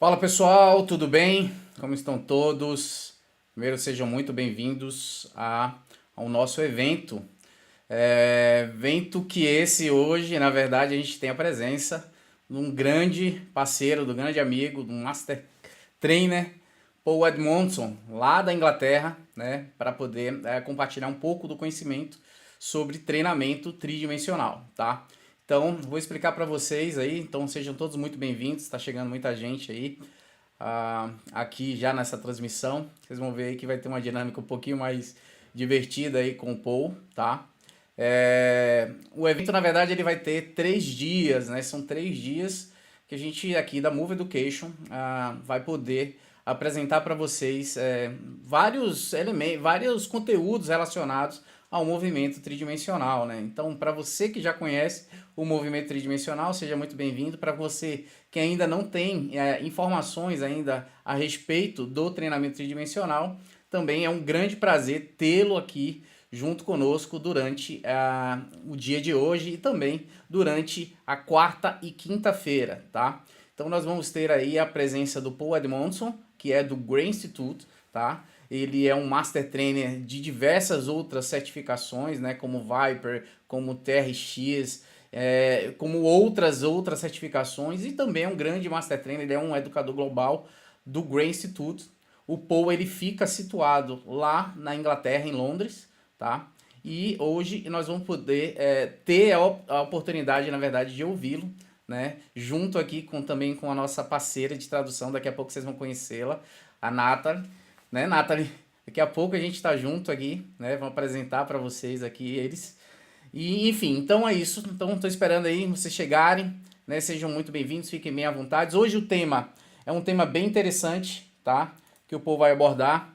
Fala pessoal, tudo bem? Como estão todos? Primeiro, sejam muito bem-vindos ao nosso evento. Evento que esse hoje, na verdade, a gente tem a presença de um grande parceiro, do grande amigo, do Master Trainer, Paul Edmondson, lá da Inglaterra, né? Para poder compartilhar um pouco do conhecimento sobre treinamento tridimensional, tá? Então, vou explicar para vocês aí, então sejam todos muito bem-vindos, está chegando muita gente aí aqui já nessa transmissão. Vocês vão ver aí que vai ter uma dinâmica um pouquinho mais divertida aí com o Paul, tá? O evento, na verdade, ele vai ter 3 dias, né? São 3 dias que a gente aqui da Move Education vai poder apresentar para vocês vários elementos, vários conteúdos relacionados ao movimento tridimensional, né? Então, para você que já conhece o movimento tridimensional, seja muito bem-vindo. Para você que ainda não tem informações ainda a respeito do treinamento tridimensional, também é um grande prazer tê-lo aqui junto conosco durante o dia de hoje e também durante a quarta e quinta-feira, tá? Então nós vamos ter aí a presença do Paul Edmondson, que é do Grey Institute, tá? Ele é um Master Trainer de diversas outras certificações, né? Como Viper, como TRX, como outras certificações, e também é um grande Master Trainer, ele é um educador global do Grey Institute. O Paul ele fica situado lá na Inglaterra, em Londres, tá? E hoje nós vamos poder ter a oportunidade, na verdade, de ouvi-lo, né? Junto aqui também com a nossa parceira de tradução, daqui a pouco vocês vão conhecê-la, a Nathalie, né, Nathalie? Daqui a pouco a gente está junto aqui, né? Vamos apresentar para vocês aqui eles. E enfim, então é isso. Então estou esperando aí vocês chegarem, né? Sejam muito bem-vindos, fiquem bem à vontade. Hoje o tema é um tema bem interessante, tá? Que o povo vai abordar,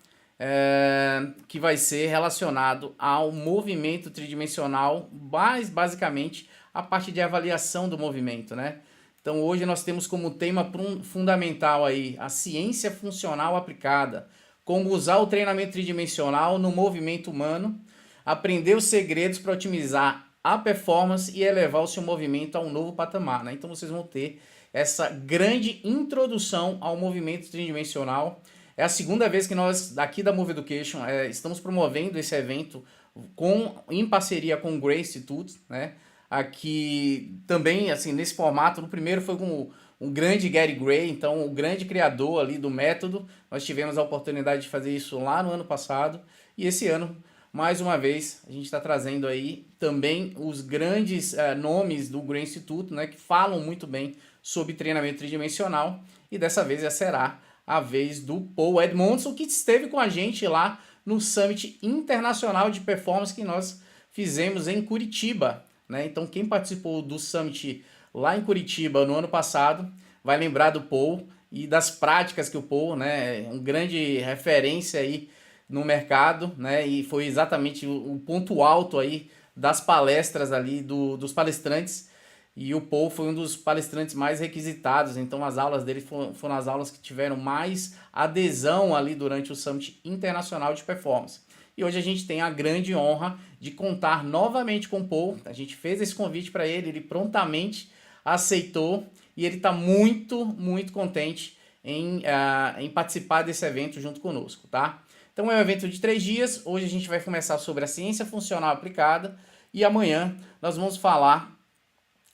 que vai ser relacionado ao movimento tridimensional, mais basicamente a parte de avaliação do movimento, né? Então hoje nós temos como tema fundamental aí a ciência funcional aplicada, como usar o treinamento tridimensional no movimento humano, aprender os segredos para otimizar a performance e elevar o seu movimento a um novo patamar, né? Então vocês vão ter essa grande introdução ao movimento tridimensional. É a segunda vez que nós, daqui da Move Education, estamos promovendo esse evento em parceria com o Grey Institute, né? Aqui também, assim, nesse formato, no primeiro foi com o grande Gary Gray, então o grande criador ali do método. Nós tivemos a oportunidade de fazer isso lá no ano passado, e esse ano, mais uma vez, a gente está trazendo aí também os grandes nomes do Grey Institute, né, que falam muito bem sobre treinamento tridimensional, e dessa vez será a vez do Paul Edmondson, que esteve com a gente lá no Summit Internacional de Performance que nós fizemos em Curitiba, né? Então quem participou do Summit lá em Curitiba no ano passado vai lembrar do Paul e das práticas que o Paul, né, é um grande referência aí no mercado, né, e foi exatamente o ponto alto aí das palestras ali dos palestrantes. E o Paul foi um dos palestrantes mais requisitados, então as aulas dele foram as aulas que tiveram mais adesão ali durante o Summit Internacional de Performance. E hoje a gente tem a grande honra de contar novamente com o Paul. A gente fez esse convite para ele, ele prontamente aceitou e ele está muito, muito contente em participar desse evento junto conosco, tá? Então é um evento de 3 dias, hoje a gente vai começar sobre a ciência funcional aplicada e amanhã nós vamos falar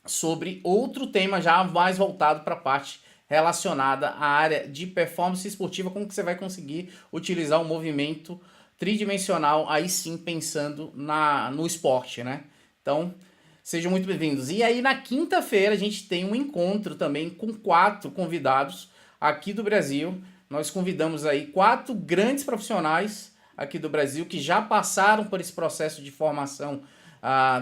sobre outro tema já mais voltado para a parte relacionada à área de performance esportiva, como que você vai conseguir utilizar o movimento tridimensional, aí sim pensando no esporte, né? Então, sejam muito bem-vindos. E aí na quinta-feira a gente tem um encontro também com 4 convidados aqui do Brasil. Nós convidamos aí 4 grandes profissionais aqui do Brasil que já passaram por esse processo de formação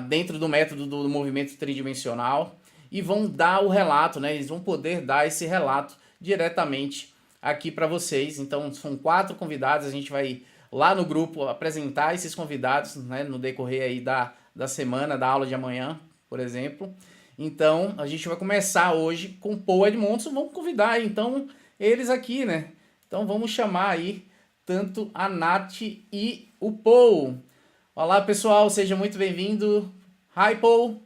dentro do método do movimento tridimensional e vão dar o relato, né? Eles vão poder dar esse relato diretamente aqui para vocês. Então são 4 convidados, a gente vai lá no grupo apresentar esses convidados, né, no decorrer aí da semana, da aula de amanhã, por exemplo. Então a gente vai começar hoje com o Paul Edmondson, vamos convidar então eles aqui, né? Então vamos chamar aí tanto a Nath e o Paul. Olá, pessoal, seja muito bem-vindo. Hi, Paul.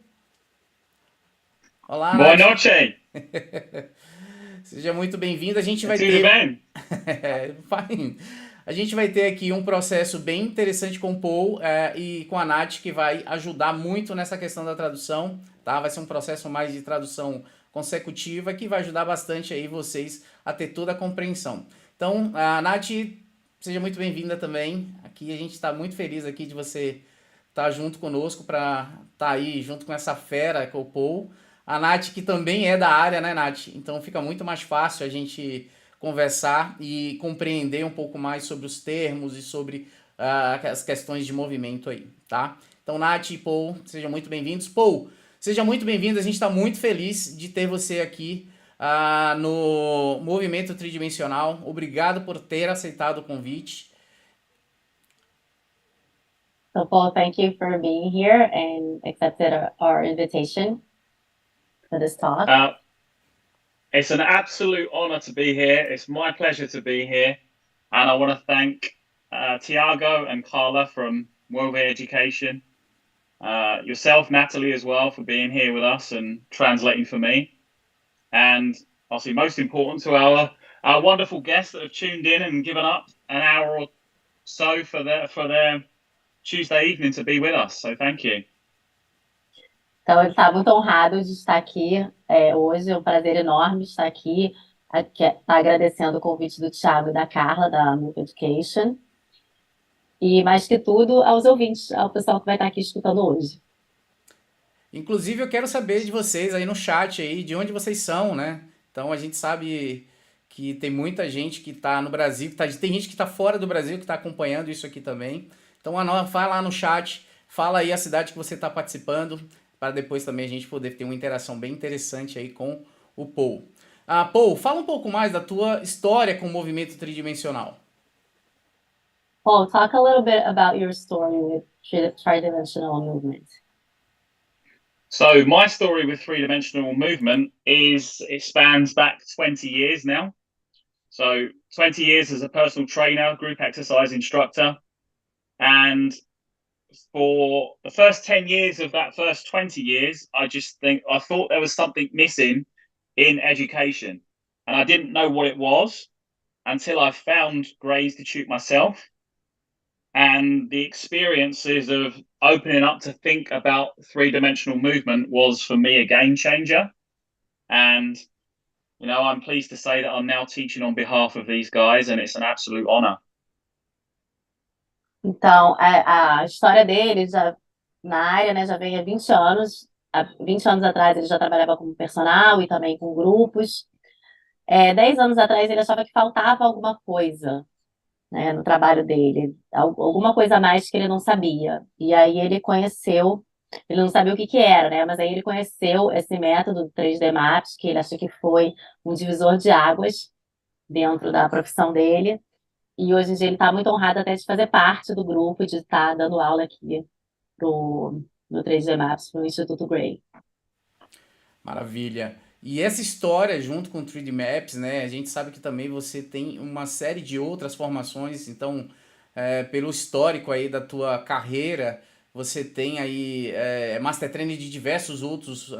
Olá, Boa Nath. noite. Seja muito bem-vindo. A gente vai Tudo ter. bem? Fine. A gente vai ter aqui um processo bem interessante com o Paul e com a Nath, que vai ajudar muito nessa questão da tradução, tá? Vai ser um processo mais de tradução consecutiva que vai ajudar bastante aí vocês a ter toda a compreensão. Então, a Nath, seja muito bem-vinda também. Aqui a gente está muito feliz aqui de você estar junto conosco para estar aí junto com essa fera, com o Paul. A Nath, que também é da área, né, Nath? Então fica muito mais fácil a gente conversar e compreender um pouco mais sobre os termos e sobre as questões de movimento aí, tá? Então, Nath e Paul, sejam muito bem-vindos. Paul, seja muito bem-vindo. A gente está muito feliz de ter você aqui no Movimento Tridimensional. Obrigado por ter aceitado o convite. So, Paul, thank you for being here and accepted our invitation for this talk. It's an absolute honor to be here. It's my pleasure to be here. And I want to thank Tiago and Carla from World Education, yourself, Natalie, as well, for being here with us and translating for me. And obviously, most important to our wonderful guests that have tuned in and given up an hour or so for their Tuesday evening to be with us. So thank you. Então, ele está muito honrado de estar aqui hoje. É um prazer enorme estar aqui. Está agradecendo o convite do Thiago e da Carla, da Movimento Education. E, mais que tudo, aos ouvintes, ao pessoal que vai estar aqui escutando hoje. Inclusive, eu quero saber de vocês aí no chat aí, de onde vocês são, né? Então, a gente sabe que tem muita gente que está no Brasil, tem gente que está fora do Brasil que está acompanhando isso aqui também. Então, vai lá no chat, fala aí a cidade que você está participando, para depois também a gente poder ter uma interação bem interessante aí com o Paul. Paul, fala um pouco mais da tua história com o movimento tridimensional. Paul, talk a little bit about your story with Tridimensional movement. So my story with three-dimensional movement it spans back 20 years now. So 20 years as a personal trainer, group exercise instructor. And for the first 10 years of that first 20 years, I thought there was something missing in education. And I didn't know what it was until I found Gray's Institute myself. And the experiences of opening up to think about three-dimensional movement was, for me, a game changer. And, I'm pleased to say that I'm now teaching on behalf of these guys, and it's an absolute honor. Então, a história dele na área, né, já vem há 20 anos. Há 20 anos atrás ele já trabalhava como personal e também com grupos. 10 anos atrás ele achava que faltava alguma coisa, né, no trabalho dele, alguma coisa a mais que ele não sabia. E aí ele não sabia o que era, né, mas aí ele conheceu esse método do 3D Maps, que ele achou que foi um divisor de águas dentro da profissão dele. E hoje em dia ele está muito honrado até de fazer parte do grupo e de estar dando aula aqui no 3D Maps, no Instituto Gray. Maravilha. E essa história, junto com o 3D Maps, né, a gente sabe que também você tem uma série de outras formações, então, pelo histórico aí da tua carreira, você tem aí Master Trainer de diversos outros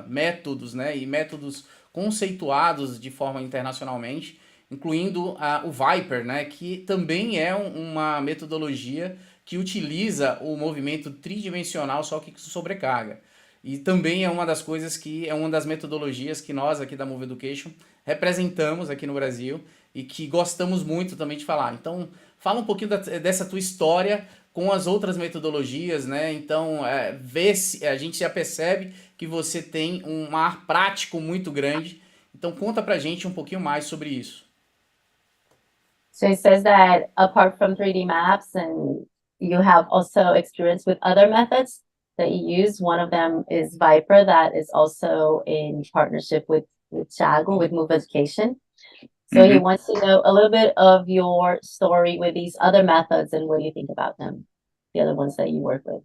métodos, né, e métodos conceituados de forma internacionalmente, incluindo o Viper, né, que também é uma metodologia que utiliza o movimento tridimensional, só que com sobrecarga. E também é uma das coisas que é uma das metodologias que nós aqui da Move Education representamos aqui no Brasil e que gostamos muito também de falar. Então, fala um pouquinho dessa tua história com as outras metodologias, né? Então, vê se a gente já percebe que você tem um ar prático muito grande. Então, conta pra gente um pouquinho mais sobre isso. So he says that apart from 3D maps, and you have also experience with other methods that you use. One of them is Viper, that is also in partnership with Thiago, with Move Education. So he wants to know a little bit of your story with these other methods and what do you think about them, the other ones that you work with.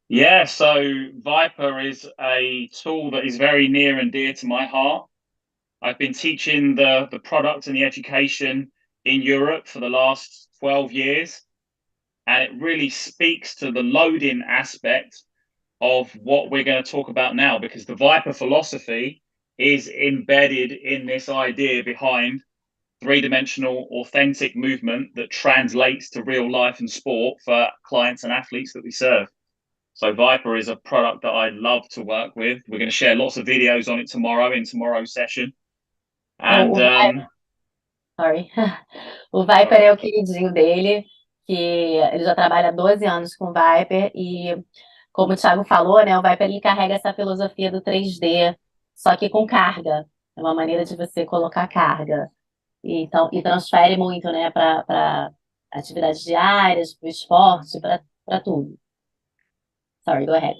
Yeah, so Viper is a tool that is very near and dear to my heart. I've been teaching the product and the education in Europe for the last 12 years, and it really speaks to the loading aspect of what we're going to talk about now, because the Viper philosophy is embedded in this idea behind three-dimensional authentic movement that translates to real life and sport for clients and athletes that we serve. So Viper is a product that I love to work with. We're going to share lots of videos on it tomorrow in tomorrow's session. And Sorry. O Viper é o queridinho dele, que ele já trabalha há 12 anos com o Viper e, como o Thiago falou, né, o Viper ele carrega essa filosofia do 3D, só que com carga. É uma maneira de você colocar carga. Então, e transfere muito, né, para atividades diárias, para o esporte, para tudo. Sorry, go ahead.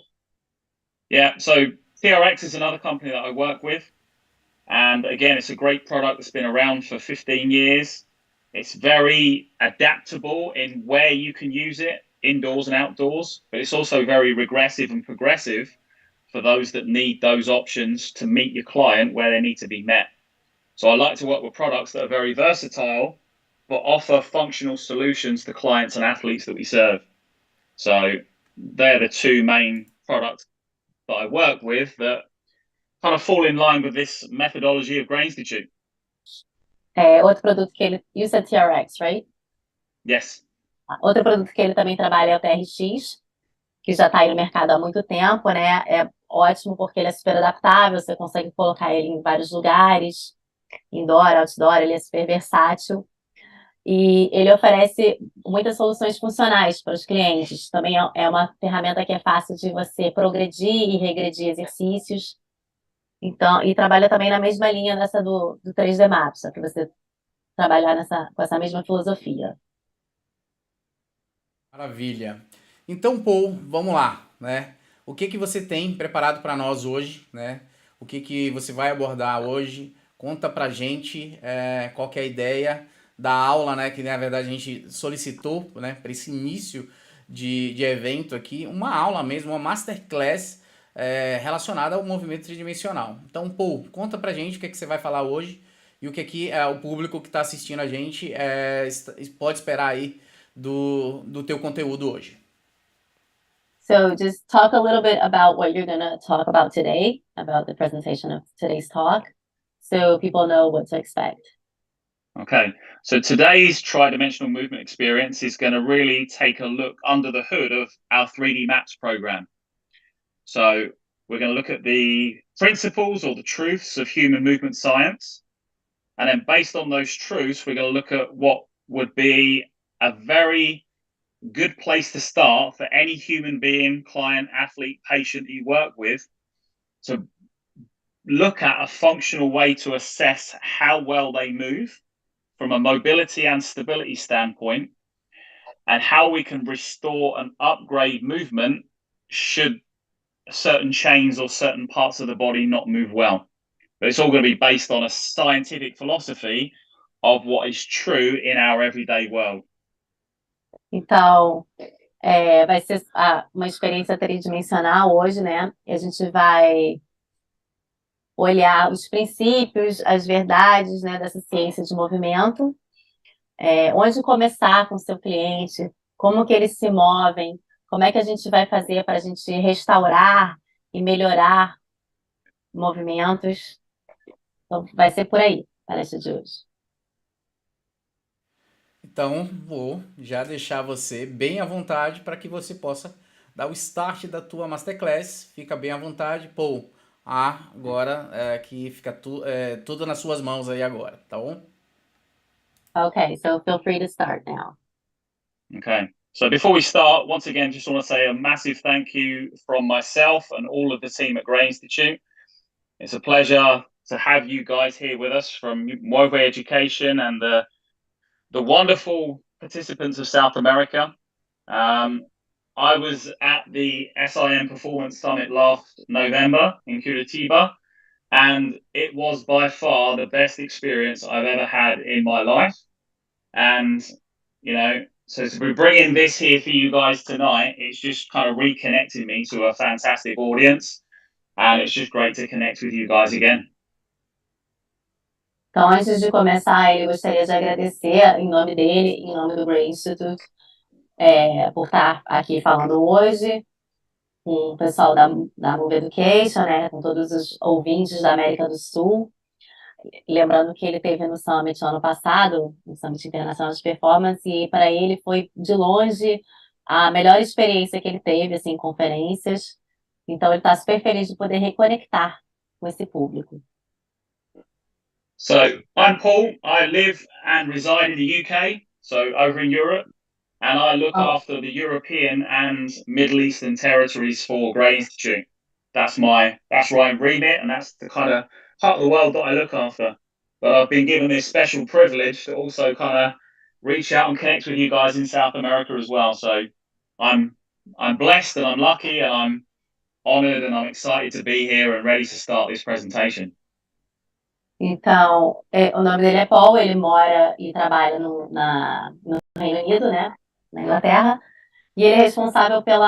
Yeah, so TRX is another company that I work with. And again, it's a great product that's been around for 15 years. It's very adaptable in where you can use it, indoors and outdoors, but it's also very regressive and progressive for those that need those options to meet your client where they need to be met. So I like to work with products that are very versatile, but offer functional solutions to clients and athletes that we serve. So they're the two main products that I work with that kind of fall in line with this methodology of Grain Institute. Outro produto que ele... You said TRX, right? Yes. Outro produto que ele também trabalha é o TRX, que já está aí no mercado há muito tempo, né? É ótimo porque ele é super adaptável, você consegue colocar ele em vários lugares, indoor, outdoor, ele é super versátil. E ele oferece muitas soluções funcionais para os clientes. Também é uma ferramenta que é fácil de você progredir e regredir exercícios. Então, e trabalha também na mesma linha dessa do 3D Map, só que você trabalhar com essa mesma filosofia. Maravilha. Então, Paul, vamos lá, né? O que que você tem preparado para nós hoje, né? O que que você vai abordar hoje? Conta pra gente qual que é a ideia da aula, né? Que na verdade a gente solicitou, né? Para esse início de evento aqui, uma aula mesmo, uma masterclass relacionada ao movimento tridimensional. Então, Paul, conta pra gente o que que você vai falar hoje e o que que o público que está assistindo a gente pode esperar aí do teu conteúdo hoje. So just talk a little bit about what you're going to talk about today, about the presentation of today's talk, so people know what to expect. Okay, so today's tridimensional movement experience is going to really take a look under the hood of our 3D Maps program. So we're going to look at the principles or the truths of human movement science. And then based on those truths, we're going to look at what would be a very good place to start for any human being, client, athlete, patient you work with to look at a functional way to assess how well they move from a mobility and stability standpoint, and how we can restore and upgrade movement should certain chains or certain parts of the body not move well. But it's all going to be based on a scientific philosophy of what is true in our everyday world. Então, vai ser uma experiência tridimensional hoje, né? E a gente vai olhar os princípios, as verdades, né, dessa ciência de movimento, onde começar com o seu cliente, como que eles se movem, como é que a gente vai fazer para a gente restaurar e melhorar movimentos. Então, vai ser por aí, a palestra de hoje. Então, vou já deixar você bem à vontade para que você possa dar o start da tua masterclass. Fica bem à vontade, Paul. Agora que fica tudo nas suas mãos aí agora, tá bom? Okay, so feel free to start now. Okay, so before we start, once again, just want to say a massive thank you from myself and all of the team at Grain Institute. It's a pleasure to have you guys here with us from Move Education and the wonderful participants of South America. I was at the SIM Performance Summit last November in Curitiba, and it was by far the best experience I've ever had in my life. And, you know, so to be bringing this here for you guys tonight, it's just kind of reconnecting me to a fantastic audience. And it's just great to connect with you guys again. Então, antes de começar, eu gostaria de agradecer em nome dele, em nome do Grain Institute, por estar aqui falando hoje. com o pessoal da Move Education, né, com todos os ouvintes da América do Sul. Lembrando que ele teve no Summit ano passado, no Summit Internacional de Performance, e para ele foi, de longe, a melhor experiência que ele teve, assim, em conferências. Então, ele está super feliz de poder reconectar com esse público. So I'm Paul. I live and reside in the UK, so over in Europe, and I look after the European and Middle Eastern territories for Grey Institute. That's where I remit, and that's the kind of part of the world that I look after. But I've been given this special privilege to also kind of reach out and connect with you guys in South America as well. So I'm blessed and I'm lucky and I'm honored and I'm excited to be here and ready to start this presentation. Então, o nome dele é Paul, ele mora e trabalha no Reino Unido, né, na Inglaterra, e ele é responsável pelo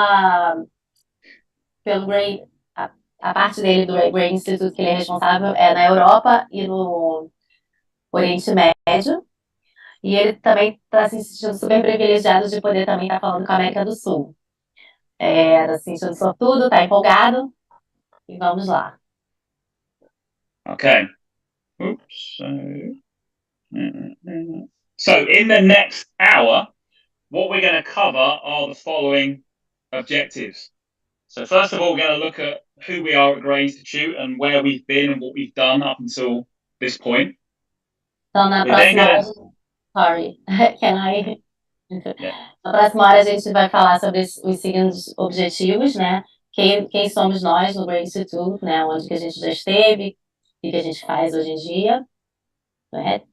Grey, a parte dele do Grey Institute que ele é responsável é na Europa e no Oriente Médio, e ele também está se sentindo super privilegiado de poder também estar falando com a América do Sul. Está se sentindo sortudo, está empolgado, e vamos lá. Okay. Oops. So in the next hour, what we're going to cover are the following objectives. So first of all, we're going to look at who we are at Grey Institute and where we've been and what we've done up until this point. Então, na We're then próxima going Sorry, can I? Yeah. Na próxima hora a gente vai falar sobre os seguintes objetivos, né? Quem somos nós no Grey Institute, né? Onde que a gente já esteve, o que a gente faz hoje em dia. Correto?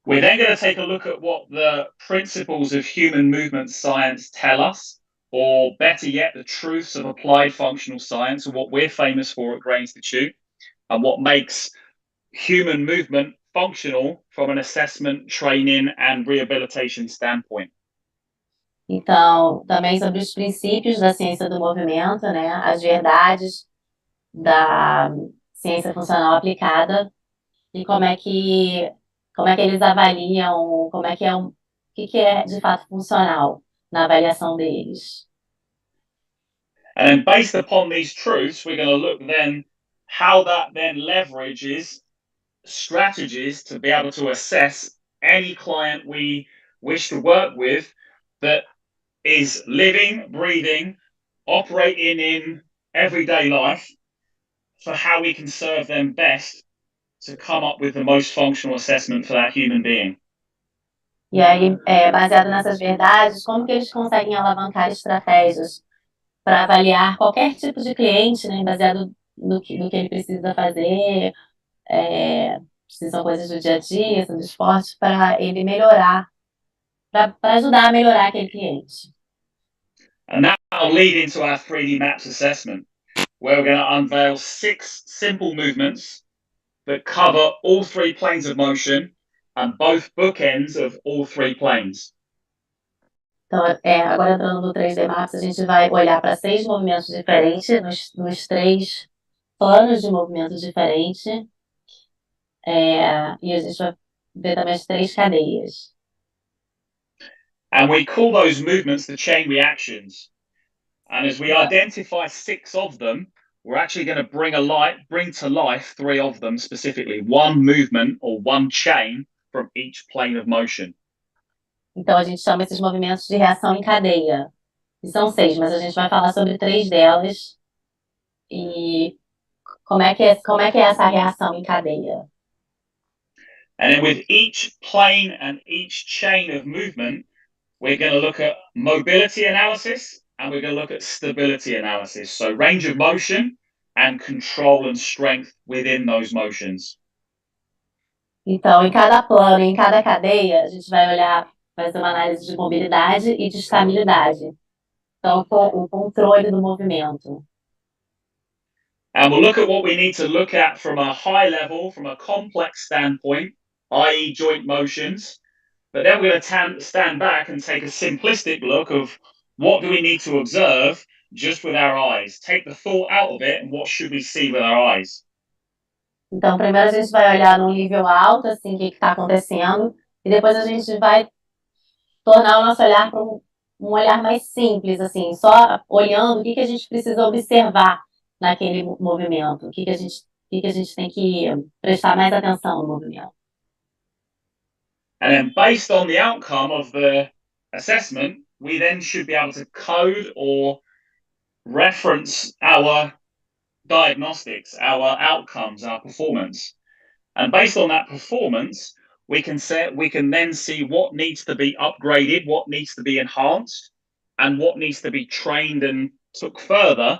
We're then going to take a look at what the principles of human movement science tell us, or better yet, the truths of applied functional science, and what we're famous for at Grey Institute, and what makes human movement functional from an assessment, training, and rehabilitation standpoint. Então, também sobre os princípios da ciência do movimento, né? As verdades da ciência funcional aplicada e como é que eles avaliam, o que é de fato funcional na avaliação deles. And then based upon these truths, we're going to look then how that then leverages strategies to be able to assess any client we wish to work with that is living, breathing, operating in everyday life, for how we can serve them best to come up with the most functional assessment for that human being. E aí, baseado nessas verdades, como que eles conseguem alavancar estratégias para avaliar qualquer tipo de cliente, né, baseado no que ele precisa fazer, se são coisas do dia a dia, se do esporte, para ele melhorar, para ajudar a melhorar aquele cliente. And that will lead into our 3D maps assessment, where we're going to unveil 6 simple movements that cover all 3 planes of motion and both bookends of all 3 planes. Então, agora entrando no 3D Maps, a gente vai olhar para 6 movimentos diferentes, nos 3 planos de movimento diferentes, e a gente vai ver também as 3 cadeias. And we call those movements the chain reactions. And as we identify 6 of them, we're actually going to bring to life 3 of them specifically, one movement or one chain from each plane of motion. Então, a gente chama esses movimentos de reação em cadeia. E são 6, mas a gente vai falar sobre 3 delas e como é que é essa reação em cadeia. And then with each plane and each chain of movement, we're going to look at mobility analysis and we're going to look at stability analysis. So range of motion and control and strength within those motions. Então, em cada plano, em cada cadeia, a gente vai fazer uma análise de mobilidade e de estabilidade. Então, o controle do movimento. And we'll look at what we need to look at from a high level, from a complex standpoint, i.e. joint motions. But then we're going to stand back and take a simplistic look of what do we need to observe just with our eyes. Take the thought out of it and what should we see with our eyes. Então, primeiro a gente vai olhar num nível alto, assim, o que está acontecendo, e depois a gente vai tornar o nosso olhar para um um olhar mais simples, assim, só olhando o que a gente precisa observar naquele movimento, o que a gente tem que prestar mais atenção no movimento. And then based on the outcome of the assessment, we then should be able to code or reference our diagnostics, our outcomes, our performance. And based on that performance, we can then see what needs to be upgraded, what needs to be enhanced, and what needs to be trained and took further.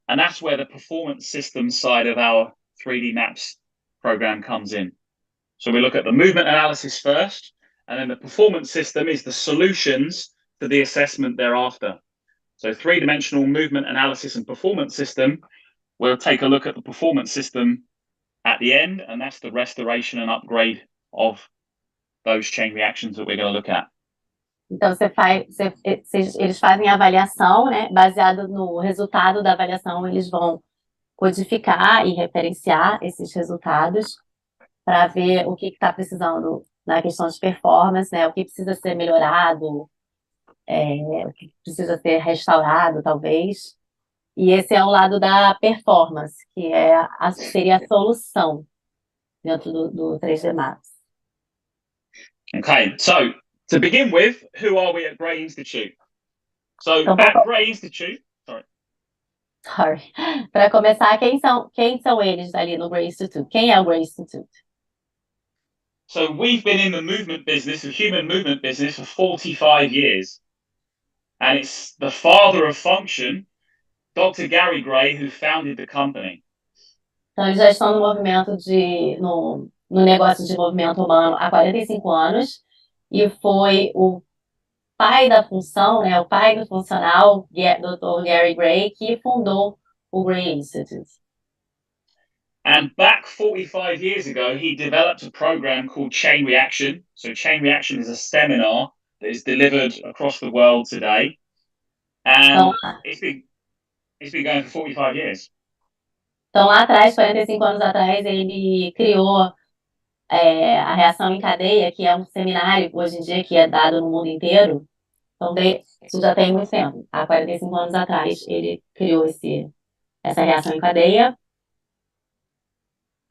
And that's where the performance system side of our 3D Maps program comes in. So we look at the movement analysis first, and then the performance system is the solutions to the assessment thereafter. So three-dimensional movement analysis and performance system, we'll take a look at the performance system at the end, and that's the restoration and upgrade of those chain reactions that we're going to look at. Então, eles fazem a avaliação, né? Baseado no resultado da avaliação, eles vão codificar e referenciar esses resultados para ver o que está precisando na questão de performance, né? O que precisa ser melhorado, o que precisa ser restaurado, talvez. E esse é o lado da performance, que seria a solução dentro do 3D Maps. Okay, so to begin with, who are we at Grey Institute? So Então, at Grey Institute, para começar, quem são eles ali no Grey Institute? Quem é o Grey Institute? So we've been in the movement business, the human movement business, for 45 years. And it's the father of function, Dr. Gary Gray, who founded the company. Então, eles já estão no movimento no negócio de movimento humano há 45 anos e foi o pai da função, né, o pai do funcional, Dr. Gary Gray, que fundou o Gray Institute. And back 45 years ago, he developed a program called Chain Reaction. So Chain Reaction is a seminar that is delivered across the world today. And it's been going for 45 years. Então, lá atrás, 45 anos atrás, ele criou a reação em cadeia, que é um seminário, hoje em dia, que é dado no mundo inteiro. Então, isso já tem muito tempo. Há 45 anos atrás, ele criou essa reação em cadeia.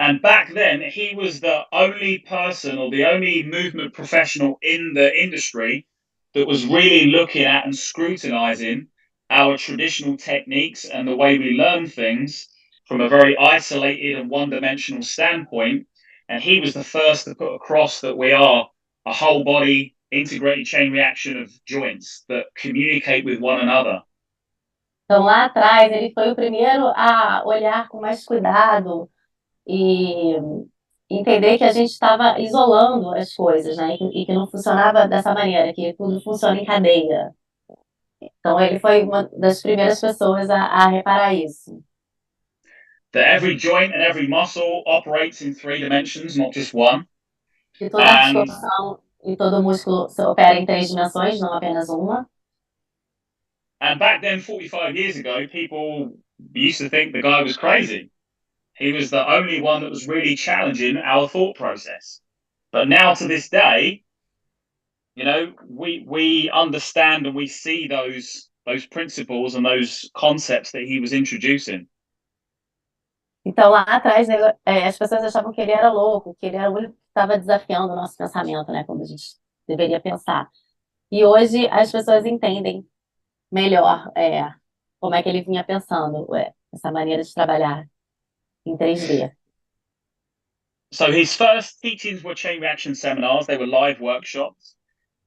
And back then, he was the only person or the only movement professional in the industry that was really looking at and scrutinizing our traditional techniques and the way we learn things from a very isolated and one-dimensional standpoint. And he was the first to put across that we are a whole body integrated chain reaction of joints that communicate with one another. Então, lá atrás, ele foi o primeiro a olhar com mais cuidado e entender que a gente estava isolando as coisas, né? E que não funcionava dessa maneira, que tudo funciona em cadeia. Então, ele foi uma das primeiras pessoas a reparar isso. That every joint and every muscle operates in 3 dimensions, not just one. Que toda articulação e todo músculo opera em 3 dimensões, não apenas uma. And back then, 45 years ago, people used to think the guy was crazy. He was the only one that was really challenging our thought process. But now to this day, you know, we understand and we see those principles and those concepts that he was introducing. Então, lá atrás, as pessoas achavam que ele era louco, que ele era o único que estava desafiando o nosso pensamento, né? Como a gente deveria pensar. E hoje as pessoas entendem melhor como é que ele vinha pensando, essa maneira de trabalhar em 3D. So his first teachings were chain reaction seminars. They were live workshops.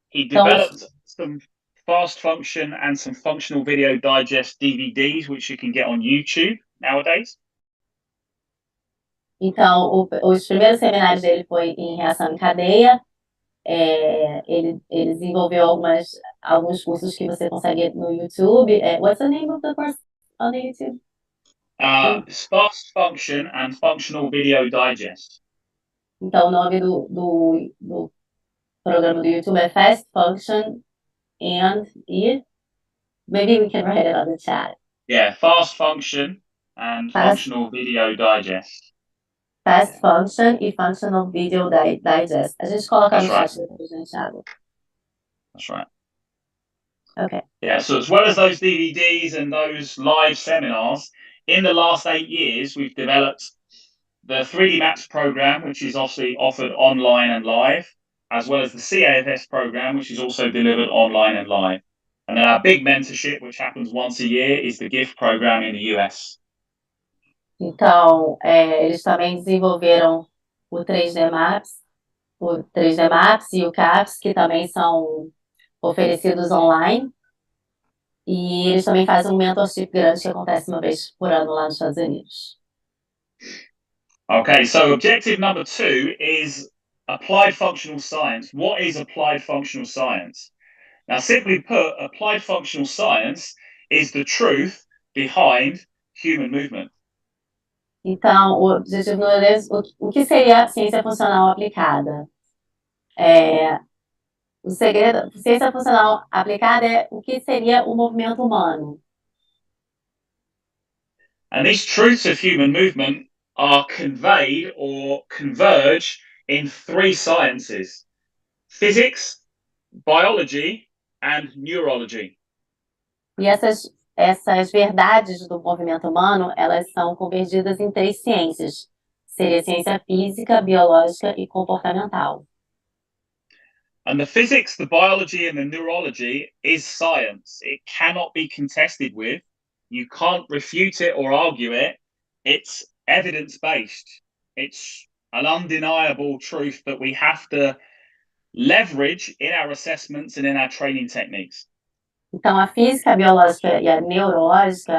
He developed some fast function and some functional video digest DVDs, which you can get on YouTube nowadays. Então, os primeiros seminários dele foi em reação em cadeia. Ele desenvolveu alguns cursos que você consegue no YouTube. What's the name of the course on the YouTube? Fast function and functional video digest. Então, o nome do programa do YouTube é Fast Function and maybe we can write it on the chat. Yeah, fast function and functional video digest. Fast Function e Functional Video Digest. A gente coloca no chat depois, gente, Thiago. That's right. Okay. Yeah, so as well as those DVDs and those live seminars, in the last 8 years, we've developed the 3D Maps program, which is obviously offered online and live, as well as the CAFS program, which is also delivered online and live. And then our big mentorship, which happens once a year, is the GIFT program in the US. Então, eles também desenvolveram o 3D Maps, e o CAPS, que também são oferecidos online. E eles também fazem um mentorship grande que acontece uma vez por ano lá nos Estados Unidos. Okay, so objective number 2 is applied functional science. What is applied functional science? Now, simply put, applied functional science is the truth behind human movement. Então, o objetivo número 2, o que seria a ciência funcional aplicada? O segredo, ciência funcional aplicada é o que seria o movimento humano. And these truths of human movement are conveyed or converge in 3 sciences: physics, biology, and neurology. E essas verdades do movimento humano, elas são convergidas em 3 ciências. Seria ciência física, biológica e comportamental. And the physics, the biology, and the neurology is science. It cannot be contested with. You can't refute it or argue it. It's evidence-based. It's an undeniable truth that we have to leverage in our assessments and in our training techniques. Então, a física, a biológica e a neurológica,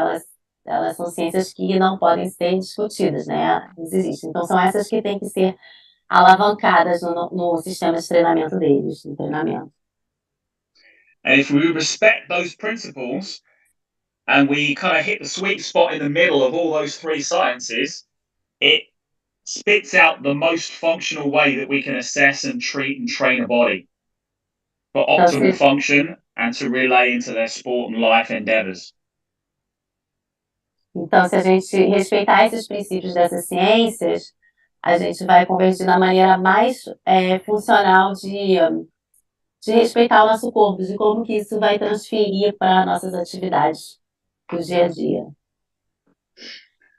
elas são ciências que não podem ser discutidas, né? Elas existem. Então, são essas que têm que ser alavancadas no sistema de treinamento deles, no treinamento. And if we respect those principles and we kind of hit the sweet spot in the middle of all those 3 sciences, it spits out the most functional way that we can assess and treat and train a body for optimal function and to relay into their sport and life endeavors. Então, se a gente respeitar esses princípios dessas ciências, a gente vai convergir na maneira mais funcional de respeitar o nosso corpo, de como que isso vai transferir para nossas atividades do dia a dia.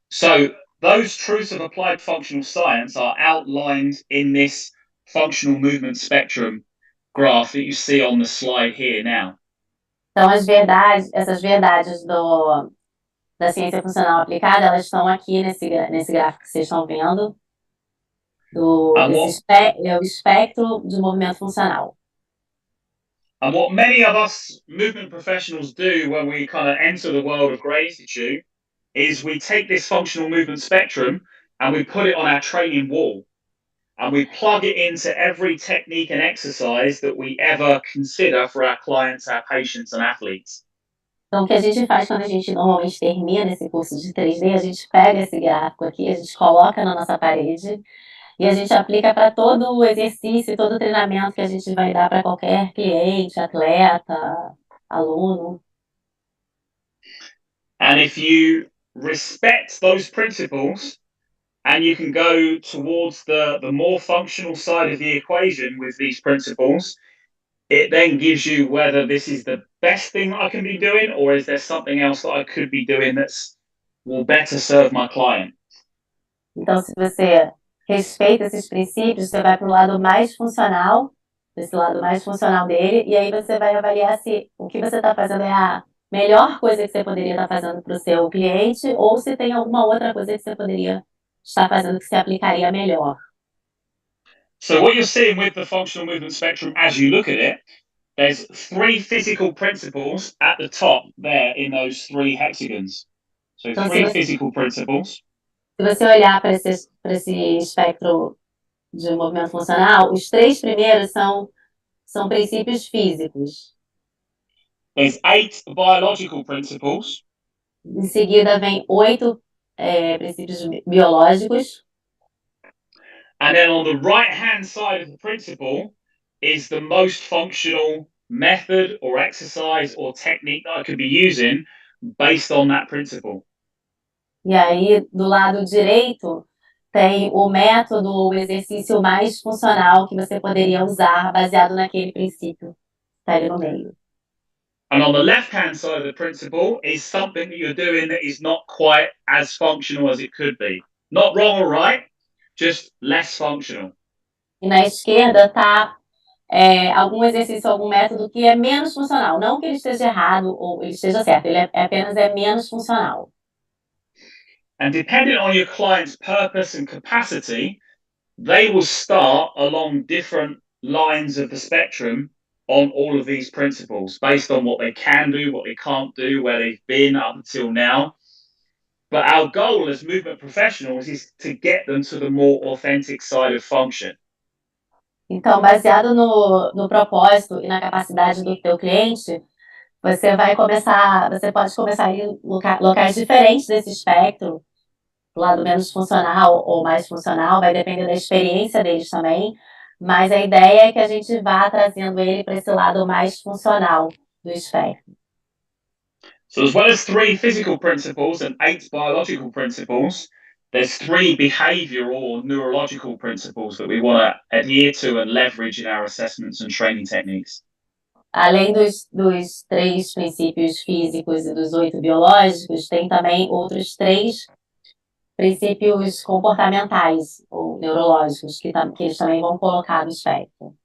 So, those truths of applied functional science are outlined in this functional movement spectrum graph that you see on the slide here now. Então, essas verdades da ciência funcional aplicada, elas estão aqui nesse gráfico que vocês estão vendo, é o espectro de movimento funcional. And what many of us movement professionals do when we kind of enter the world of Grey Institute is we take this functional movement spectrum and we put it on our training wall. And we plug it into every technique and exercise that we ever consider for our clients, our patients, and athletes. Então, o que a gente faz quando a gente normalmente termina esse curso de 3D, a gente pega esse gráfico aqui, a gente coloca na nossa parede e a gente aplica para todo o exercício, todo o treinamento que a gente vai dar para qualquer cliente, atleta, aluno. And if you respect those principles and you can go towards the more functional side of the equation with these principles, it then gives you whether this is the best thing I can be doing or is there something else that I could be doing will better serve my client. Então, se você respeita esses princípios, você vai para o lado mais funcional, esse lado mais funcional dele, e aí você vai avaliar se o que você está fazendo é a melhor coisa que você poderia estar fazendo para o seu cliente ou se tem alguma outra coisa que você poderia estar fazendo que se aplicaria melhor. So what you're seeing with the functional movement spectrum as you look at it, there's 3 physical principles at the top there in those 3 hexagons. So 3 physical principles. Se você olhar para esse espectro de movimento funcional, os 3 primeiros são princípios físicos. There's 8 biological principles. Em seguida vem 8 princípios biológicos. And then on the right-hand side of the principle is the most functional method or exercise or technique that I could be using based on that principle. E aí, do lado direito, tem o método ou o exercício mais funcional que você poderia usar baseado naquele princípio que está ali no meio. And on the left-hand side of the principle is something that you're doing that is not quite as functional as it could be. Not wrong or right, just less functional. E na esquerda está algum exercício, algum método que é menos funcional. Não que ele esteja errado ou ele esteja certo, ele apenas é menos funcional. And depending on your client's purpose and capacity, they will start along different lines of the spectrum on all of these principles based on what they can do, what they can't do, where they've been up until now. But our goal as movement professionals is to get them to the more authentic side of function. Então, baseado no propósito e na capacidade do teu cliente, você pode começar em locais diferentes desse espectro, do lado menos funcional ou mais funcional, vai depender da experiência deles também, mas a ideia é que a gente vá trazendo ele para esse lado mais funcional do espectro. So as well as 3 physical principles and 8 biological principles, there's 3 behavioral or neurological principles that we want to adhere to and leverage in our assessments and training techniques. Além dos 3 princípios físicos e dos 8 biológicos, tem também outros 3 princípios comportamentais ou neurológicos que eles também vão colocar no espectro.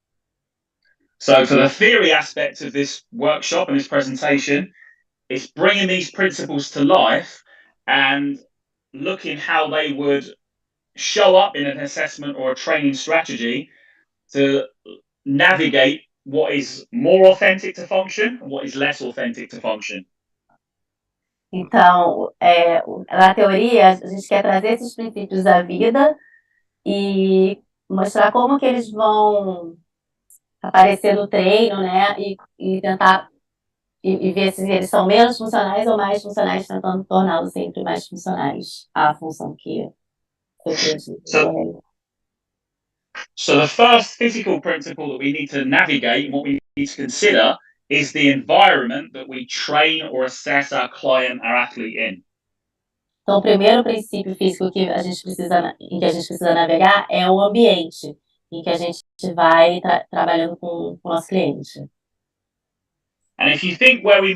So for the theory aspect of this workshop and this presentation, it's bringing these principles to life and looking how they would show up in an assessment or a training strategy to navigate what is more authentic to function and what is less authentic to function. Então, na teoria, a gente quer trazer esses princípios à vida e mostrar como que eles vão aparecer no treino, né? E tentar e ver se eles são menos funcionais ou mais funcionais, tentando torná-los sempre mais funcionais à função que eu acredito. So the first physical principle that we need to navigate and what we need to consider is the environment that we train or assess our client, our athlete in. Então, o primeiro princípio físico que a gente precisa navegar é o ambiente em que a gente vai trabalhando com o nosso cliente. And if you think where we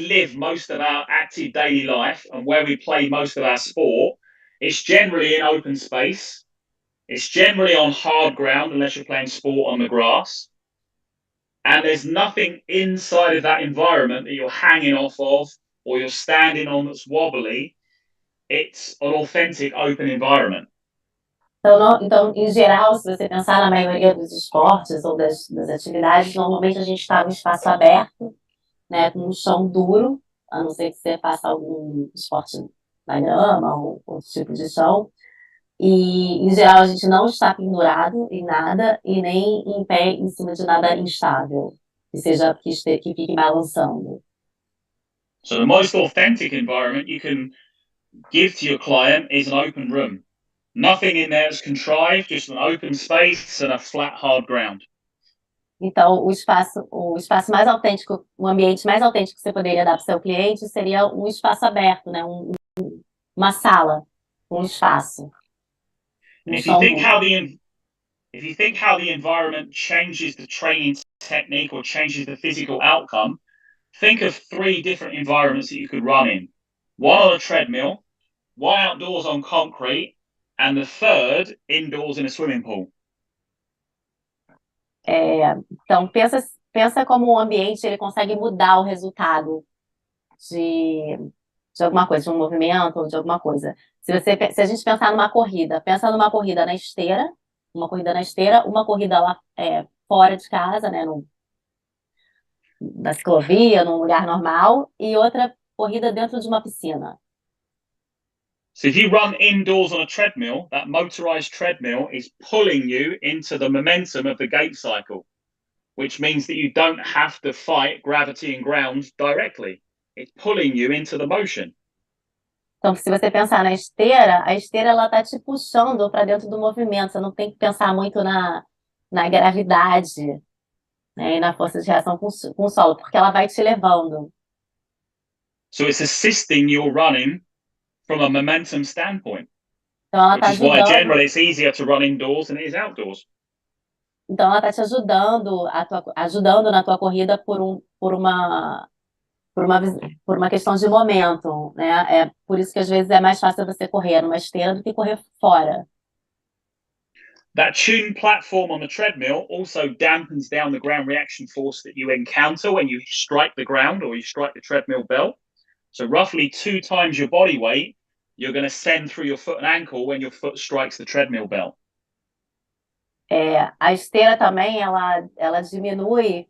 live most of our active daily life and where we play most of our sport, it's generally in open space. It's generally on hard ground unless you're playing sport on the grass. And there's nothing inside of that environment that you're hanging off of or you're standing on that's wobbly. It's an authentic open environment. Então, em geral, se você pensar na maioria dos esportes ou das atividades, normalmente a gente está no espaço aberto, né, com um chão duro, a não ser que você faça algum esporte na grama ou outro tipo de chão. E, em geral, a gente não está pendurado em nada e nem em pé em cima de nada instável, que fique balançando. So the most authentic environment you can give to your client is an open room. Nothing in there is contrived, just an open space and a flat, hard ground. Então, o espaço mais autêntico, o ambiente mais autêntico que você poderia dar para o seu cliente seria um espaço aberto, né? Uma sala, um espaço. If you think how the environment changes the training technique or changes the physical outcome, think of 3 different environments that you could run in. One on a treadmill, one outdoors on concrete, and the 3rd indoors in a swimming pool. Então, pensa como o ambiente ele consegue mudar o resultado de alguma coisa, de um movimento ou de alguma coisa. Se a gente pensar numa corrida, pensa numa corrida na esteira, uma corrida lá fora de casa, né, na ciclovia, num lugar normal, e outra corrida dentro de uma piscina. So if you run indoors on a treadmill, that motorized treadmill is pulling you into the momentum of the gait cycle, which means that you don't have to fight gravity and ground directly. It's pulling you into the motion. Então, se você pensar na esteira, a esteira ela tá te puxando para dentro do movimento. Você não tem que pensar muito na gravidade, né, e na força de reação com o solo, porque ela vai te levando. So it's assisting your running from a momentum standpoint, Então, ela which tá is why ajudando. generally it's easier to run indoors than it is outdoors. Então, ela tá te ajudando, ajudando na tua corrida por uma por uma questão de momento, né? É por isso que às vezes é mais fácil você correr numa esteira do que correr fora. That tuned platform on the treadmill also dampens down the ground reaction force that you encounter when you strike the ground or you strike the treadmill belt. So roughly 2 times your body weight, you're going to send through your foot and ankle when your foot strikes the treadmill belt. A esteira também, ela diminui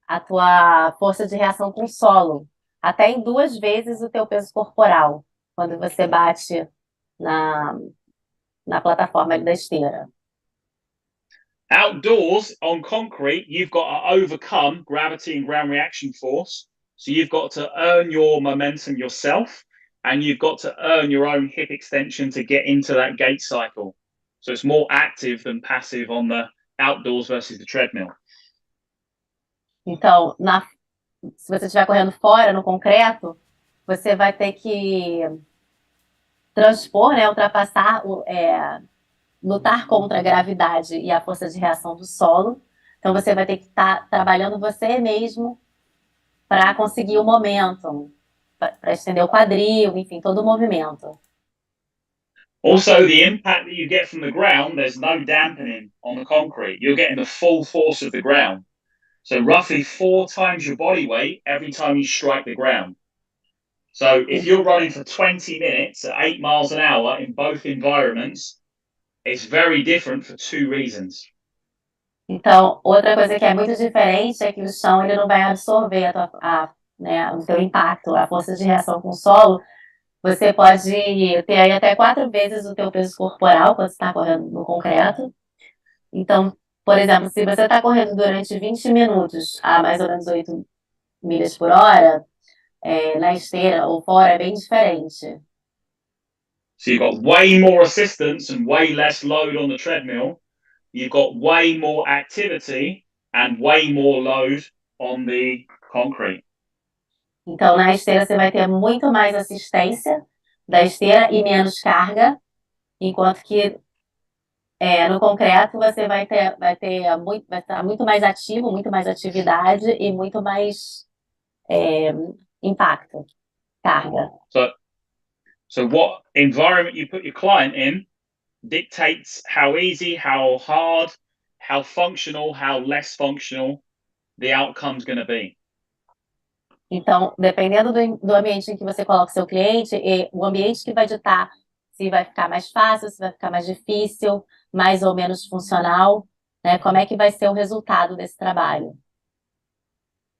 a tua força de reação com o solo, até em 2 vezes o teu peso corporal, quando você bate na plataforma ali da esteira. Outdoors on concrete, you've got to overcome gravity and ground reaction force. So you've got to earn your momentum yourself, and you've got to earn your own hip extension to get into that gait cycle. So it's more active than passive on the outdoors versus the treadmill. Então, se você estiver correndo fora, no concreto, você vai ter que transpor, né, ultrapassar, lutar contra a gravidade e a força de reação do solo. Então, você vai ter que estar trabalhando você mesmo para conseguir o momento, para estender o quadril, enfim, todo o movimento. Also, the impact that you get from the ground, there's no dampening on the concrete. You're getting the full force of the ground. So roughly 4 times your body weight every time you strike the ground. So if you're running for 20 minutes at 8 miles an hour in both environments, it's very different for 2 reasons. Então, outra coisa que é muito diferente é que o chão ele não vai absorver né, o teu impacto, a força de reação com o solo. Você pode ter aí até 4 vezes o teu peso corporal quando você está correndo no concreto. Então, por exemplo, se você está correndo durante 20 minutos a mais ou menos 8 milhas por hora, na esteira ou fora é bem diferente. So you've got way more assistance and way less load on the treadmill. You've got way more activity and way more load on the concrete. Então, na esteira você vai ter muito mais assistência da esteira e menos carga, enquanto que no concreto você vai estar muito mais ativo, muito mais atividade e muito mais impacto, carga. So what environment you put your client in dictates how easy, how hard, how functional, how less functional the outcome's going to be. Então, dependendo do ambiente em que você coloca o seu cliente, o ambiente que vai ditar se vai ficar mais fácil, se vai ficar mais difícil, mais ou menos funcional, né? Como é que vai ser o resultado desse trabalho?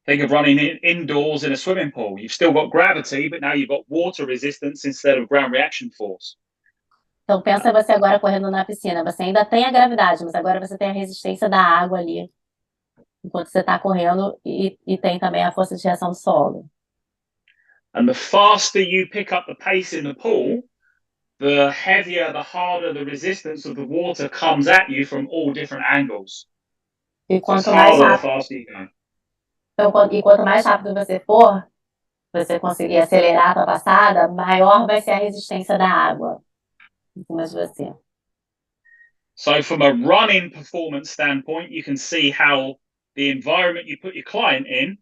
Think of running indoors in a swimming pool. You've still got gravity, but now you've got water resistance instead of ground reaction force. Então, pensa você agora correndo na piscina. Você ainda tem a gravidade, mas agora você tem a resistência da água ali, enquanto você está correndo, e tem também a força de reação do solo. And the faster you pick up the pace in the pool, the heavier, the harder the resistance of the water comes at you from all different angles. E So it's quanto mais harder the rápido, faster you go. então, quanto mais rápido você for, você conseguir acelerar a tua passada, maior vai ser a resistência da água em cima de você. So from a running performance standpoint, you can see how the environment you put your client in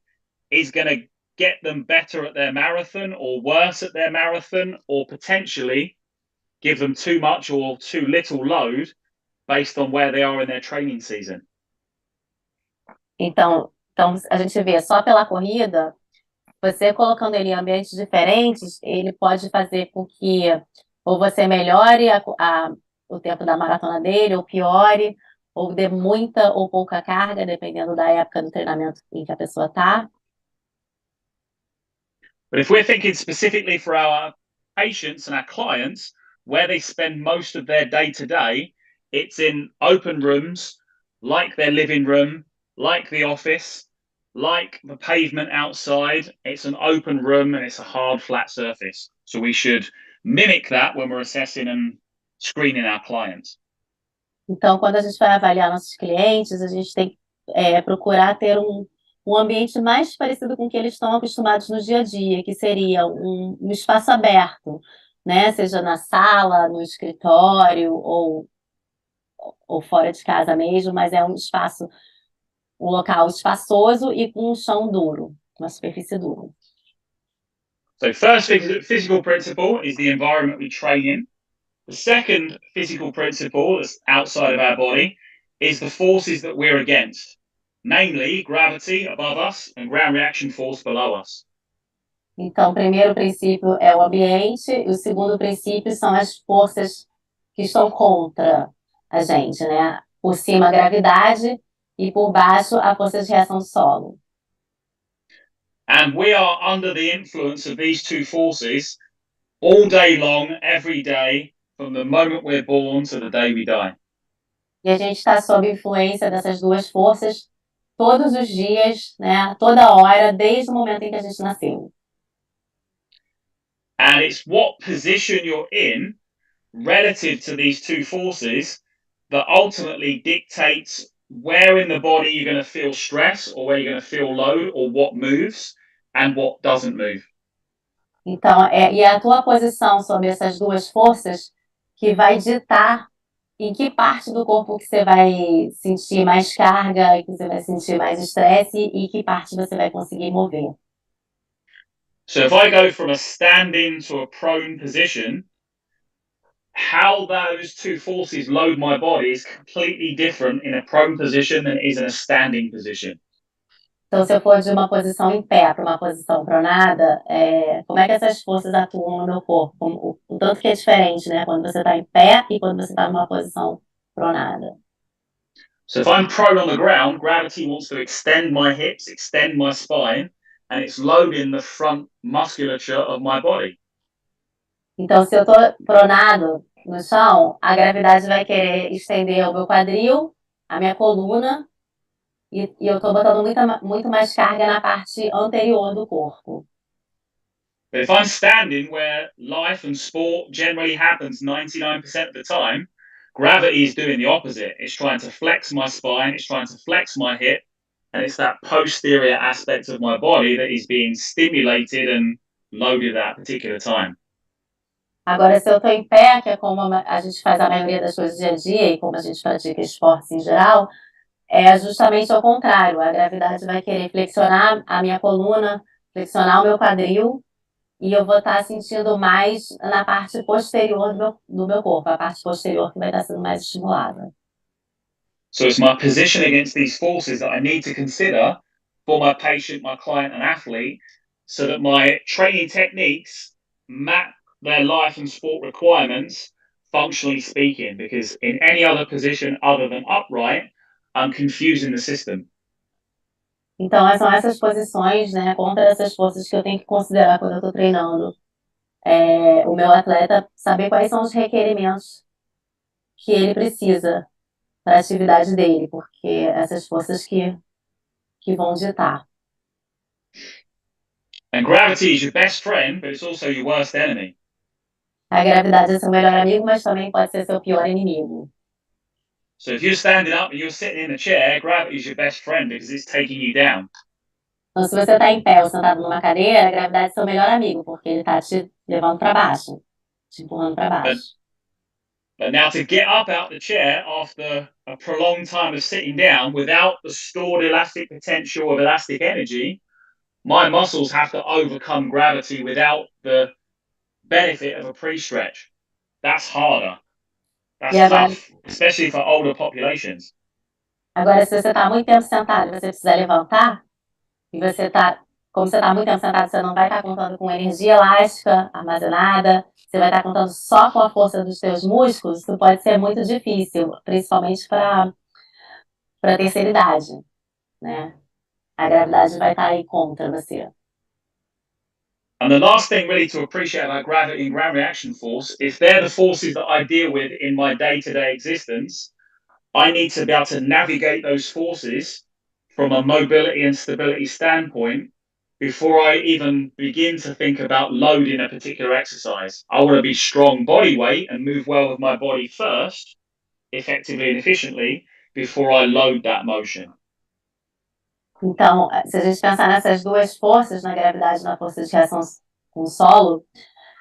is going to get them better at their marathon or worse at their marathon, or potentially give them too much or too little load based on where they are in their training season. Então a gente vê só pela corrida, você colocando ele em ambientes diferentes, ele pode fazer com que ou você melhore o tempo da maratona dele, ou piore, ou dê muita ou pouca carga, dependendo da época do treinamento em que a pessoa está. But if we're thinking specifically for our patients and our clients, where they spend most of their day to day, it's in open rooms, like their living room, like the office, like the pavement outside. It's an open room and it's a hard, flat surface. So we should mimic that when we're assessing and screening our clients. Então, quando a gente vai avaliar nossos clientes, a gente tem que procurar ter um ambiente mais parecido com o que eles estão acostumados no dia a dia, que seria um espaço aberto, né? Seja na sala, no escritório ou fora de casa mesmo, mas é um local espaçoso e com um chão duro, uma superfície dura. So first physical principle is the environment we train in. The second physical principle that's outside of our body is the forces that we're against, namely gravity above us and ground reaction force below us. Então, o primeiro princípio é o ambiente, e o segundo princípio são as forças que estão contra a gente, né? Por cima, a gravidade, e por baixo, a força de reação do solo. And we are under the influence of these two forces all day long, every day, from the moment we're born to the day we die. E a gente está sob influência dessas duas forças todos os dias, né? Toda hora, desde o momento em que a gente nasceu. And it's what position you're in relative to these two forces that ultimately dictates where in the body you're going to feel stress or where you're going to feel load or what moves and what doesn't move. Então, e é a tua posição sobre essas duas forças que vai ditar em que parte do corpo que você vai sentir mais carga, que você vai sentir mais estresse e que parte você vai conseguir mover. So if I go from a standing to a prone position, how those two forces load my body is completely different in a prone position than it is in a standing position. Então, se eu for de uma posição em pé para uma posição pronada, como é que essas forças atuam no meu corpo? O tanto que é diferente, né? Quando você está em pé e quando você está numa posição pronada. So if I'm prone on the ground, gravity wants to extend my hips, extend my spine, and it's loading the front musculature of my body. Então, se eu estou pronado no chão, a gravidade vai querer estender o meu quadril, a minha coluna, e eu estou botando muito mais carga na parte anterior do corpo. But if I'm standing where life and sport generally happens 99% of the time, gravity is doing the opposite. It's trying to flex my spine, it's trying to flex my hip, and it's that posterior aspect of my body that is being stimulated and loaded at that particular time. Agora, se eu estou em pé, que é como a gente faz a maioria das coisas do dia a dia e como a gente pratica esportes em geral, é justamente ao contrário. A gravidade vai querer flexionar a minha coluna, flexionar o meu quadril, e eu vou estar sentindo mais na parte posterior do meu corpo, a parte posterior que vai estar sendo mais estimulada. So it's my position against these forces that I need to consider for my patient, my client, and athlete, so that my training techniques map their life and sport requirements, functionally speaking, because in any other position other than upright, I'm confusing the system. Então, são essas posições, né, contra essas forças que eu tenho que considerar quando eu estou treinando o meu atleta, saber quais são os requerimentos que ele precisa para a atividade dele, porque essas forças que vão ditar. And gravity is your best friend, but it's also your worst enemy. A gravidade é seu melhor amigo, mas também pode ser seu pior inimigo. So if you're standing up and you're sitting in a chair, gravity is your best friend because it's taking you down. Então, se você está em pé ou sentado numa cadeira, a gravidade é seu melhor amigo, porque ele está te levando para baixo, te empurrando para baixo. But now to get up out the chair after a prolonged time of sitting down without the stored elastic potential of elastic energy, my muscles have to overcome gravity without the benefit of a pre-stretch. That's harder. That's tough, especially for older populations. Agora, se você está muito tempo sentado e você precisa levantar, e como você está muito tempo sentado, você não vai estar contando com energia elástica armazenada, você vai estar contando só com a força dos seus músculos, isso pode ser muito difícil, principalmente para a terceira idade, né? A gravidade vai estar aí contra você. And the last thing really to appreciate about gravity and ground reaction force is they're the forces that I deal with in my day-to-day existence. I need to be able to navigate those forces from a mobility and stability standpoint before I even begin to think about loading a particular exercise. I want to be strong body weight and move well with my body first, effectively and efficiently, before I load that motion. Então, se a gente pensar nessas duas forças, na gravidade e na força de reação com o solo,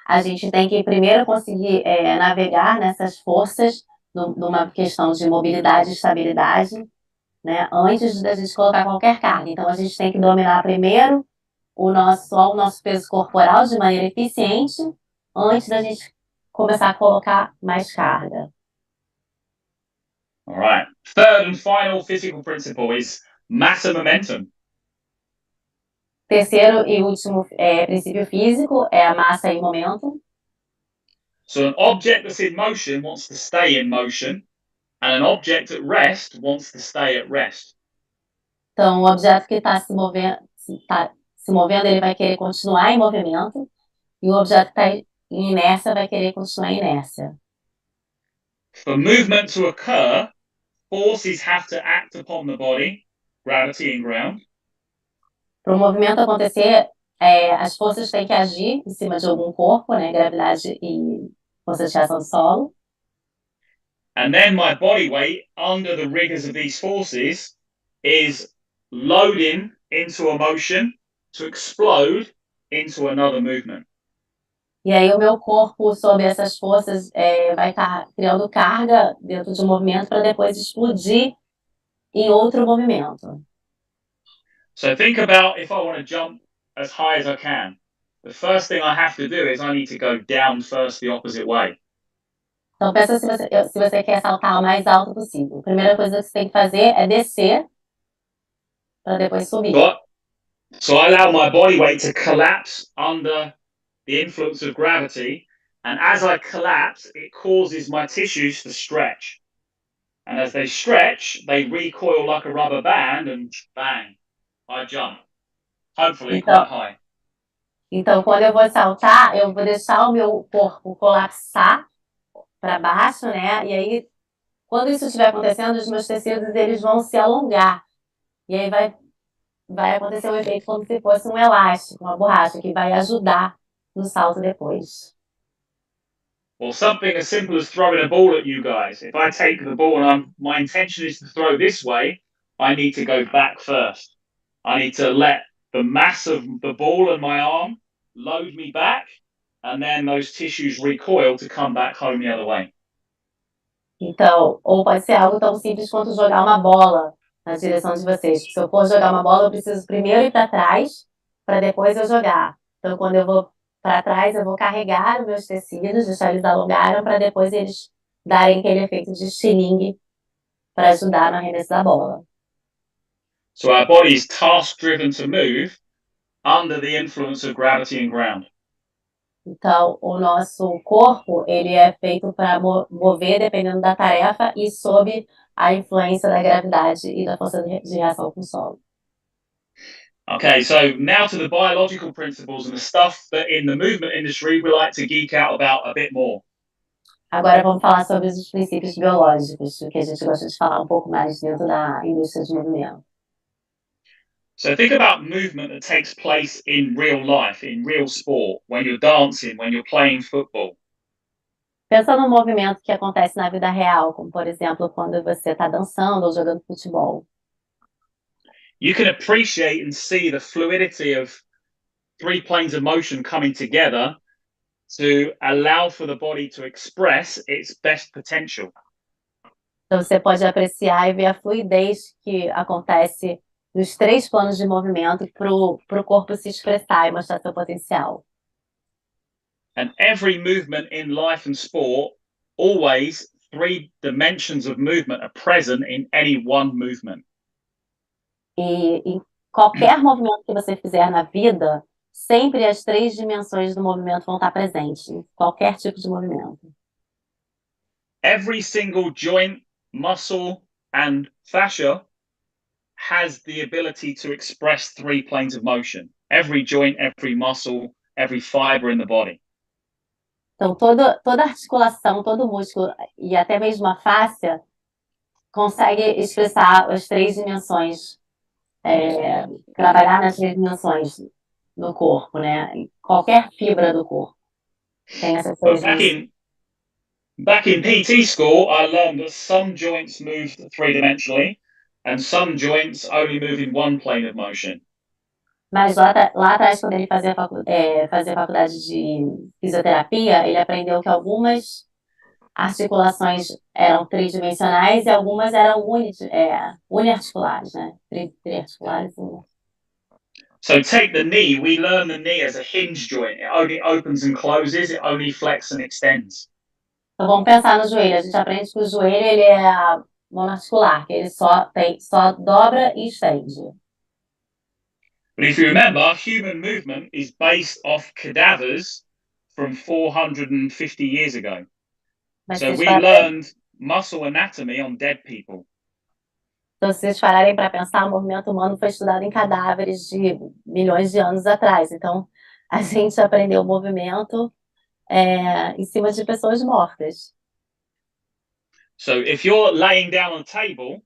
a gente tem que primeiro conseguir navegar nessas forças numa questão de mobilidade e estabilidade, né, antes da gente colocar qualquer carga. Então, a gente tem que dominar primeiro o nosso peso corporal de maneira eficiente antes da gente começar a colocar mais carga. All right. Third and final physical principle is mass and momentum. Terceiro e último princípio físico é a massa e momento. So an object that's in motion wants to stay in motion, and an object at rest wants to stay at rest. Então, o objeto que está se movendo, ele vai querer continuar em movimento, e o objeto que está em inércia vai querer continuar em inércia. For movement to occur, forces have to act upon the body, gravity and ground. Para o movimento acontecer, as forças têm que agir em cima de algum corpo, né? Gravidade e força de reação do solo. And then my body weight, under the rigors of these forces, is loading into a motion to explode into another movement. E aí o meu corpo, sob essas forças, vai estar criando carga dentro de um movimento para depois explodir em outro movimento. So think about if I want to jump as high as I can. The first thing I have to do is I need to go down first the opposite way. Então pensa se você quer saltar o mais alto possível. A primeira coisa que você tem que fazer é descer para depois subir. So I allow my body weight to collapse under the influence of gravity, and as I collapse, it causes my tissues to stretch. And as they stretch, they recoil like a rubber band, and bang, I jump. Hopefully quite high. Então, quando eu vou saltar, eu vou deixar o meu corpo colapsar para baixo, né? E aí, quando isso estiver acontecendo, os meus tecidos eles vão se alongar. E aí vai acontecer um efeito como se fosse um elástico, uma borracha, que vai ajudar no salto depois. Or something as simple as throwing a ball at you guys. If I take the ball and my intention is to throw this way, I need to go back first. I need to let the mass of the ball and my arm load me back, and then those tissues recoil to come back home the other way. Então, ou pode ser algo tão simples quanto jogar uma bola na direção de vocês. Se eu for jogar uma bola, eu preciso primeiro ir para trás, para depois eu jogar. Então, quando eu vou para trás, eu vou carregar os meus tecidos, deixar eles alongarem, para depois eles darem aquele efeito de estilingue para ajudar no arremesso da bola. So our body is task-driven to move under the influence of gravity and ground. Então, o nosso corpo, ele é feito para mover dependendo da tarefa e sob a influência da gravidade e da força de reação com o solo. Okay, so now to the biological principles and the stuff that in the movement industry we like to geek out about a bit more. Agora vamos falar sobre os princípios biológicos, que a gente gosta de falar um pouco mais dentro da indústria de movimento. So think about movement that takes place in real life, in real sport, when you're dancing, when you're playing football. Pensa no movimento que acontece na vida real, como por exemplo quando você está dançando ou jogando futebol. You can appreciate and see the fluidity of three planes of motion coming together to allow for the body to express its best potential. Então você pode apreciar e ver a fluidez que acontece nos três planos de movimento para o corpo se expressar e mostrar seu potencial. And every movement in life and sport, always three dimensions of movement are present in any one movement. E em qualquer movimento que você fizer na vida, sempre as três dimensões do movimento vão estar presentes, em qualquer tipo de movimento. Every single joint, muscle, and fascia has the ability to express three planes of motion. Every joint, every muscle, every fiber in the body. Então, toda articulação, todo músculo e até mesmo a fáscia consegue expressar as três dimensões, trabalhar nas três dimensões do corpo, né? Qualquer fibra do corpo tem essas três dimensões. Back in PT school, I learned that some joints move three-dimensionally and some joints only move in one plane of motion. Mas lá atrás, quando ele fazia faculdade de fisioterapia, ele aprendeu que algumas articulações eram tridimensionais e algumas eram uniarticulares, né? Triarticulares. So take the knee. We learn the knee as a hinge joint. It only opens and closes. It only flexes and extends. Então vamos pensar no joelho. A gente aprende que o joelho ele é monoarticular, que ele só dobra e estende. But if you remember, human movement is based off cadavers from 450 years ago. Mas So se we vocês learned muscle anatomy on dead people. Então, se vocês pararem para pensar, o movimento humano foi estudado em cadáveres de milhões de anos atrás. Então, a gente aprendeu o movimento em cima de pessoas mortas. So if you're laying down on a table,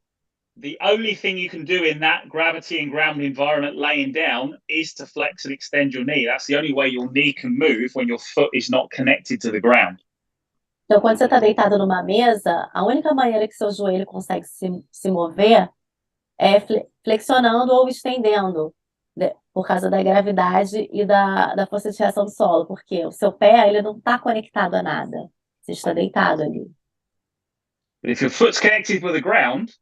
the only thing you can do in that gravity and ground environment laying down is to flex and extend your knee. That's the only way your knee can move when your foot is not connected to the ground. Então, quando você está deitado numa mesa, a única maneira que seu joelho consegue se mover é flexionando ou estendendo, por causa da gravidade e da força de reação do solo, porque o seu pé ele não está conectado a nada. Você está deitado ali. But if your foot's connected with the ground,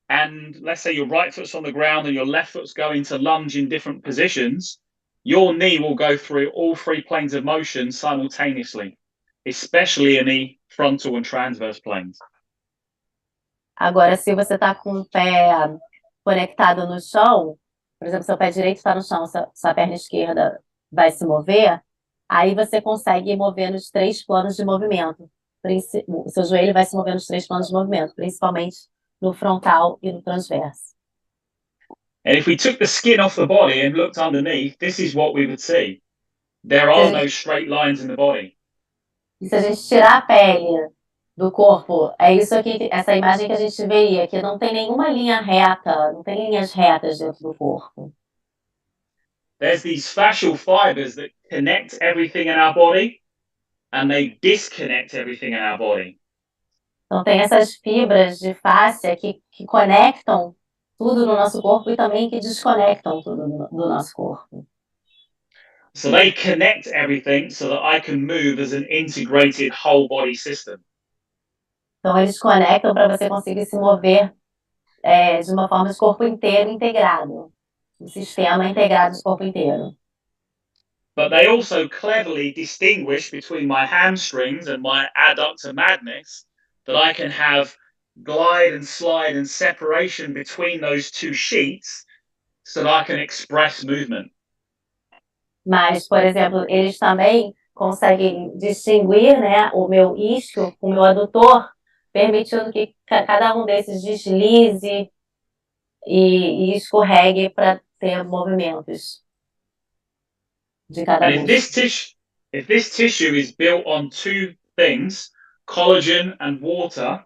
and let's say your right foot's on the ground and your left foot's going to lunge in different positions, your knee will go through all three planes of motion simultaneously, especially in the frontal and transverse planes. Agora, se você está com o pé conectado no chão, por exemplo, seu pé direito está no chão, sua perna esquerda vai se mover, aí você consegue mover nos 3 planos de movimento. O seu joelho vai se mover nos 3 planos de movimento, principalmente no frontal e no transverso. And if we took the skin off the body and looked underneath, this is what we would see. There are no straight lines in the body. E se a gente tirar a pele do corpo, é isso aqui, essa imagem que a gente veria, que não tem nenhuma linha reta, não tem linhas retas dentro do corpo. There's these fascial fibers that connect everything in our body, and they disconnect everything in our body. Então tem essas fibras de fáscia que conectam tudo no nosso corpo e também que desconectam tudo do nosso corpo. So they connect everything so that I can move as an integrated whole body system. Então eles conectam para você conseguir se mover de uma forma de corpo inteiro integrado. Um sistema integrado de corpo inteiro. But they also cleverly distinguish between my hamstrings and my adductor magnus, that I can have glide and slide and separation between those two sheets so that I can express movement. Mas, por exemplo, eles também conseguem distinguir, né, o meu isquio com o meu adutor, permitindo que cada um desses deslize e escorregue para ter movimentos de cada And if músculo. this tissue is built on two things, collagen and water,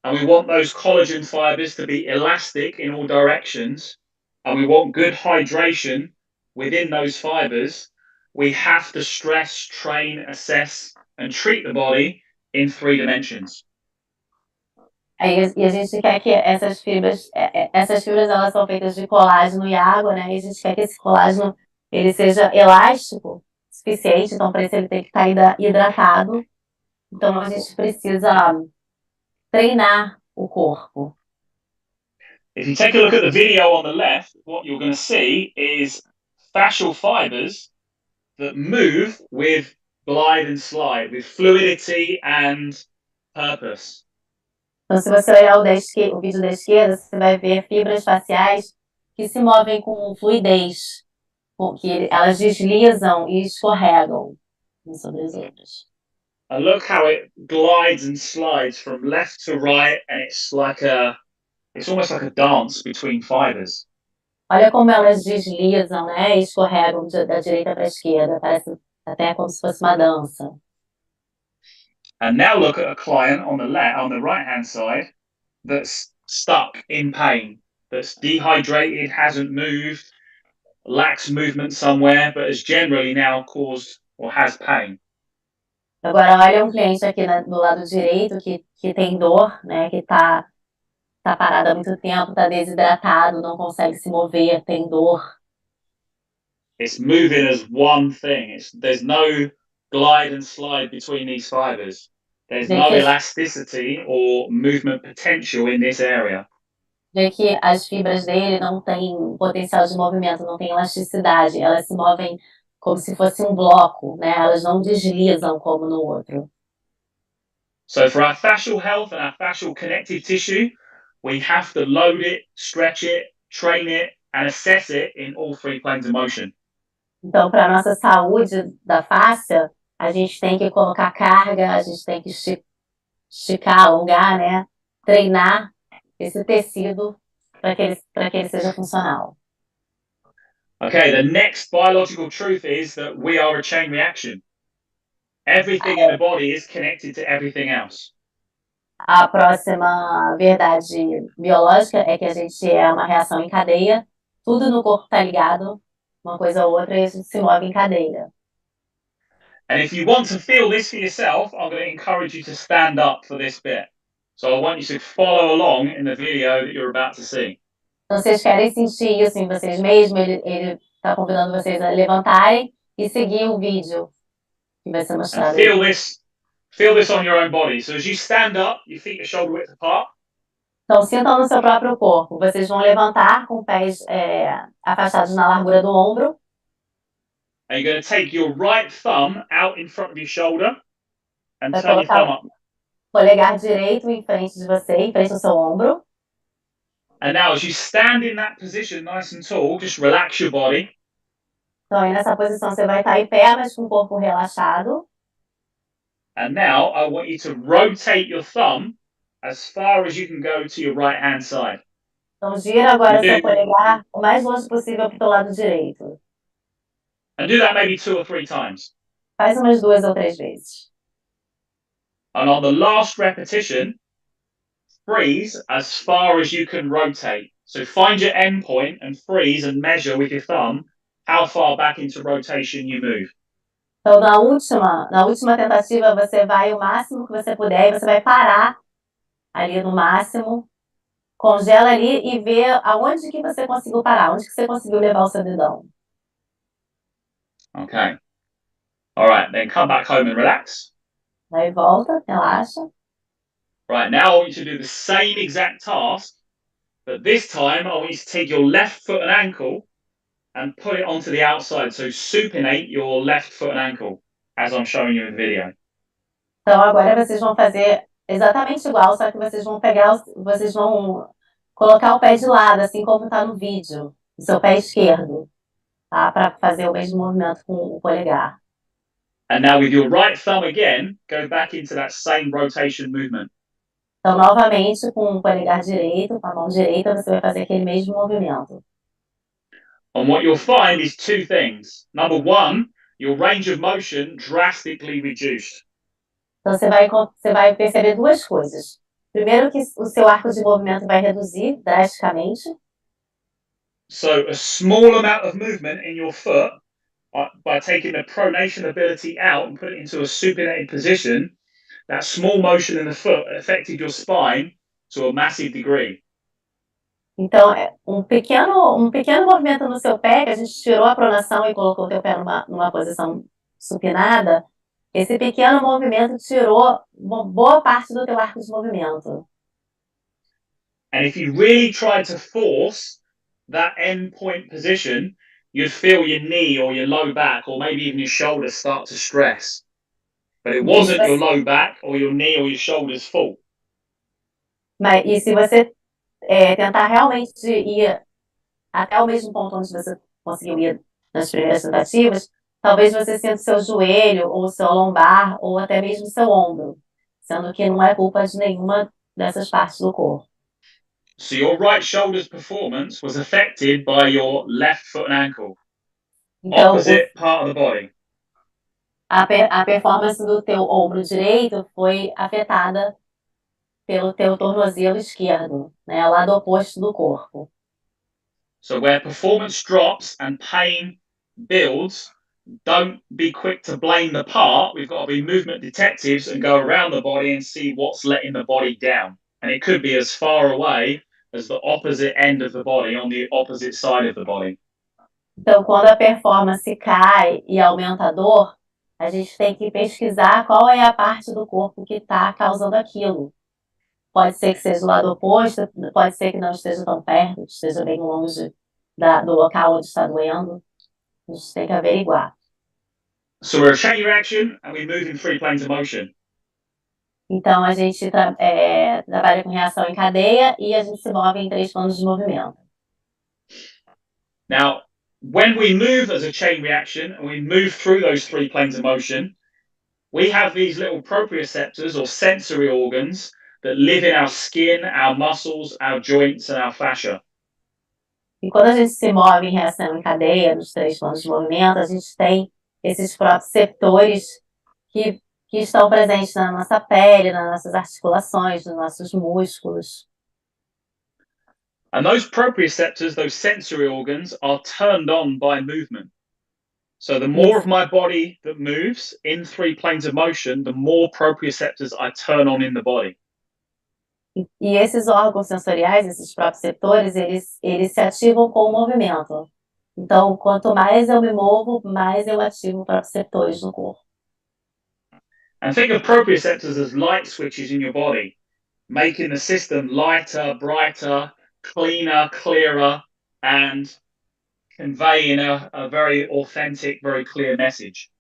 and we want those collagen fibers to be elastic in all directions, and we want good hydration within those fibers, we have to stress, train, assess, and treat the body in 3 dimensions. E a gente quer que essas fibras elas são feitas de colágeno e água, né? E a gente quer que esse colágeno ele seja elástico o suficiente, então para isso ele tem que estar hidratado. Então a gente precisa treinar o corpo. If you take a look at the video on the left, what you're going to see is fascial fibers that move with glide and slide, with fluidity and purpose. Então, se você olhar o vídeo da esquerda, você vai ver fibras faciais que se movem com fluidez, que elas deslizam e escorregam sobre as outras. And look how it glides and slides from left to right, and it's almost like a dance between fibers. Olha como elas deslizam, né? E escorregam da direita para a esquerda, parece até como se fosse uma dança. And now look at a client on the right-hand side that's stuck in pain, that's dehydrated, hasn't moved, lacks movement somewhere, but has generally now caused or has pain. Agora olha um cliente aqui do lado direito que tem dor, né? Que tá parado há muito tempo, tá desidratado, não consegue se mover, tem dor. It's moving as one thing. There's no glide and slide between these fibers. There's no elasticity or movement potential in this area. Vê que as fibras dele não têm potencial de movimento, não têm elasticidade, elas se movem como se fosse um bloco, né? Elas não deslizam como no outro. So for our fascial health and our fascial connective tissue, we have to load it, stretch it, train it, and assess it in all three planes of motion. Então, para a nossa saúde da face, a gente tem que colocar carga, a gente tem que esticar, alongar, né? Treinar esse tecido para que ele seja funcional. Okay, the next biological truth is that we are a chain reaction. Everything in the body is connected to everything else. A próxima verdade biológica é que a gente é uma reação em cadeia, tudo no corpo está ligado, uma coisa a outra, e a gente se move em cadeia. And if you want to feel this for yourself, I'm going to encourage you to stand up for this bit. So I want you to follow along in the video that you're about to see. Então, vocês querem sentir isso em vocês mesmos, ele está convidando vocês a levantarem e seguir o vídeo que vai ser And mostrado. feel this on your own body. So as you stand up, your feet are shoulder width apart. Então, sintam no seu próprio corpo. Vocês vão levantar com os pés afastados na largura do ombro. And you're going to take your right thumb out in front of your shoulder and Vai turn your colocar thumb up. o polegar direito em frente de você, em frente ao seu ombro. And now as you stand in that position nice and tall, just relax your body. Então, aí nessa posição você vai estar em pé, mas com o corpo relaxado. And now I want you to rotate your thumb as far as you can go to your right hand side. Então, gira agora seu polegar o mais longe possível para o lado direito. And do that maybe 2 or 3 times. Faz umas 2 ou 3 vezes. And on the last repetition, freeze as far as you can rotate. So find your end point and freeze and measure with your thumb how far back into rotation you move. Então, na última tentativa, você vai o máximo que você puder e você vai parar ali no máximo, congela ali e vê aonde que você conseguiu parar, onde que você conseguiu levar o seu dedão. Okay. All right, then come back home and relax. Aí volta, relaxa. Right, now I want you to do the same exact task, but this time I want you to take your left foot and ankle and put it onto the outside. So supinate your left foot and ankle, as I'm showing you in the video. Então agora vocês vão fazer exatamente igual, só que vocês vão colocar o pé de lado, assim como está no vídeo, o seu pé esquerdo, tá? Para fazer o mesmo movimento com o polegar. And now with your right thumb again, go back into that same rotation movement. Então, novamente, com o polegar direito, com a mão direita, você vai fazer aquele mesmo movimento. And what you'll find is 2 things. Number 1, your range of motion drastically reduced. Então, você vai perceber 2 coisas. Primeiro, que o seu arco de movimento vai reduzir drasticamente. So a small amount of movement in your foot, by taking the pronation ability out and put it into a supinated position, that small motion in the foot affected your spine to a massive degree. Então, um pequeno movimento no seu pé, que a gente tirou a pronação e colocou o teu pé numa posição supinada, esse pequeno movimento tirou uma boa parte do teu arco de movimento. And if you really tried to force that end point position, you'd feel your knee or your low back or maybe even your shoulders start to stress. But it wasn't your low back or your knee or your shoulders' fault. E se você tentar realmente ir até o mesmo ponto onde você conseguiu ir nas primeiras tentativas, talvez você sinta o seu joelho, ou o seu lombar, ou até mesmo o seu ombro, sendo que não é culpa de nenhuma dessas partes do corpo. So your right shoulder's performance was affected by your left foot and ankle, Então, opposite part of the body. a performance do teu ombro direito foi afetada pelo teu tornozelo esquerdo, né, o lado oposto do corpo. So where performance drops and pain builds, don't be quick to blame the part. We've got to be movement detectives and go around the body and see what's letting the body down. And it could be as far away as the opposite end of the body, on the opposite side of the body. Então, quando a performance cai e aumenta a dor, a gente tem que pesquisar qual é a parte do corpo que está causando aquilo. pode ser que seja o lado oposto, pode ser que não esteja tão perto, esteja bem longe do local onde está doendo. A gente tem que averiguar. So we're a chain reaction and we move in 3 planes of motion. Então, a gente trabalha com reação em cadeia e a gente se move em 3 planos de movimento. Now, when we move as a chain reaction and we move through those 3 planes of motion, we have these little proprioceptors or sensory organs that live in our skin, our muscles, our joints, and our fascia. E quando a gente se move em reação em cadeia, nos 3 planos de movimento, a gente tem esses proprioceptores que estão presentes na nossa pele, nas nossas articulações, nos nossos músculos. And those proprioceptors, those sensory organs, are turned on by movement. So the more of my body that moves in 3 planes of motion, the more proprioceptors I turn on in the body. E esses órgãos sensoriais, esses proprioceptores, eles se ativam com o movimento. Então, quanto mais eu me movo, mais eu ativo proprioceptores no corpo. And think of proprioceptors as light switches in your body, making the system lighter, brighter, cleaner, clearer, and conveying a very authentic, very clear message.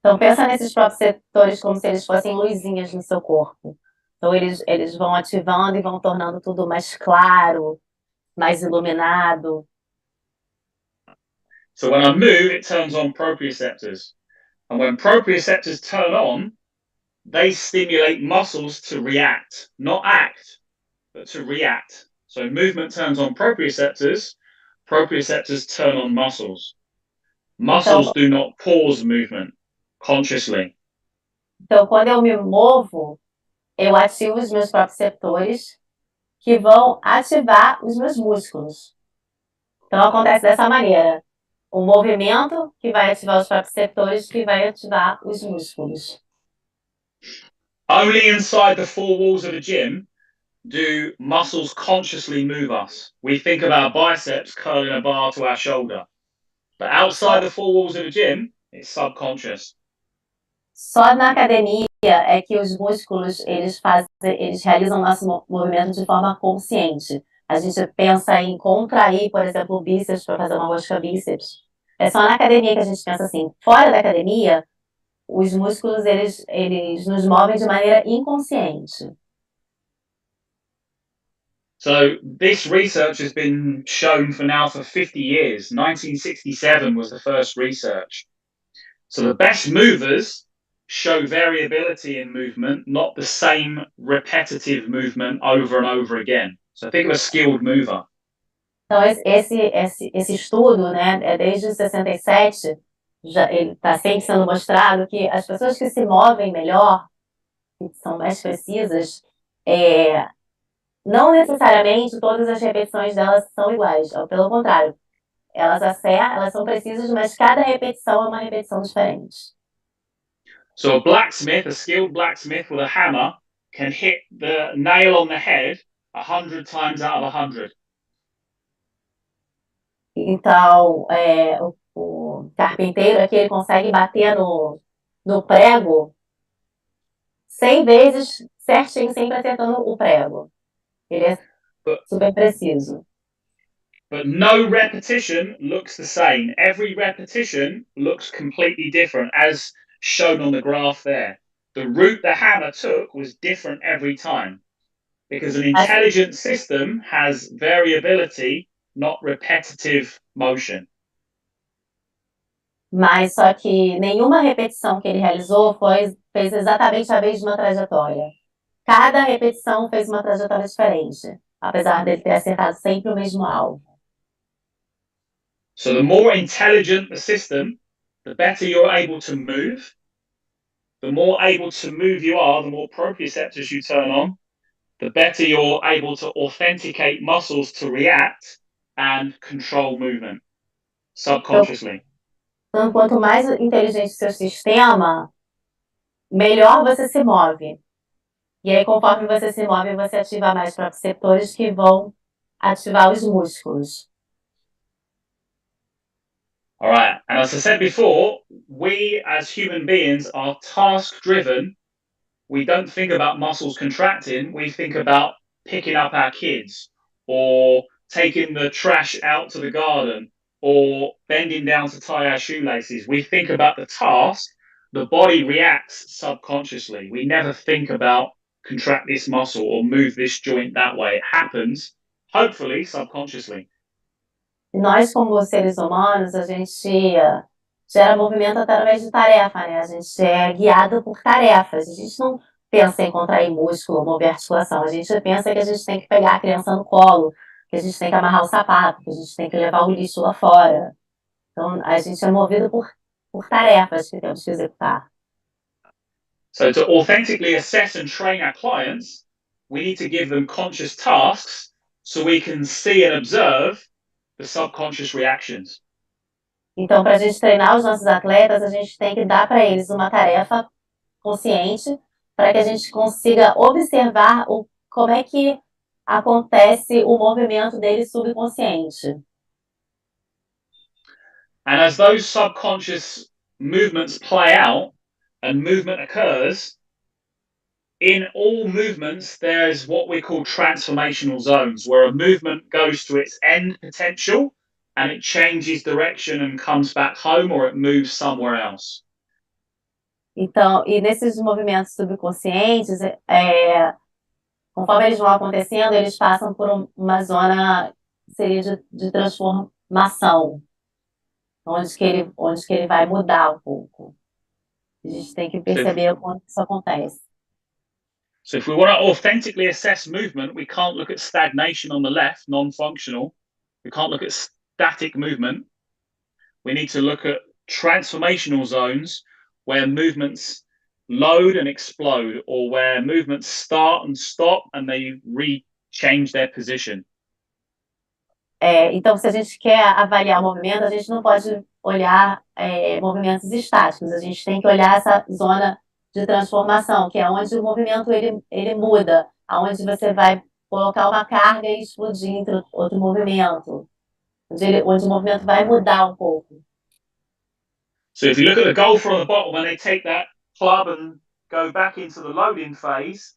Então, pensa nesses proprioceptores como se eles fossem luzinhas no seu corpo. Então, eles vão ativando e vão tornando tudo mais claro, mais iluminado. So when I move, it turns on proprioceptors. And when proprioceptors turn on, they stimulate muscles to react, not act, but to react. So movement turns on proprioceptors, proprioceptors turn on muscles. Muscles do not pause movement consciously. Então, quando eu me movo, eu ativo os meus proprioceptores que vão ativar os meus músculos. Então, acontece dessa maneira. O movimento que vai ativar os proprioceptores que vai ativar os músculos. Only inside the 4 walls of a gym do muscles consciously move us. We think of our biceps curling a bar to our shoulder. But outside the 4 walls of a gym, it's subconscious. Só na academia é que os músculos eles realizam o nosso movimento de forma consciente. A gente pensa em contrair, por exemplo, o bíceps para fazer uma rosca bíceps. É só na academia que a gente pensa assim. Fora da academia, os músculos eles nos movem de maneira inconsciente. So this research has been shown for 50 years. 1967 was the first research. So the best movers show variability in movement, not the same repetitive movement over and over again. So think of a skilled mover. Então, esse estudo, né, desde 67, ele está sempre sendo mostrado que as pessoas que se movem melhor, que são mais precisas, não necessariamente todas as repetições delas são iguais. Pelo contrário, elas são precisas, mas cada repetição é uma repetição diferente. So a blacksmith, a skilled blacksmith with a hammer, can hit the nail on the head 100 times out of 100. Então, o carpinteiro aqui ele consegue bater no prego 100 vezes certinho, sempre acertando o prego. Ele é super preciso. But no repetition looks the same. Every repetition looks completely different, as shown on the graph there. The route the hammer took was different every time, because an intelligent system has variability, not repetitive motion. Mas só que nenhuma repetição que ele realizou fez exatamente a mesma trajetória. Cada repetição fez uma trajetória diferente, apesar dele ter acertado sempre o mesmo alvo. So the more intelligent the system, the better you're able to move. The more able to move you are, the more proprioceptors you turn on, the better you're able to authenticate muscles to react and control movement subconsciously. Então, quanto mais inteligente o seu sistema, melhor você se move. E aí, conforme você se move, você ativa mais proprioceptores que vão ativar os músculos. All right. And as I said before, we as human beings are task-driven we don't think about muscles contracting, we think about picking up our kids, or taking the trash out to the garden, or bending down to tie our shoelaces. We think about the task, the body reacts subconsciously. We never think about contract this muscle or move this joint that way. It happens, hopefully, subconsciously. E nós, como seres humanos, a gente gera movimento através de tarefa, né? A gente é guiado por tarefas. A gente não pensa em contrair músculo, mover articulação. A gente pensa que a gente tem que pegar a criança no colo, que a gente tem que amarrar o sapato, que a gente tem que levar o lixo lá fora. Então, a gente é movido por tarefas que temos que executar. So to authentically assess and train our clients, we need to give them conscious tasks so we can see and observe the subconscious reactions. Então, para a gente treinar os nossos atletas, a gente tem que dar para eles uma tarefa consciente para que a gente consiga observar como é que acontece o movimento deles subconsciente. And as those subconscious movements play out and movement occurs, in all movements, there's what we call transformational zones, where a movement goes to its end potential and it changes direction and comes back home, or it moves somewhere else. Então, e nesses movimentos subconscientes, conforme eles vão acontecendo, eles passam por uma zona que seria de transformação, onde que ele vai mudar um pouco. A gente tem que perceber quando isso acontece. So if we want to authentically assess movement, we can't look at stagnation on the left, non-functional. We can't look at static movement. We need to look at transformational zones where movements load and explode, or where movements start and stop and they change their position. Então, se a gente quer avaliar o movimento, a gente não pode olhar movimentos estáticos, a gente tem que olhar essa zona de transformação, que é onde o movimento ele muda, aonde você vai colocar uma carga e explodir entre outro movimento, onde o movimento vai mudar um pouco. So if you look at the golfer on the bottom, when they take that club and go back into the loading phase,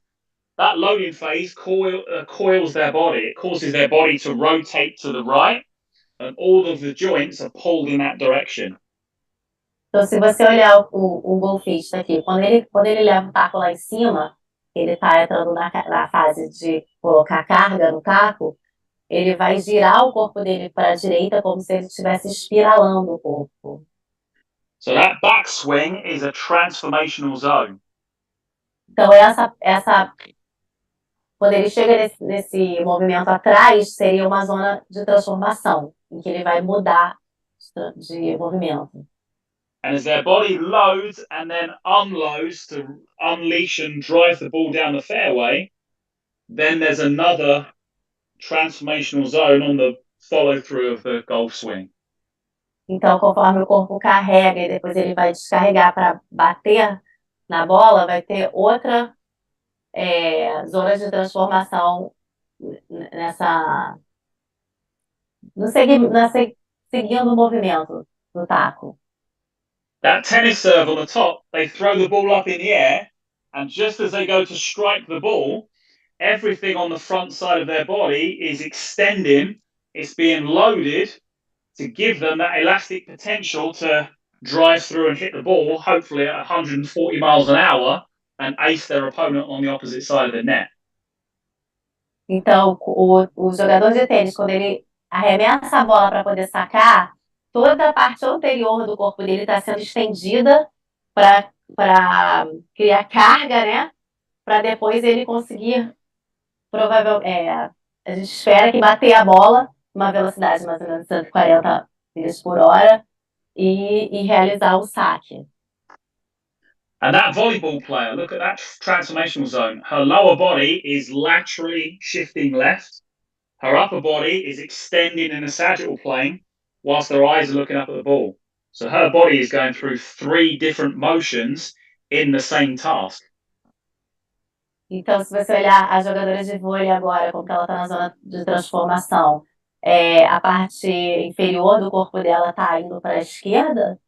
that loading phase coils their body. It causes their body to rotate to the right, and all of the joints are pulled in that direction. Então, se você olhar o golfista aqui, quando ele leva o taco lá em cima, ele está entrando na fase de colocar carga no taco, ele vai girar o corpo dele para a direita como se ele estivesse espiralando o corpo. So that backswing is a transformational zone. Então, quando ele chega nesse movimento atrás, seria uma zona de transformação, em que ele vai mudar de movimento. And as their body loads and then unloads to unleash and drive the ball down the fairway, then there's another transformational zone on the follow-through of the golf swing. Então, conforme o corpo carrega e depois ele vai descarregar para bater na bola, vai ter outra zona de transformação seguindo o movimento do taco. That tennis serve on the top, they throw the ball up in the air, and just as they go to strike the ball, everything on the front side of their body is extending, it's being loaded to give them that elastic potential to drive through and hit the ball, hopefully at 140 miles an hour, and ace their opponent on the opposite side of the net. Então, o jogador de tênis, quando ele arremessa a bola para poder sacar, toda a parte anterior do corpo dele está sendo estendida para criar carga, né? Para depois ele conseguir, provavelmente, a gente espera que bater a bola uma velocidade mais ou menos de 140 milhas por hora e realizar o saque. And that volleyball player, look at that transformational zone. Her lower body is laterally shifting left. Her upper body is extending in a sagittal plane whilst her eyes are looking up at the ball. So her body is going through 3 different motions in the same task. Então, se você olhar a jogadora de vôlei agora, como que ela está na zona de transformação, a parte inferior do corpo dela está indo para a esquerda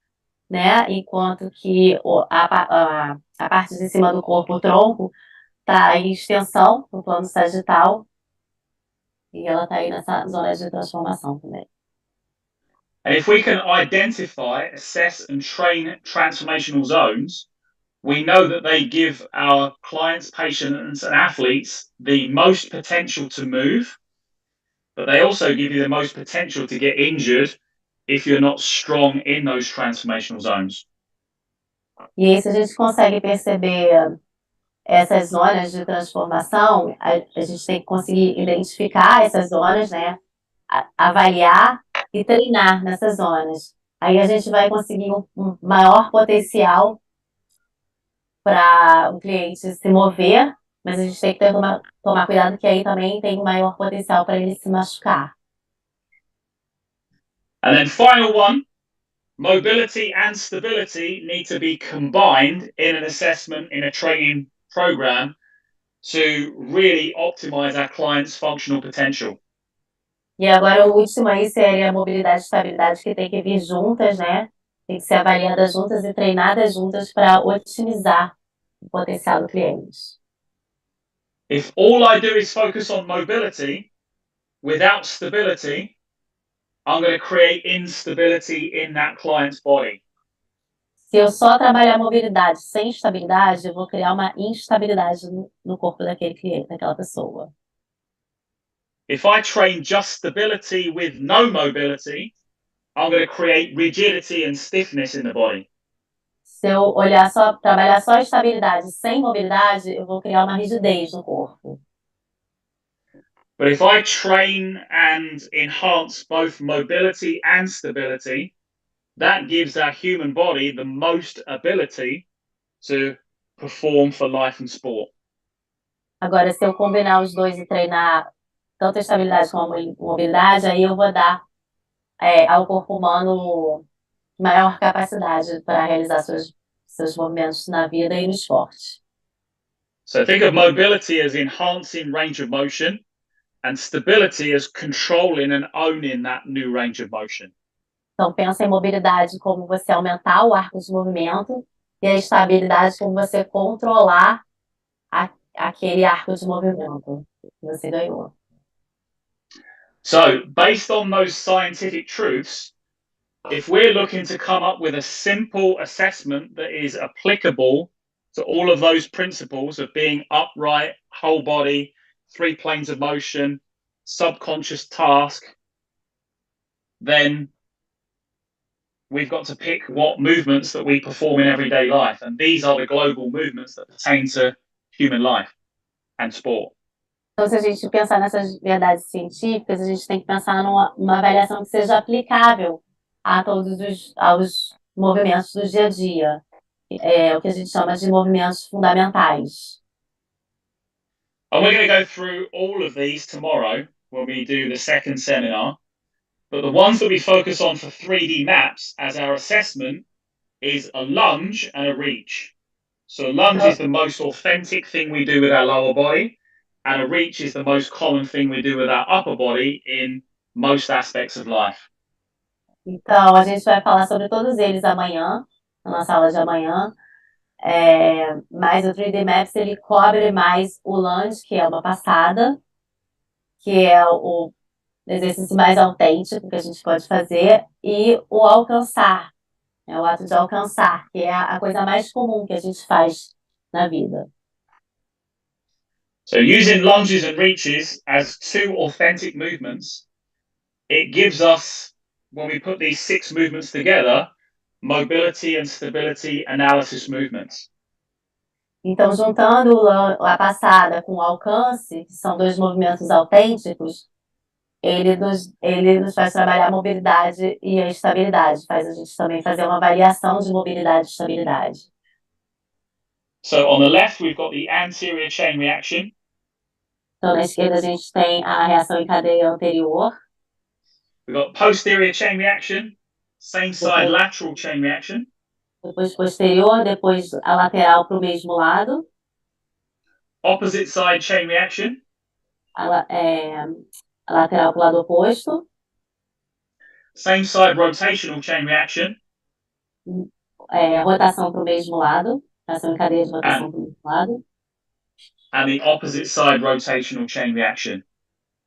né? Enquanto que a parte de cima do corpo, o tronco, está em extensão no plano sagital e ela está aí nessa zona de transformação também. And if we can identify, assess, and train transformational zones, we know that they give our clients, patients, and athletes the most potential to move, but they also give you the most potential to get injured if you're not strong in those transformational zones. E aí, se a gente consegue perceber essas zonas de transformação, a gente tem que conseguir identificar essas zonas, né? Avaliar e treinar nessas zonas. Aí a gente vai conseguir um maior potencial para o cliente se mover, mas a gente tem que tomar cuidado que aí também tem um maior potencial para ele se machucar. And then final one, mobility and stability need to be combined in an assessment, in a training program, to really optimize our clients' functional potential. E agora o último aí seria a mobilidade e estabilidade, que tem que vir juntas, né? Tem que ser avaliadas juntas e treinadas juntas para otimizar o potencial do cliente. If all I do is focus on mobility without stability, I'm going to create instability in that client's body. Se eu só trabalhar mobilidade sem estabilidade, eu vou criar uma instabilidade no corpo daquele cliente, daquela pessoa. If I train just stability with no mobility, I'm going to create rigidity and stiffness in the body. Se eu trabalhar só estabilidade sem mobilidade, eu vou criar uma rigidez no corpo. But if I train and enhance both mobility and stability, that gives our human body the most ability to perform for life and sport. Agora, se eu combinar os dois e treinar tanto a estabilidade como a mobilidade, aí eu vou dar ao corpo humano maior capacidade para realizar seus movimentos na vida e no esporte. So think of mobility as enhancing range of motion and stability as controlling and owning that new range of motion. Então, pensa em mobilidade como você aumentar o arco de movimento e a estabilidade como você controlar aquele arco de movimento que você ganhou. So, based on those scientific truths, if we're looking to come up with a simple assessment that is applicable to all of those principles of being upright, whole body, 3 planes of motion, subconscious task, then we've got to pick what movements that we perform in everyday life. And these are the global movements that pertain to human life and sport. Então, se a gente pensar nessas verdades científicas, a gente tem que pensar numa avaliação que seja aplicável a aos movimentos do dia a dia. O que a gente chama de movimentos fundamentais. And we're going to go through all of these tomorrow when we do the second seminar. But the ones that we focus on for 3D maps as our assessment is a lunge and a reach. So a lunge is the most authentic thing we do with our lower body, and a reach is the most common thing we do with our upper body in most aspects of life. Então, a gente vai falar sobre todos eles amanhã, na nossa aula de amanhã. Mas o 3D Maps, ele cobre mais o lunge, que é uma passada, que é o exercício mais autêntico que a gente pode fazer, e o alcançar, o ato de alcançar, que é a coisa mais comum que a gente faz na vida. So using lunges and reaches as 2 authentic movements, it gives us, when we put these 6 movements together, mobility and stability analysis movements. Então, juntando a passada com o alcance, que são 2 movimentos autênticos, ele nos faz trabalhar a mobilidade e a estabilidade, faz a gente também fazer uma avaliação de mobilidade e estabilidade. So on the left, we've got the anterior chain reaction. Então, na esquerda, a gente tem a reação em cadeia anterior. We've got posterior chain reaction, same side lateral chain reaction. Depois posterior, depois a lateral para o mesmo lado. Opposite side chain reaction. A lateral para o lado oposto. Same side rotational chain reaction. rotação para o mesmo lado, reação em cadeia de rotação para o mesmo lado, and the opposite side rotational chain reaction.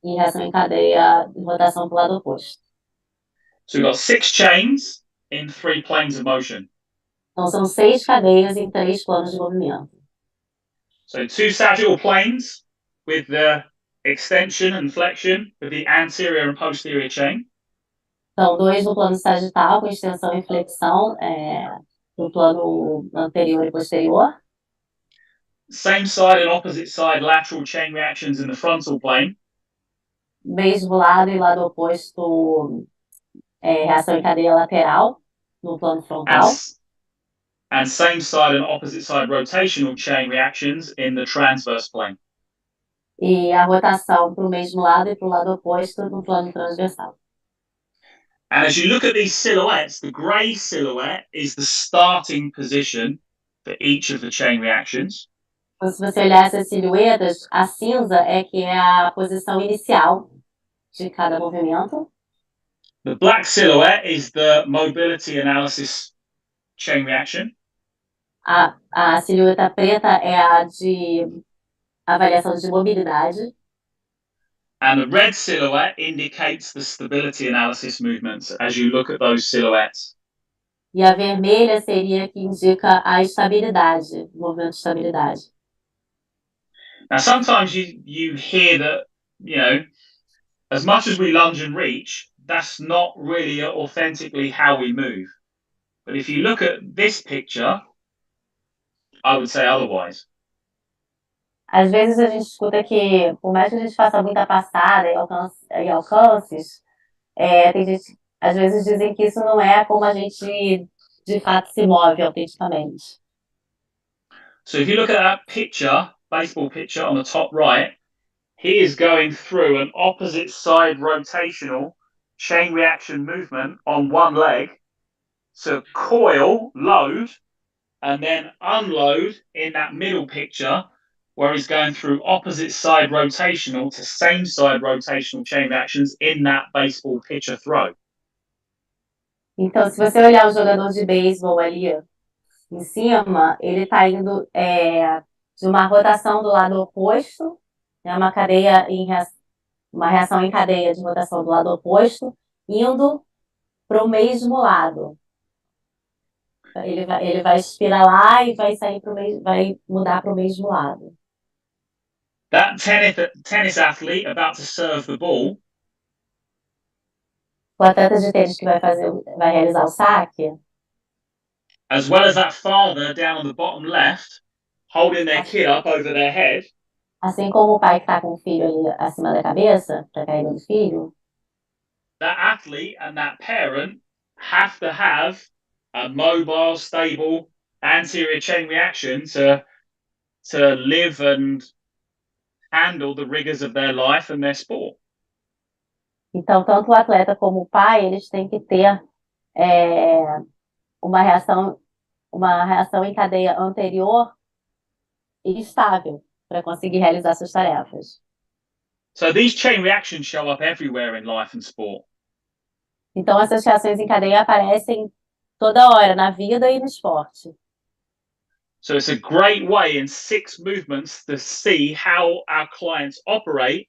e reação em cadeia de rotação para o lado oposto. So we've got 6 chains in 3 planes of motion. Então, são 6 cadeias em 3 planos de movimento. So 2 sagittal planes with the extension and flexion of the anterior and posterior chain. Então, 2 no plano sagital, com extensão e flexão no plano anterior e posterior. Same side and opposite side lateral chain reactions in the frontal plane. Mesmo lado e lado oposto, reação em cadeia lateral no plano frontal. And same side and opposite side rotational chain reactions in the transverse plane. E a rotação para o mesmo lado e para o lado oposto no plano transversal. And as you look at these silhouettes, the grey silhouette is the starting position for each of the chain reactions. Então, se você olhar essas silhuetas, a cinza que é a posição inicial de cada movimento. The black silhouette is the mobility analysis chain reaction. A silhueta preta é a de avaliação de mobilidade. And the red silhouette indicates the stability analysis movements as you look at those silhouettes. E a vermelha seria a que indica a estabilidade, o movimento de estabilidade. Now, sometimes you hear that, as much as we lunge and reach, that's not really authentically how we move. But if you look at this picture, I would say otherwise. Às vezes a gente escuta que, por mais que a gente faça muita passada e alcances, tem gente, às vezes dizem que isso não é como a gente de fato se move autenticamente. So if you look at that picture, baseball picture on the top right, he is going through an opposite side rotational chain reaction movement on one leg to coil, load, and then unload in that middle picture where he's going through opposite side rotational to same side rotational chain reactions in that baseball pitcher throw. Então, se você olhar o jogador de beisebol ali em cima, ele está indo de uma rotação do lado oposto, uma uma reação em cadeia de rotação do lado oposto, indo para o mesmo lado. Ele vai espiralar e vai sair vai mudar para o mesmo lado. That tennis athlete about to serve the ball. O atleta de tênis que vai realizar o saque. As well as that father down on the bottom left, holding their kid up over their head. Assim como o pai que está com o filho ali acima da cabeça, para cair no filho. That athlete and that parent have to have a mobile, stable anterior chain reaction to live and handle the rigors of their life and their sport. Então, tanto o atleta como o pai, eles têm que ter uma reação em cadeia anterior e estável para conseguir realizar suas tarefas. So these chain reactions show up everywhere in life and sport. Então, essas reações em cadeia aparecem toda hora, na vida e no esporte. So it's a great way in 6 movements to see how our clients operate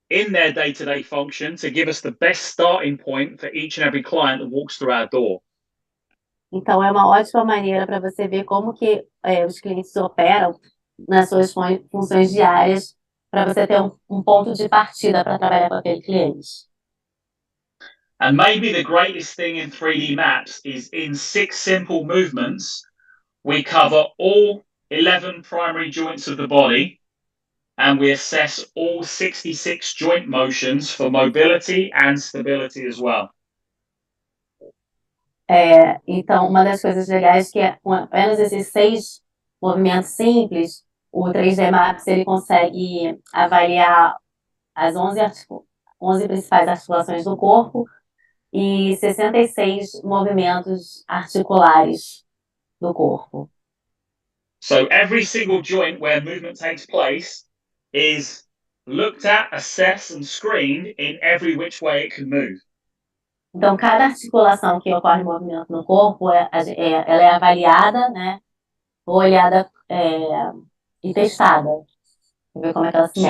in their day-to-day function to give us the best starting point for each and every client that walks through our door. Então, é uma ótima maneira para você ver como que os clientes operam nas suas funções diárias, para você ter um ponto de partida para trabalhar com aquele cliente. And maybe the greatest thing in 3D maps is in 6 simple movements, we cover all 11 primary joints of the body and we assess all 66 joint motions for mobility and stability as well. Então, uma das coisas legais que com apenas esses 6 movimentos simples, o 3D Maps ele consegue avaliar as 11 principais articulações do corpo e 66 movimentos articulares do corpo. So every single joint where movement takes place is looked at, assessed and screened in every which way it can move. Então, cada articulação que ocorre movimento no corpo, ela é avaliada, né? Olhada e testada, para ver como é que ela se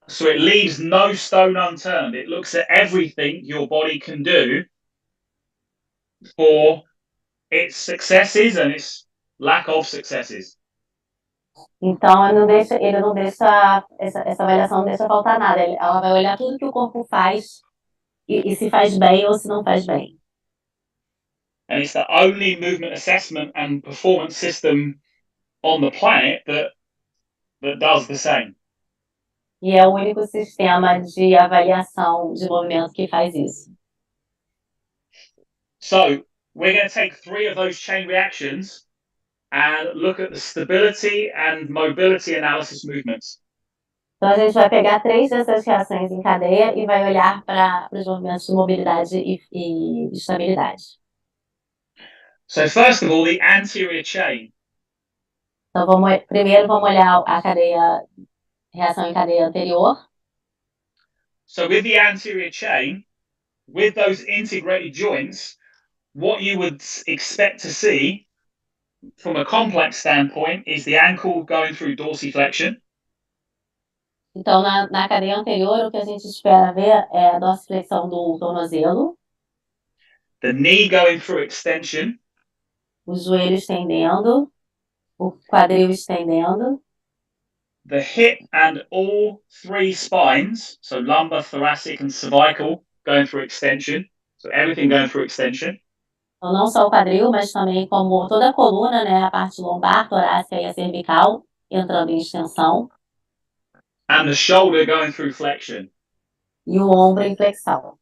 So move. it leaves no stone unturned. It looks at everything your body can do for its successes and its lack of successes. Então, ele não deixa essa avaliação não deixa faltar nada. Ela vai olhar tudo que o corpo faz e se faz bem ou se não faz bem. And it's the only movement assessment and performance system on the planet that does the same. E é o único sistema de avaliação de movimento que faz isso. So we're going to take 3 of those chain reactions and look at the stability and mobility analysis movements. Então, a gente vai pegar 3 dessas reações em cadeia e vai olhar para os movimentos de mobilidade e de estabilidade. So first of all, the anterior chain. Então, primeiro vamos olhar a reação em cadeia anterior. So with the anterior chain, with those integrated joints, what you would expect to see from a complex standpoint is the ankle going through dorsiflexion. Então, na cadeia anterior, o que a gente espera ver é a dorsiflexão do tornozelo, The knee going through extension, o joelho estendendo, o quadril estendendo, the hip and all 3 spines, so lumbar, thoracic, and cervical, going through extension. So everything going through extension. então não só o quadril, mas também como toda a coluna, né, a parte lombar, torácica e a cervical, entrando em extensão, And the shoulder going through flexion. e o ombro em flexão.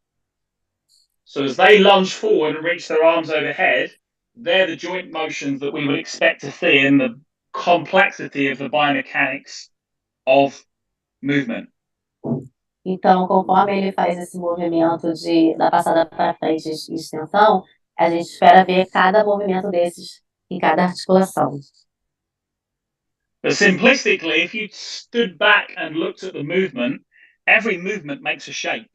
So as they lunge forward and reach their arms overhead, they're the joint motions that we would expect to see in the complexity of the biomechanics of movement. Então, conforme ele faz esse movimento da passada para frente e extensão, a gente espera ver cada movimento desses em cada articulação. But simplistically, if you stood back and looked at the movement, every movement makes a shape.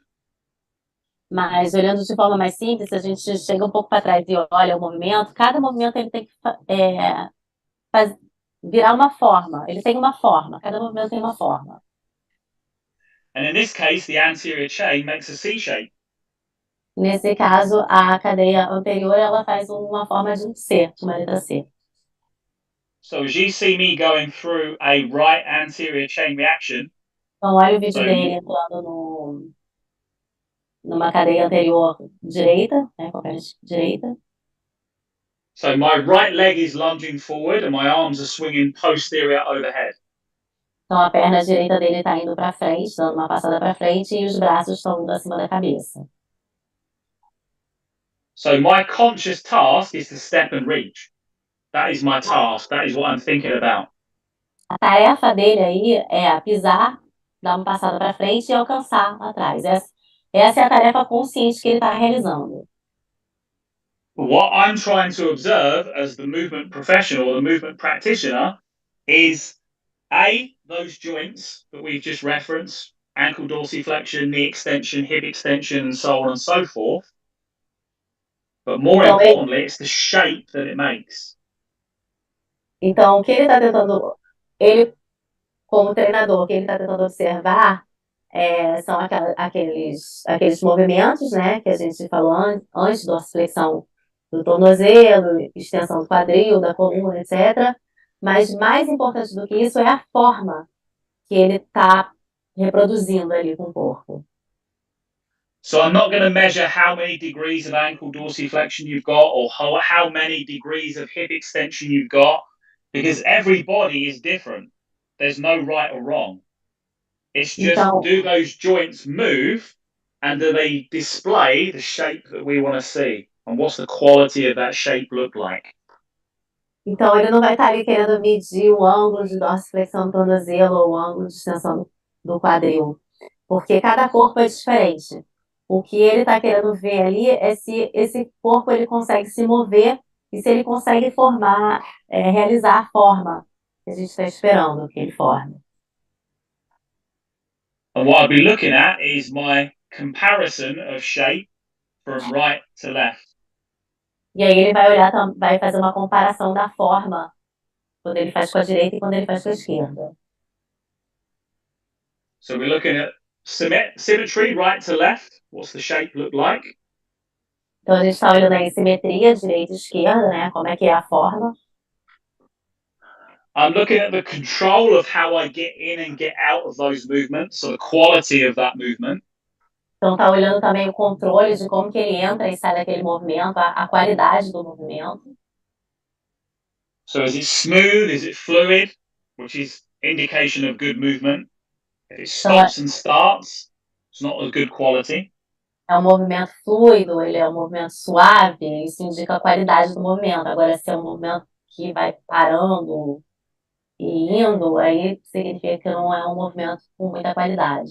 Mas, olhando de forma mais simples, se a gente chega um pouco para trás e olha o movimento, cada movimento ele tem que virar uma forma. Ele tem uma forma, cada movimento tem uma forma. And in this case, the anterior chain makes a C shape. Nesse caso, a cadeia anterior ela faz uma forma de um C, de uma letra C. So as you see me going through a right anterior chain reaction, Então, olha o vídeo dele entrando numa cadeia anterior direita, né, com a perna direita. so my right leg is lunging forward and my arms are swinging posterior overhead. Então, a perna direita dele está indo para frente, dando uma passada para frente, e os braços estão indo acima da cabeça. So my conscious task is to step and reach. That is my task. That is what I'm thinking about. A tarefa dele aí é pisar, dar uma passada para frente e alcançar lá atrás. Essa é a tarefa consciente que ele está realizando. What I'm trying to observe as the movement professional, the movement practitioner, is those joints that we've just referenced, ankle dorsiflexion, knee extension, hip extension, and so on and so forth. But more importantly, it's the shape that it makes. Então, o que ele está tentando, como treinador, o que ele está tentando observar são aqueles movimentos, né, que a gente falou antes, dorsiflexão do tornozelo, extensão do quadril, da coluna, etc. Mas mais importante do que isso é a forma que ele está reproduzindo ali com o corpo. So I'm not going to measure how many degrees of ankle dorsiflexion you've got or how many degrees of hip extension you've got, because every body is different. There's no right or wrong. It's just, do those joints move and do they display the shape that we want to see? And what's the quality of that shape look like? Então, ele não vai estar ali querendo medir o ângulo de dorsiflexão do tornozelo ou o ângulo de extensão do quadril, porque cada corpo é diferente. O que ele está querendo ver ali é se esse corpo ele consegue se mover e se ele consegue realizar a forma que a gente está esperando que ele forme. And what I'll be looking at is my comparison of shape from right to left. E aí ele vai olhar, vai fazer uma comparação da forma quando ele faz com a direita e quando ele faz com a esquerda. So we're looking at symmetry, right to left. What's the shape look like? Então a gente está olhando aí simetria, direita e esquerda, né? Como é que é a forma. I'm looking at the control of how I get in and get out of those movements, so the quality of that movement. Então tá olhando também o controle de como que ele entra e sai daquele movimento, a qualidade do movimento. So is it smooth? Is it fluid? Which is indication of good movement. If it stops and starts, it's not a good quality. É um movimento fluido, ele é um movimento suave, isso indica a qualidade do movimento. Agora, se é um movimento que vai parando e indo, aí significa que não é um movimento com muita qualidade.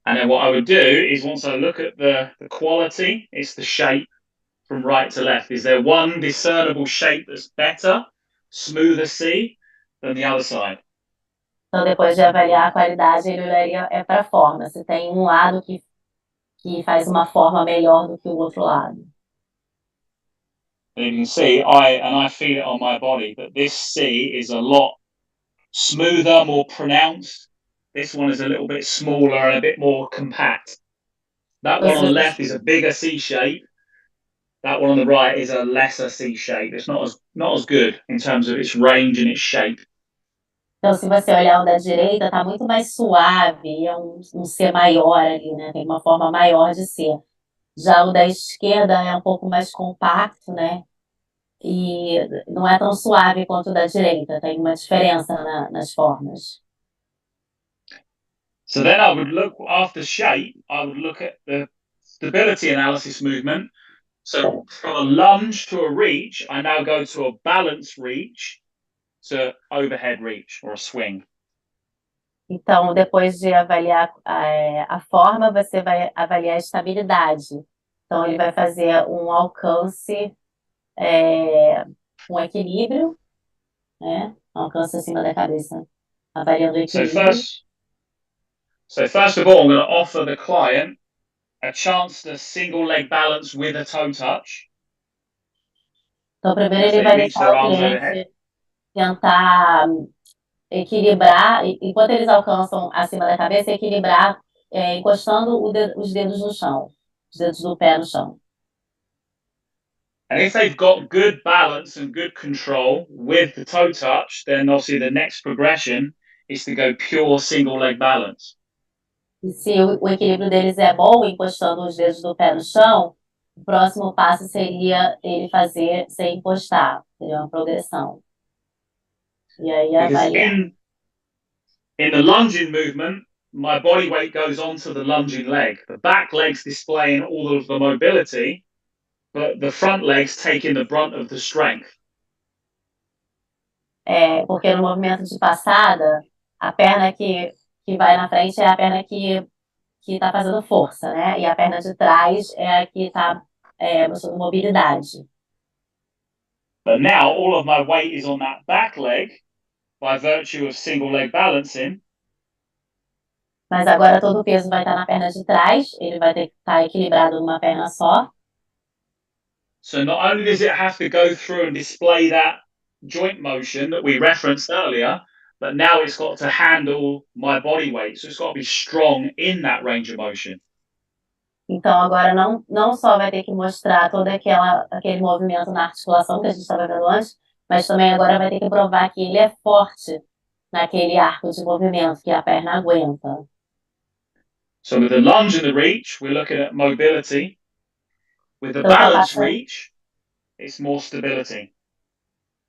And then what I would do is once I look at the quality, it's the shape from right to left. Is there one discernible shape that's better, smoother C than the other side? Então, depois de avaliar a qualidade, ele olharia para a forma. Se tem um lado que faz uma forma melhor do que o outro lado. And you can see, I feel it on my body, that this C is a lot smoother, more pronounced. This one is a little bit smaller and a bit more compact. That one on the left is a bigger C shape. That one on the right is a lesser C shape. It's not as good in terms of its range and its shape. Então, se você olhar o da direita, está muito mais suave, é um C maior ali, né? Tem uma forma maior de ser. Já o da esquerda é um pouco mais compacto, né? E não é tão suave quanto o da direita, tem uma diferença nas formas. So then I would look, after shape, I would look at the stability analysis movement. So from a lunge to a reach, I now go to a balance reach to overhead reach or a swing. Então, depois de avaliar a forma, você vai avaliar a estabilidade. Então, ele vai fazer um alcance, um equilíbrio, né? Alcance acima da cabeça, avaliando o equilíbrio. So first of all, I'm going to offer the client a chance to single leg balance with a toe touch. Então, primeiro ele vai deixar o cliente tentar equilibrar, enquanto eles alcançam acima da cabeça, equilibrar, encostando os dedos no chão, os dedos do pé no chão. And if they've got good balance and good control with the toe touch, then obviously the next progression is to go pure single leg balance. E se o equilíbrio deles é bom, encostando os dedos do pé no chão, o próximo passo seria ele fazer sem encostar, seria uma progressão. E aí avaliar. In the lunging movement, my body weight goes onto the lunging leg. The back leg's displaying all of the mobility, but the front leg's taking the brunt of the strength. Porque no movimento de passada, a perna que vai na frente é a perna que está fazendo força, né? E a perna de trás é a que está mostrando mobilidade. But now all of my weight is on that back leg by virtue of single leg balancing. Mas agora todo o peso vai estar na perna de trás, ele vai ter que estar equilibrado numa perna só. So not only does it have to go through and display that joint motion that we referenced earlier, but now it's got to handle my body weight. So it's got to be strong in that range of motion. Então agora não só vai ter que mostrar todo aquele movimento na articulação que a gente estava vendo antes, mas também agora vai ter que provar que ele é forte naquele arco de movimento que a perna aguenta. So with the lunge and the reach, we're looking at mobility. With the balance reach, it's more stability.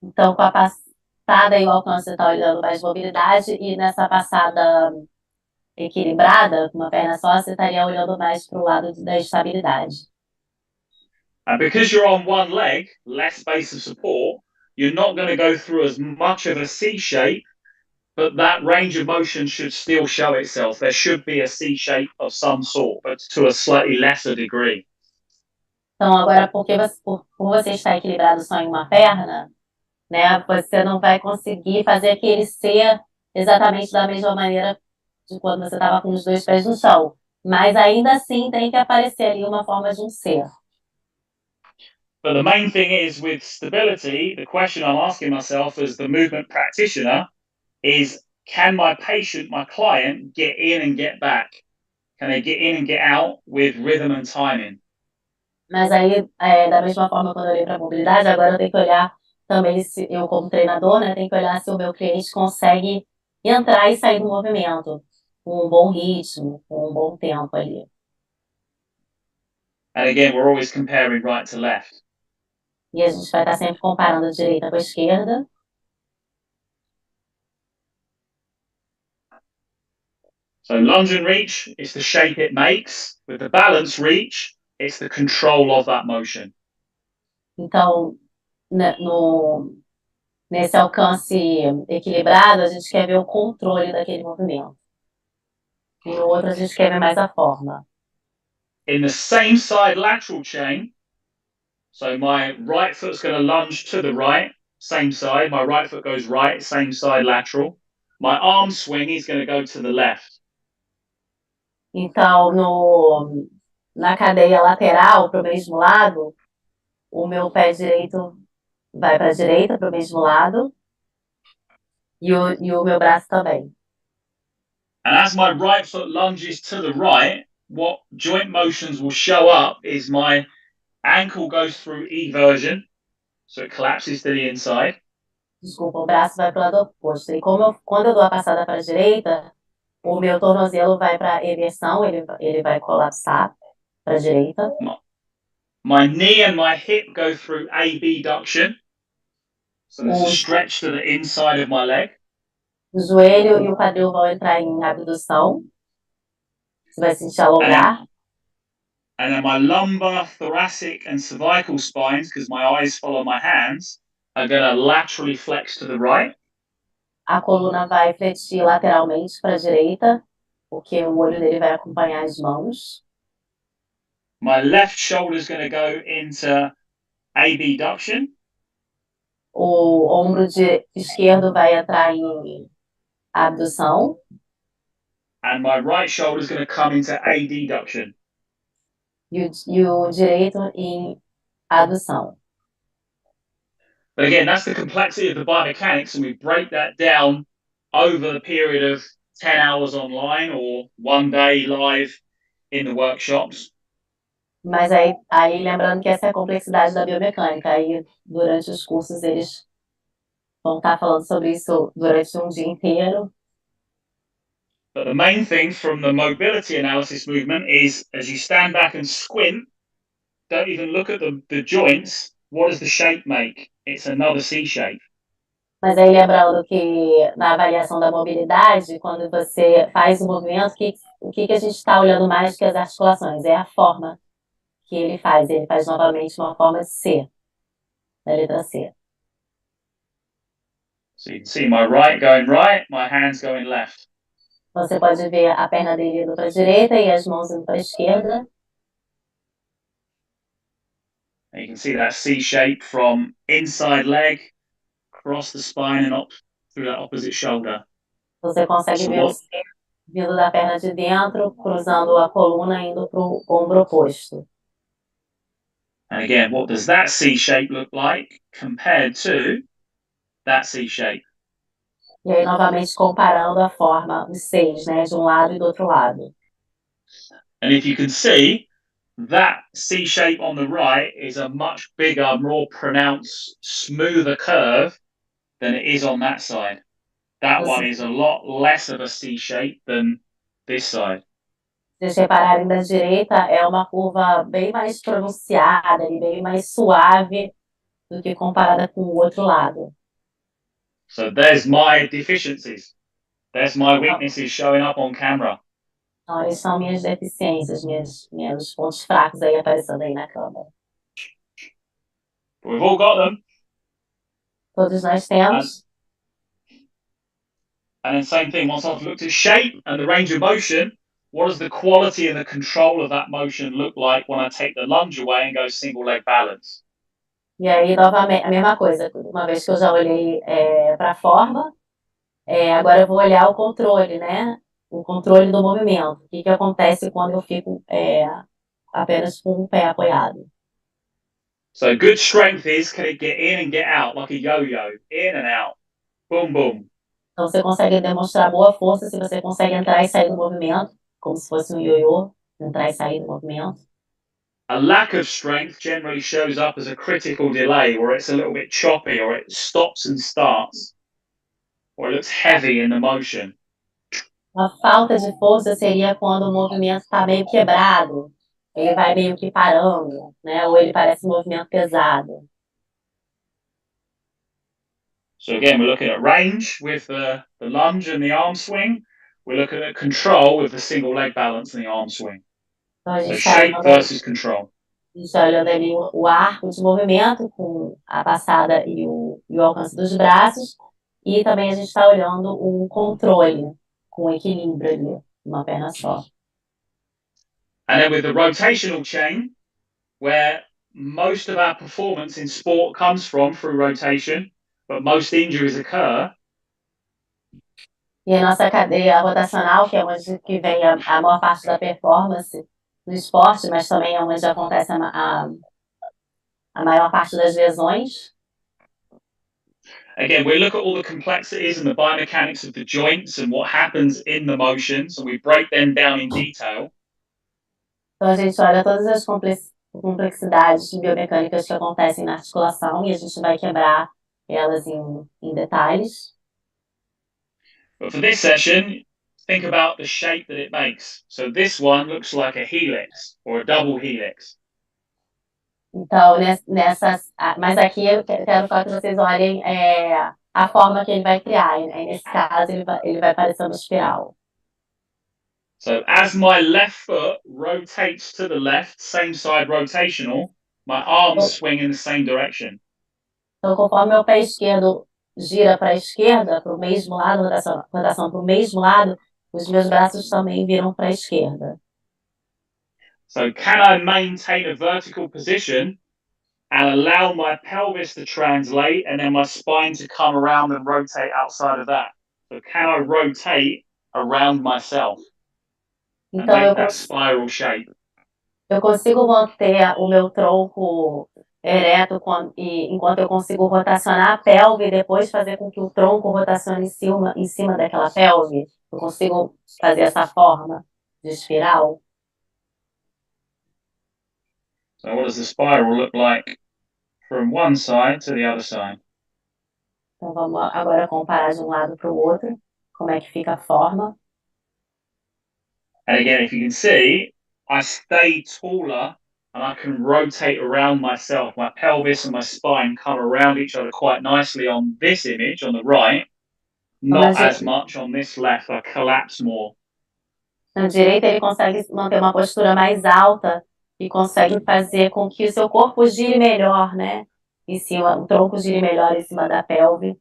Então, com a passada e o alcance, você está olhando mais mobilidade, e nessa passada equilibrada, com uma perna só, você estaria olhando mais para o lado da estabilidade. And because you're on one leg, less base of support, you're not going to go through as much of a C shape, but that range of motion should still show itself. There should be a C shape of some sort, but to a slightly lesser degree. Então, agora, por você está equilibrado só em uma perna, né, você não vai conseguir fazer aquele ser exatamente da mesma maneira de quando você estava com os dois pés no chão. Mas ainda assim tem que aparecer ali uma forma de um ser. But the main thing is with stability, the question I'm asking myself as the movement practitioner is, can my patient, my client, get in and get back? Can they get in and get out with rhythm and timing? Mas aí, da mesma forma, quando eu olhei para a mobilidade, agora eu tenho que olhar também, se eu como treinador, né, tenho que olhar se o meu cliente consegue entrar e sair do movimento com um bom ritmo, com um bom tempo ali. And again, we're always comparing right to left. E a gente vai estar sempre comparando a direita com a esquerda. So lunge and reach is the shape it makes. With the balance reach, it's the control of that motion. Então, nesse alcance equilibrado, a gente quer ver o controle daquele movimento. E no outro, a gente quer ver mais a forma. In the same side lateral chain, so my right foot's going to lunge to the right, same side. My right foot goes right, same side lateral. My arm swing is going to go to the left. Então, na cadeia lateral, para o mesmo lado, o meu pé direito vai para a direita, para o mesmo lado, e o meu braço também. And as my right foot lunges to the right, what joint motions will show up is my ankle goes through eversion, so it collapses to the inside. Desculpa, o braço vai para o lado oposto. E quando eu dou a passada para a direita, o meu tornozelo vai para a eversão, ele vai colapsar para a direita. My knee and my hip go through abduction, so there's a stretch to the inside of my leg. O joelho e o quadril vão entrar em abdução. Você vai sentir alongar. And then my lumbar, thoracic, and cervical spines, because my eyes follow my hands, are going to laterally flex to the right. A coluna vai fletir lateralmente para a direita, porque o olho dele vai acompanhar as mãos. My left shoulder is going to go into abduction. O ombro esquerdo vai entrar em abdução. And my right shoulder is going to come into adduction. E o direito em adução. But again, that's the complexity of the biomechanics, and we break that down over the period of 10 hours online or 1 day live in the workshops. Mas aí lembrando que essa é a complexidade da biomecânica. Aí, durante os cursos, eles vão estar falando sobre isso durante um dia inteiro. But the main thing from the mobility analysis movement is, as you stand back and squint, don't even look at the joints. What does the shape make? It's another C shape. Mas aí lembrando que na avaliação da mobilidade, quando você faz o movimento, o que a gente está olhando mais que as articulações? É a forma que ele faz. Ele faz novamente uma forma de C, da letra C. So you can see my right going right, my hands going left. Você pode ver a perna dele indo para a direita e as mãos indo para a esquerda. And you can see that C shape from inside leg, across the spine and up through that opposite shoulder. Você consegue ver o C vindo da perna de dentro, cruzando a coluna, indo para o ombro oposto. And again, what does that C shape look like compared to that C shape? E aí, novamente, comparando a forma, os seis, né, de um lado e do outro lado. And if you can see, that C shape on the right is a much bigger, more pronounced, smoother curve than it is on that side. That one is a lot less of a C shape than this side. Se vocês repararem, da direita é uma curva bem mais pronunciada, e bem mais suave do que comparada com o outro lado. So there's my deficiencies. There's my weaknesses showing up on camera. Então, eles são minhas deficiências, meus pontos fracos aí aparecendo aí na câmera. But we've all got them. Todos nós temos. And then same thing, once I've looked at shape and the range of motion, what does the quality and the control of that motion look like when I take the lunge away and go single leg balance? E aí, novamente, a mesma coisa. Uma vez que eu já olhei para a forma, agora eu vou olhar o controle, né? o controle do movimento. O que acontece quando eu fico apenas com o pé apoiado? So good strength is, can it get in and get out like a yo-yo, in and out, boom, boom. Então você consegue demonstrar boa força se você consegue entrar e sair do movimento, como se fosse um ioiô, entrar e sair do movimento. A lack of strength generally shows up as a critical delay, where it's a little bit choppy, or it stops and starts, or it looks heavy in the motion. Uma falta de força seria quando o movimento está meio quebrado, ele vai meio que parando, né? Ou ele parece um movimento pesado. So again, we're looking at range with the lunge and the arm swing. We're looking at control with the single leg balance and the arm swing. Então a So gente está shape olhando, versus control. ali o arco de movimento com a passada e o alcance dos braços, e também a gente está olhando o controle com equilíbrio ali, uma perna só. And then with the rotational chain, where most of our performance in sport comes from through rotation, but most injuries occur. E a nossa cadeia rotacional, que é onde que vem a maior parte da performance no esporte, mas também é onde acontece a maior parte das lesões. Again, we look at all the complexities and the biomechanics of the joints and what happens in the motions, and we break them down in detail. Então a gente olha todas as complexidades biomecânicas que acontecem na articulação e a gente vai quebrar elas em detalhes. But for this session, think about the shape that it makes. So this one looks like a helix or a double helix. Então, mas aqui eu quero só que vocês olhem a forma que ele vai criar. Nesse caso, ele vai parecer uma espiral. So as my left foot rotates to the left, same side rotational, my arms swing in the same direction. Então, conforme o pé esquerdo gira para a esquerda, para o mesmo lado, rotação para o mesmo lado, os meus braços também viram para a esquerda. So can I maintain a vertical position and allow my pelvis to translate and then my spine to come around and rotate outside of that? So can I rotate around myself and Então, make that spiral shape? eu consigo manter o meu tronco ereto enquanto eu consigo rotacionar a pelve e depois fazer com que o tronco rotacione em cima daquela pelve. Eu consigo fazer essa forma de espiral. So what does the spiral look like from one side to the other side? Então vamos agora comparar de um lado para o outro, como é que fica a forma. And again, if you can see, I stay taller and I can rotate around myself. My pelvis and my spine come around each other quite nicely on this image on the right, not as much on this left. I collapse more. Na direita ele consegue manter uma postura mais alta e consegue fazer com que o seu corpo gire melhor, né? Em cima, o tronco gire melhor em cima da pelve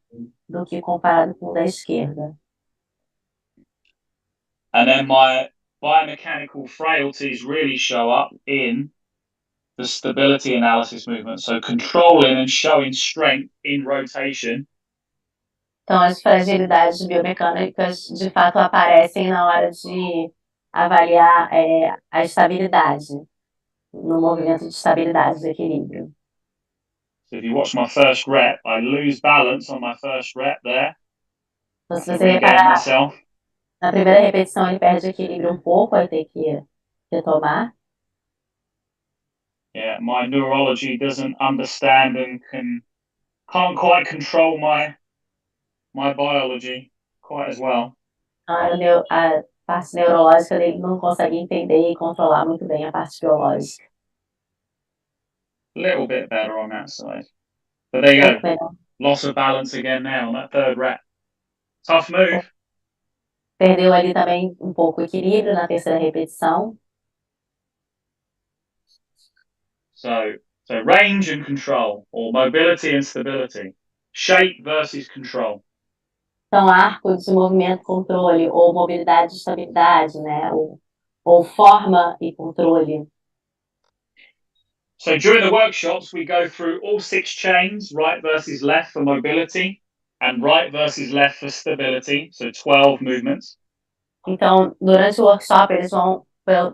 do que comparado com o da esquerda. And then my biomechanical frailties really show up in the stability analysis movement. So controlling and showing strength in rotation. Então as fragilidades biomecânicas de fato aparecem na hora de avaliar a estabilidade, no movimento de estabilidade, do equilíbrio. So if you watch my first rep, I lose balance on my first rep there. Então, se você reparar, na primeira repetição ele perde equilíbrio um pouco, aí tem que retomar. Yeah, my neurology doesn't understand and can't quite control my biology quite as well. A parte neurológica dele não consegue entender e controlar muito bem a parte biológica. A little bit better on that side. But there you go. Loss of balance again now on that third rep. Tough move. Perdeu ali também um pouco o equilíbrio na terceira repetição. So range and control, or mobility and stability. Shape versus control. Então, arco de movimento, controle, ou mobilidade e estabilidade, né? Ou forma e controle. So during the workshops, we go through all 6 chains, right versus left for mobility, and right versus left for stability, so 12 movements. Então, durante o workshop, eles vão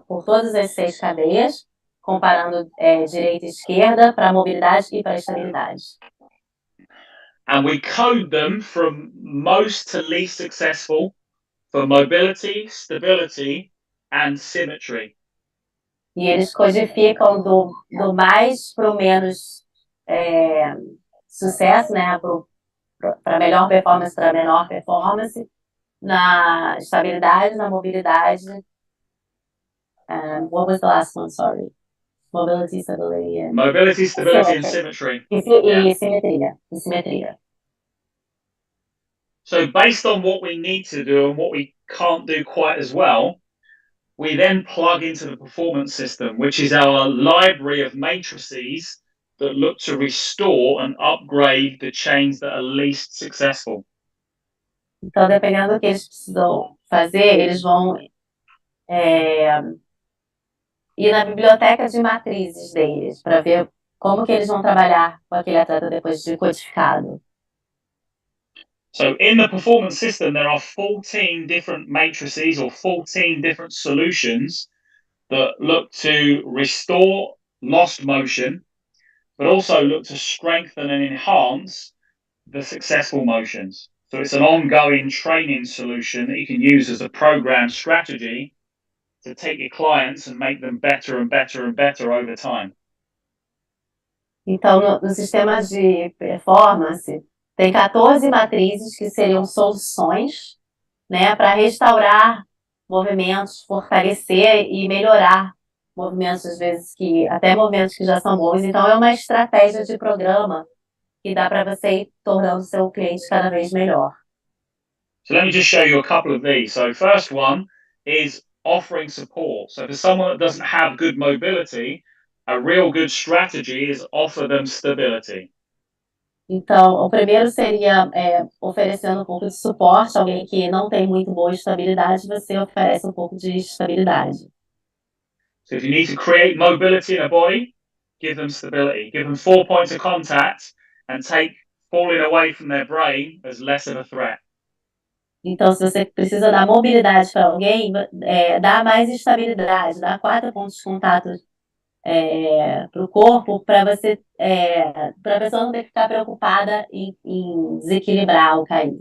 por todas as 6 cadeias, comparando direita e esquerda para mobilidade e para estabilidade. And we code them from most to least successful for mobility, stability, and symmetry. E eles codificam do mais para o menos sucesso, né? Para melhor performance, para menor performance, na estabilidade, na mobilidade. What was the last one? Sorry. Mobility, stability, and Mobility, stability, and symmetry. E simetria. E simetria. So based on what we need to do and what we can't do quite as well, we then plug into the performance system, which is our library of matrices that look to restore and upgrade the chains that are least successful. Então, dependendo do que eles precisam fazer, eles vão ir na biblioteca de matrizes deles para ver como que eles vão trabalhar com aquele atleta depois de codificado. So in the performance system, there are 14 different matrices or 14 different solutions that look to restore lost motion, but also look to strengthen and enhance the successful motions. So it's an ongoing training solution that you can use as a program strategy to take your clients and make them better and better and better over time. Então, no sistema de performance, tem 14 matrizes que seriam soluções, né, para restaurar movimentos, fortalecer e melhorar movimentos, às vezes, até movimentos que já são bons. Então, é uma estratégia de programa que dá para você ir tornando o seu cliente cada vez melhor. So let me just show you a couple of these. So first one is offering support. So for someone that doesn't have good mobility, a real good strategy is offer them stability. Então, o primeiro seria oferecendo um pouco de suporte. Alguém que não tem muito boa estabilidade, você oferece um pouco de estabilidade. So if you need to create mobility in a body, give them stability. Give them 4 points of contact and take falling away from their brain as less of a threat. Então, se você precisa dar mobilidade para alguém, dá mais estabilidade, dá 4 pontos de contato para o corpo, para a pessoa não ter que ficar preocupada em desequilibrar ou cair.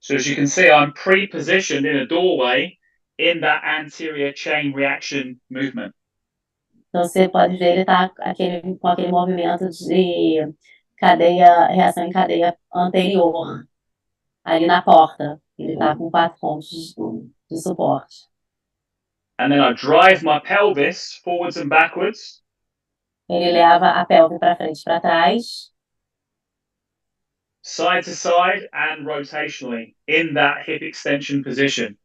So as you can see, I'm pre-positioned in a doorway in that anterior chain reaction movement. Então, você pode ver ele tá com aquele movimento de reação em cadeia anterior, ali na porta. Ele está com 4 pontos de suporte. And then I drive my pelvis forwards and backwards. Ele leva a pelve para frente e para trás. Side to side and rotationally in that hip extension position.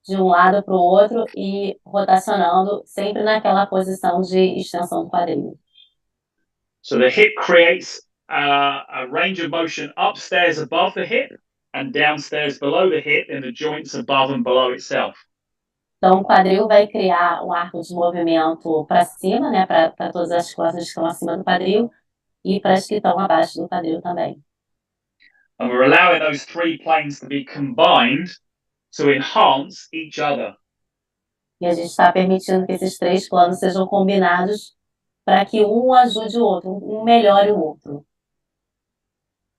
De um lado para o outro e rotacionando sempre naquela posição de extensão do quadril. So the hip creates a range of motion upstairs above the hip and downstairs below the hip in the joints above and below itself. Então, o quadril vai criar um arco de movimento para cima, né, para todas as costas que estão acima do quadril e para as que estão abaixo do quadril também. And we're allowing those 3 planes to be combined to enhance each other. E a gente está permitindo que esses 3 planos sejam combinados para que um ajude o outro, um melhore o outro.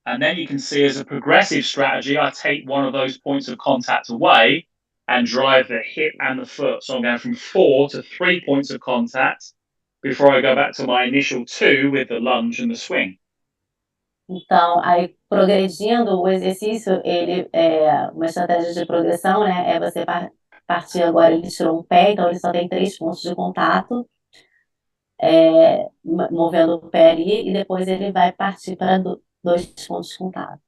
And then you can see as a progressive strategy, I take one of those points of contact away and drive the hip and the foot. So I'm going from 4 to 3 points of contact before I go back to my initial 2 with the lunge and the swing. Então, aí progredindo o exercício, ele uma estratégia de progressão, né? É você partir agora, ele tirou um pé, então ele só tem 3 pontos de contato, movendo o pé ali, e depois ele vai partir para 2 pontos de contato.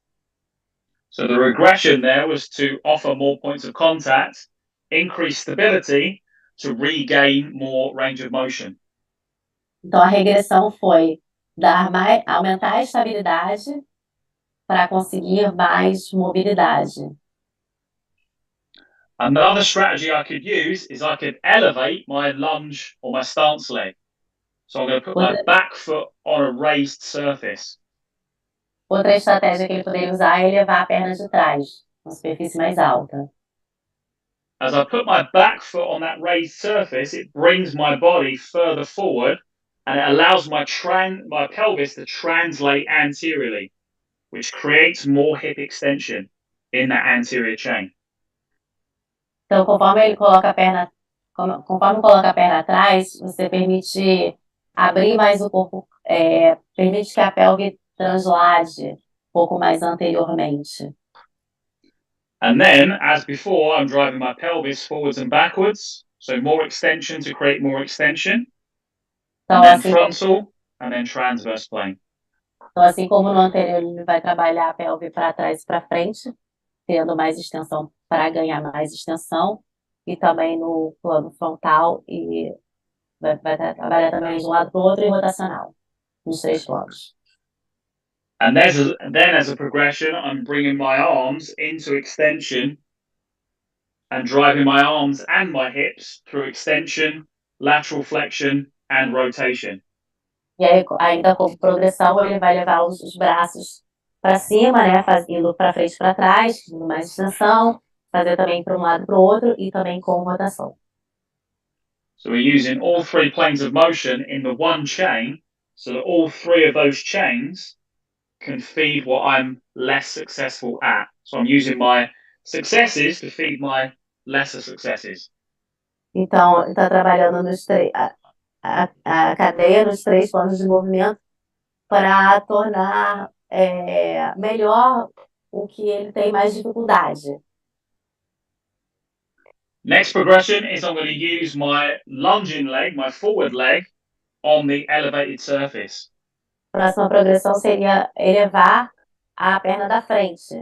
So the regression there was to offer more points of contact, increase stability to regain more range of motion. Então, a regressão foi aumentar a estabilidade para conseguir mais mobilidade. Another strategy I could use is I could elevate my lunge or my stance leg. So I'm going to put my back foot on a raised surface. Outra estratégia que ele poderia usar é levar a perna de trás, uma superfície mais alta. As I put my back foot on that raised surface, it brings my body further forward and it allows my pelvis to translate anteriorly, which creates more hip extension in that anterior chain. Então, conforme coloca a perna atrás, você permite abrir mais o corpo, permite que a pelve translade pouco mais anteriormente. And then, as before, I'm driving my pelvis forwards and backwards, so more extension to create more extension, Então, and then assim, frontal, and then transverse plane. então, assim como no anterior, ele vai trabalhar a pelve para trás e para frente, tendo mais extensão para ganhar mais extensão, e também no plano frontal, e vai trabalhar também de um lado para o outro e rotacional, nos 3 planos. And then as a progression, I'm bringing my arms into extension and driving my arms and my hips through extension, lateral flexion, and rotation. E aí, ainda como progressão, ele vai levar os braços para cima, né, indo para frente e para trás, dando mais extensão, fazer também para um lado e para o outro, e também com rotação. So we're using all 3 planes of motion in the one chain, so that all 3 of those chains can feed what I'm less successful at. So I'm using my successes to feed my lesser successes. Então, está trabalhando a cadeia nos 3 planos de movimento para tornar melhor o que ele tem mais dificuldade. Next progression is I'm going to use my lunging leg, my forward leg, on the elevated surface. Próxima progressão seria elevar a perna da frente,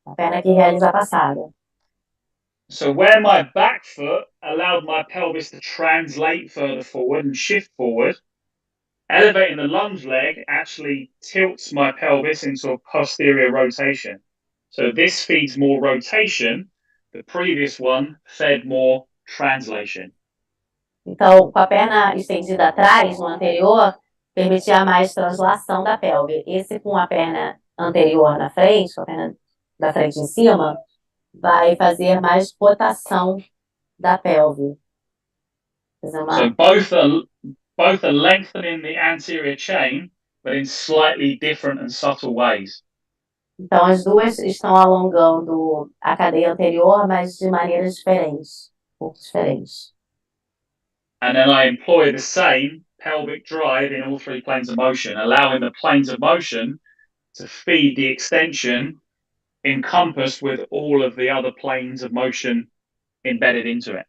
a perna que realiza a passada. So where my back foot allowed my pelvis to translate further forward and shift forward, elevating the lunge leg actually tilts my pelvis into a posterior rotation. So this feeds more rotation. The previous one fed more translation. Então, com a perna estendida atrás, no anterior, permitia mais translação da pelve. Esse com a perna anterior na frente, com a perna da frente em cima, vai fazer mais rotação da pelve. So both are lengthening the anterior chain, but in slightly different and subtle ways. Então, as duas estão alongando a cadeia anterior, mas de maneiras diferentes, um pouco diferentes. And then I employ the same pelvic drive in all 3 planes of motion, allowing the planes of motion to feed the extension encompassed with all of the other planes of motion embedded into it.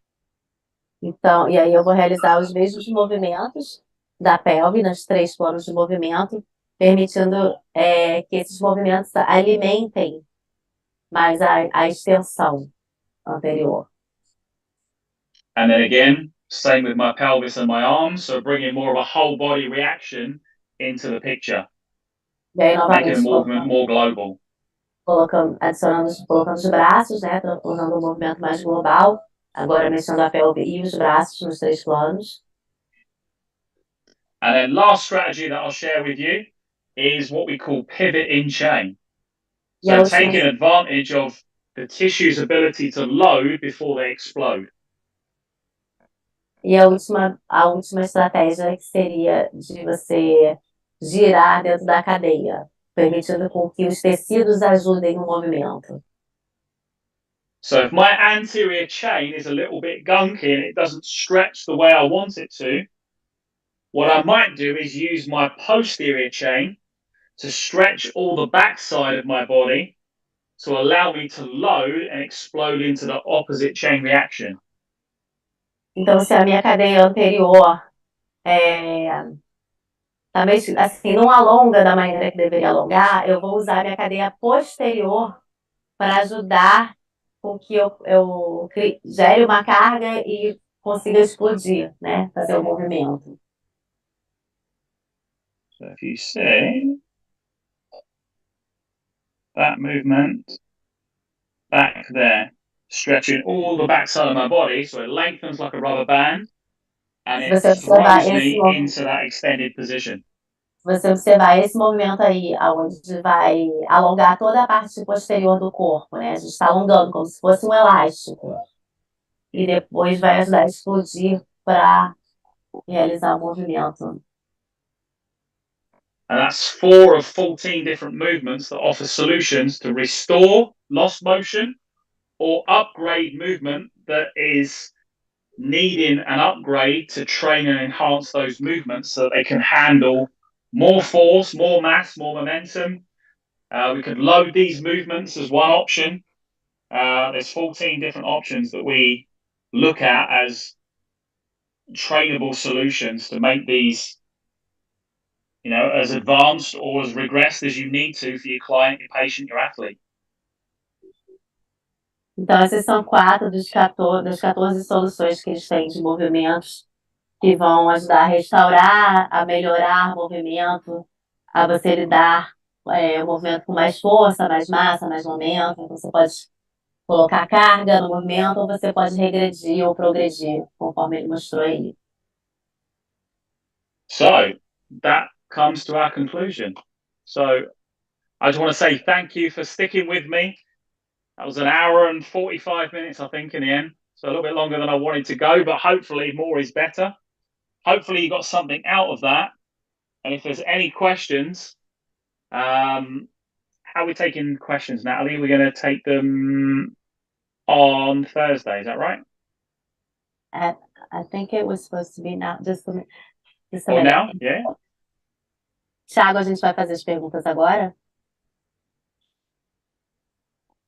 Então, e aí eu vou realizar os mesmos movimentos da pelve nos 3 planos de movimento, permitindo que esses movimentos alimentem mais a extensão anterior. And then again, same with my pelvis and my arms, so bringing more of a whole body reaction into the picture, E aí, making the novamente, movement more global. colocando os braços, né, tornando o movimento mais global, agora mexendo a pelve e os braços nos 3 planos. And then last strategy that I'll share with you is what we call pivot in chain. So taking advantage of the tissue's ability to load before they explode. E a última estratégia que seria de você girar dentro da cadeia, permitindo com que os tecidos ajudem no movimento. So if my anterior chain is a little bit gunky and it doesn't stretch the way I want it to, what I might do is use my posterior chain to stretch all the backside of my body to allow me to load and explode into the opposite chain reaction. Então, se a minha cadeia anterior também, assim, não alonga da maneira que deveria alongar, eu vou usar a minha cadeia posterior para ajudar com que eu gere uma carga e consiga explodir, né? Fazer o movimento. So if you see that movement back there, stretching all the backside of my body, so it lengthens like a rubber band, and it throws me into that extended position. Se você observar esse movimento aí, onde vai alongar toda a parte posterior do corpo, né? A gente está alongando como se fosse um elástico. e depois vai ajudar a explodir para realizar o movimento. And that's 4 of 14 different movements that offer solutions to restore lost motion or upgrade movement that is needing an upgrade to train and enhance those movements so that they can handle more force, more mass, more momentum. We could load these movements as one option. There's 14 different options that we look at as trainable solutions to make these, as advanced or as regressed as you need to for your client, your patient, your athlete. Então, essas são 4 das 14 soluções que eles têm de movimentos que vão ajudar a restaurar, a melhorar o movimento, a você lidar o movimento com mais força, mais massa, mais momento. Então, você pode colocar carga no movimento ou você pode regredir ou progredir, conforme ele mostrou aí. So that comes to our conclusion. So I just want to say thank you for sticking with me. That was an hour and 45 minutes, I think, in the end. So a little bit longer than I wanted to go, but hopefully more is better. Hopefully you got something out of that. And if there's any questions, how are we taking questions, Natalie? We're going to take them on Thursday. Is that right? I think it was supposed to be now, just a Or minute. now? Yeah. Thiago, a gente vai fazer as perguntas agora?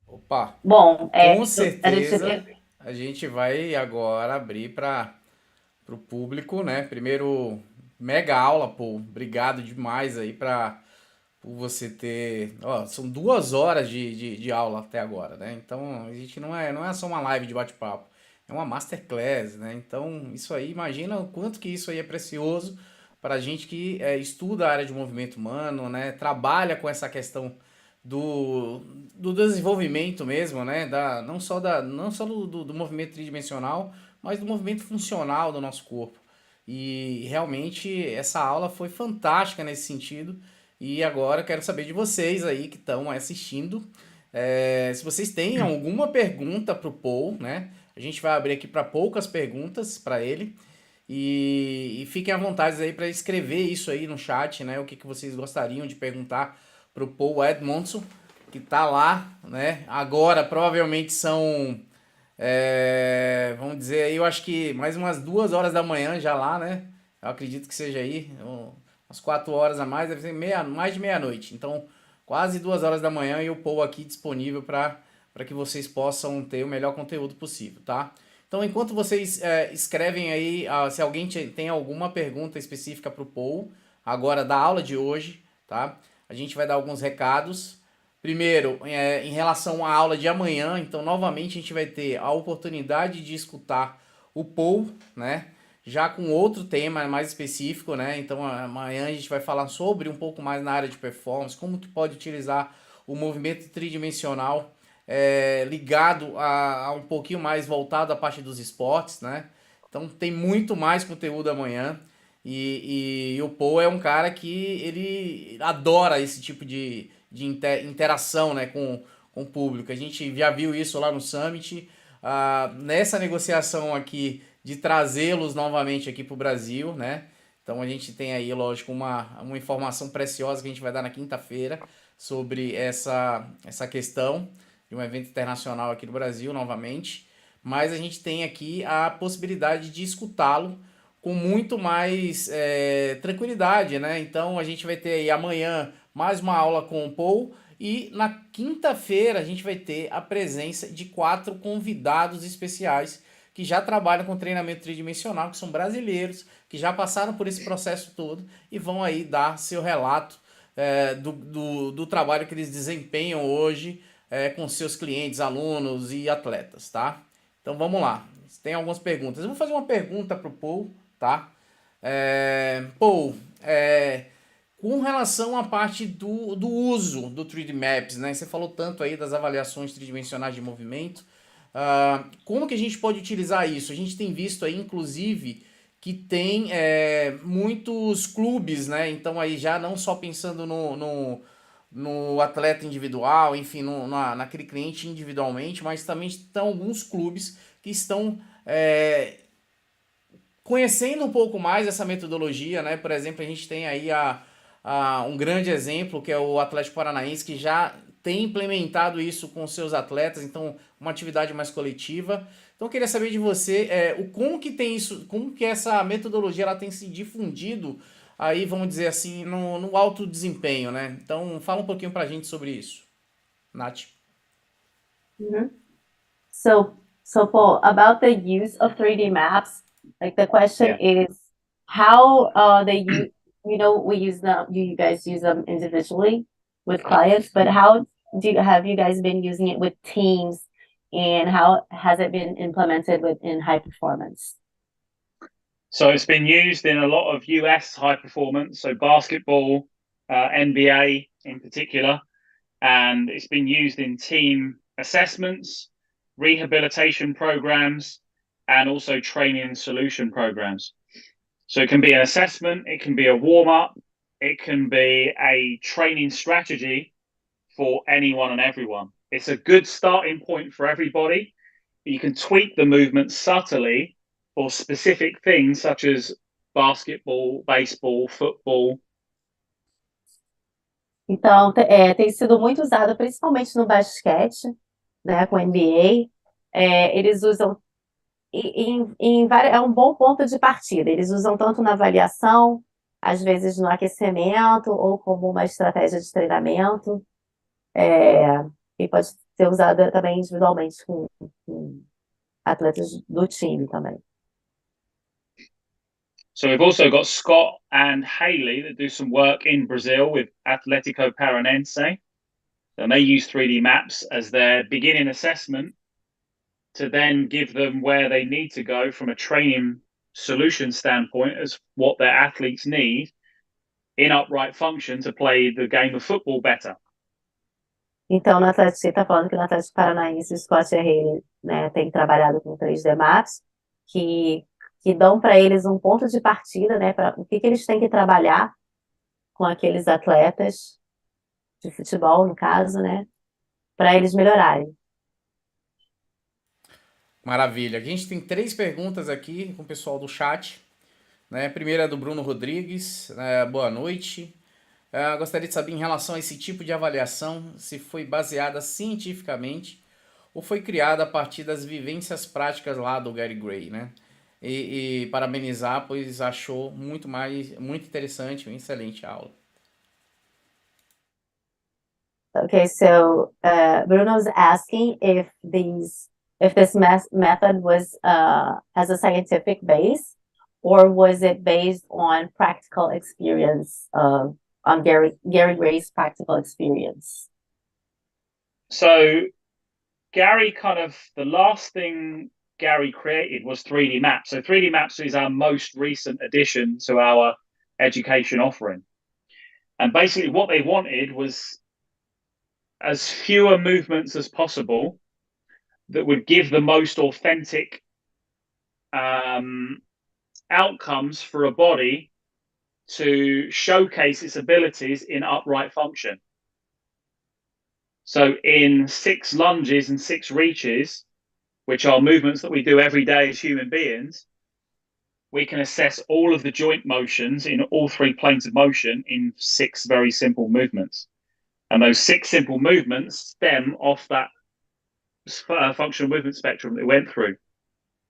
Opa, Bom, com certeza a gente vai agora abrir para o público, né? Primeiro, mega aula, pô. Obrigado demais aí por você ter. Ó, são 2 horas de aula até agora, né? Então a gente não é só uma live de bate-papo, é uma masterclass, né? Então isso aí, imagina o quanto que isso aí é precioso para a gente que estuda a área de movimento humano, né? Trabalha com essa questão do desenvolvimento mesmo, né? Não só do movimento tridimensional, mas do movimento funcional do nosso corpo. E realmente essa aula foi fantástica nesse sentido. E agora eu quero saber de vocês aí que estão assistindo. Se vocês têm alguma pergunta para o Paul, né? A gente vai abrir aqui para poucas perguntas para ele. E fiquem à vontade aí para escrever isso aí no chat, né? O que vocês gostariam de perguntar para o Paul Edmondson, que está lá, né? Agora provavelmente são, vamos dizer aí, eu acho que mais umas 2 horas da manhã já lá, né? Eu acredito que seja aí, umas 4 horas a mais, deve ser mais de meia-noite. Então, quase 2 horas da manhã e o Paul aqui disponível para que vocês possam ter o melhor conteúdo possível, tá? Então, enquanto vocês escrevem aí, se alguém tem alguma pergunta específica para o Paul, agora da aula de hoje, tá? A gente vai dar alguns recados. Primeiro, em relação à aula de amanhã, então novamente a gente vai ter a oportunidade de escutar o Paul, né? Já com outro tema mais específico, né? Então amanhã a gente vai falar sobre um pouco mais na área de performance, como que pode utilizar o movimento tridimensional ligado a um pouquinho mais voltado à parte dos esportes, né? Então tem muito mais conteúdo amanhã. E o Paul é um cara que ele adora esse tipo de interação, né, com o público. A gente já viu isso lá no Summit. Nessa negociação aqui de trazê-los novamente aqui para o Brasil, né? Então a gente tem aí, lógico, uma informação preciosa que a gente vai dar na quinta-feira sobre essa questão de um evento internacional aqui no Brasil novamente. Mas a gente tem aqui a possibilidade de escutá-lo com muito mais tranquilidade, né? Então a gente vai ter aí amanhã mais uma aula com o Paul e na quinta-feira a gente vai ter a presença de 4 convidados especiais que já trabalham com treinamento tridimensional, que são brasileiros, que já passaram por esse processo todo e vão aí dar seu relato do trabalho que eles desempenham hoje com seus clientes, alunos e atletas, tá? Então vamos lá, tem algumas perguntas. Eu vou fazer uma pergunta para o Paul, tá? Paul, com relação à parte do uso do 3D Maps, né? Você falou tanto aí das avaliações tridimensionais de movimento. Como que a gente pode utilizar isso? A gente tem visto aí, inclusive, que tem muitos clubes, né? Então aí já não só pensando no atleta individual, enfim, naquele cliente individualmente, mas também estão alguns clubes que estão É, conhecendo um pouco mais essa metodologia, né? Por exemplo, a gente tem aí um grande exemplo que é o Atlético Paranaense, que já tem implementado isso com seus atletas, então uma atividade mais coletiva. Então eu queria saber de você como que tem isso, como que essa metodologia ela tem se difundido aí, vamos dizer assim, no alto desempenho, né? Então fala um pouquinho pra gente sobre isso, Nath. Mhm. So Paul, about the use of 3D maps, like the question is how they use, we use them, you guys use them individually with clients, but how have you guys been using it with teams, and how has it been implemented within high performance? So it's been used in a lot of US high performance, so basketball, NBA in particular, and it's been used in team assessments, rehabilitation programs, and also training and solution programs. So it can be an assessment, it can be a warm up, it can be a training strategy for anyone and everyone. It's a good starting point for everybody. You can tweak the movement subtly for specific things such as basketball, baseball, football. Então, tem sido muito usado principalmente no basquete, né, com NBA. Eles usam é um bom ponto de partida. Eles usam tanto na avaliação, às vezes no aquecimento, ou como uma estratégia de treinamento. E pode ser usada também individualmente com atletas do time também. So we've also got Scott and Haley that do some work in Brazil with Atlético Paranense. And they use 3D maps as their beginning assessment to then give them where they need to go from a training solution standpoint as what their athletes need in upright function to play the game of football better. Então, no Atlético, você está falando que no Atlético Paranaense, o Scott e a Haley, né, tem trabalhado com 3D Maps, que dão para eles um ponto de partida, né, para o que eles têm que trabalhar com aqueles atletas de futebol, no caso, né, para eles melhorarem. Maravilha. A gente tem 3 perguntas aqui com o pessoal do chat. Né? A primeira é do Bruno Rodrigues. Boa noite. Gostaria de saber em relação a esse tipo de avaliação, se foi baseada cientificamente ou foi criada a partir das vivências práticas lá do Gary Gray, né? E parabenizar, pois achou muito interessante, uma excelente aula. Okay, so Bruno's asking if this method was has a scientific base, or was it based on practical experience, on Gary Gray's practical experience? So Gary the last thing Gary created was 3D Maps. So 3D Maps is our most recent addition to our education offering. And basically what they wanted was as fewer movements as possible that would give the most authentic outcomes for a body to showcase its abilities in upright function. So in 6 lunges and 6 reaches, which are movements that we do every day as human beings, we can assess all of the joint motions in all 3 planes of motion in 6 very simple movements. And those 6 simple movements stem off that functional movement spectrum that we went through.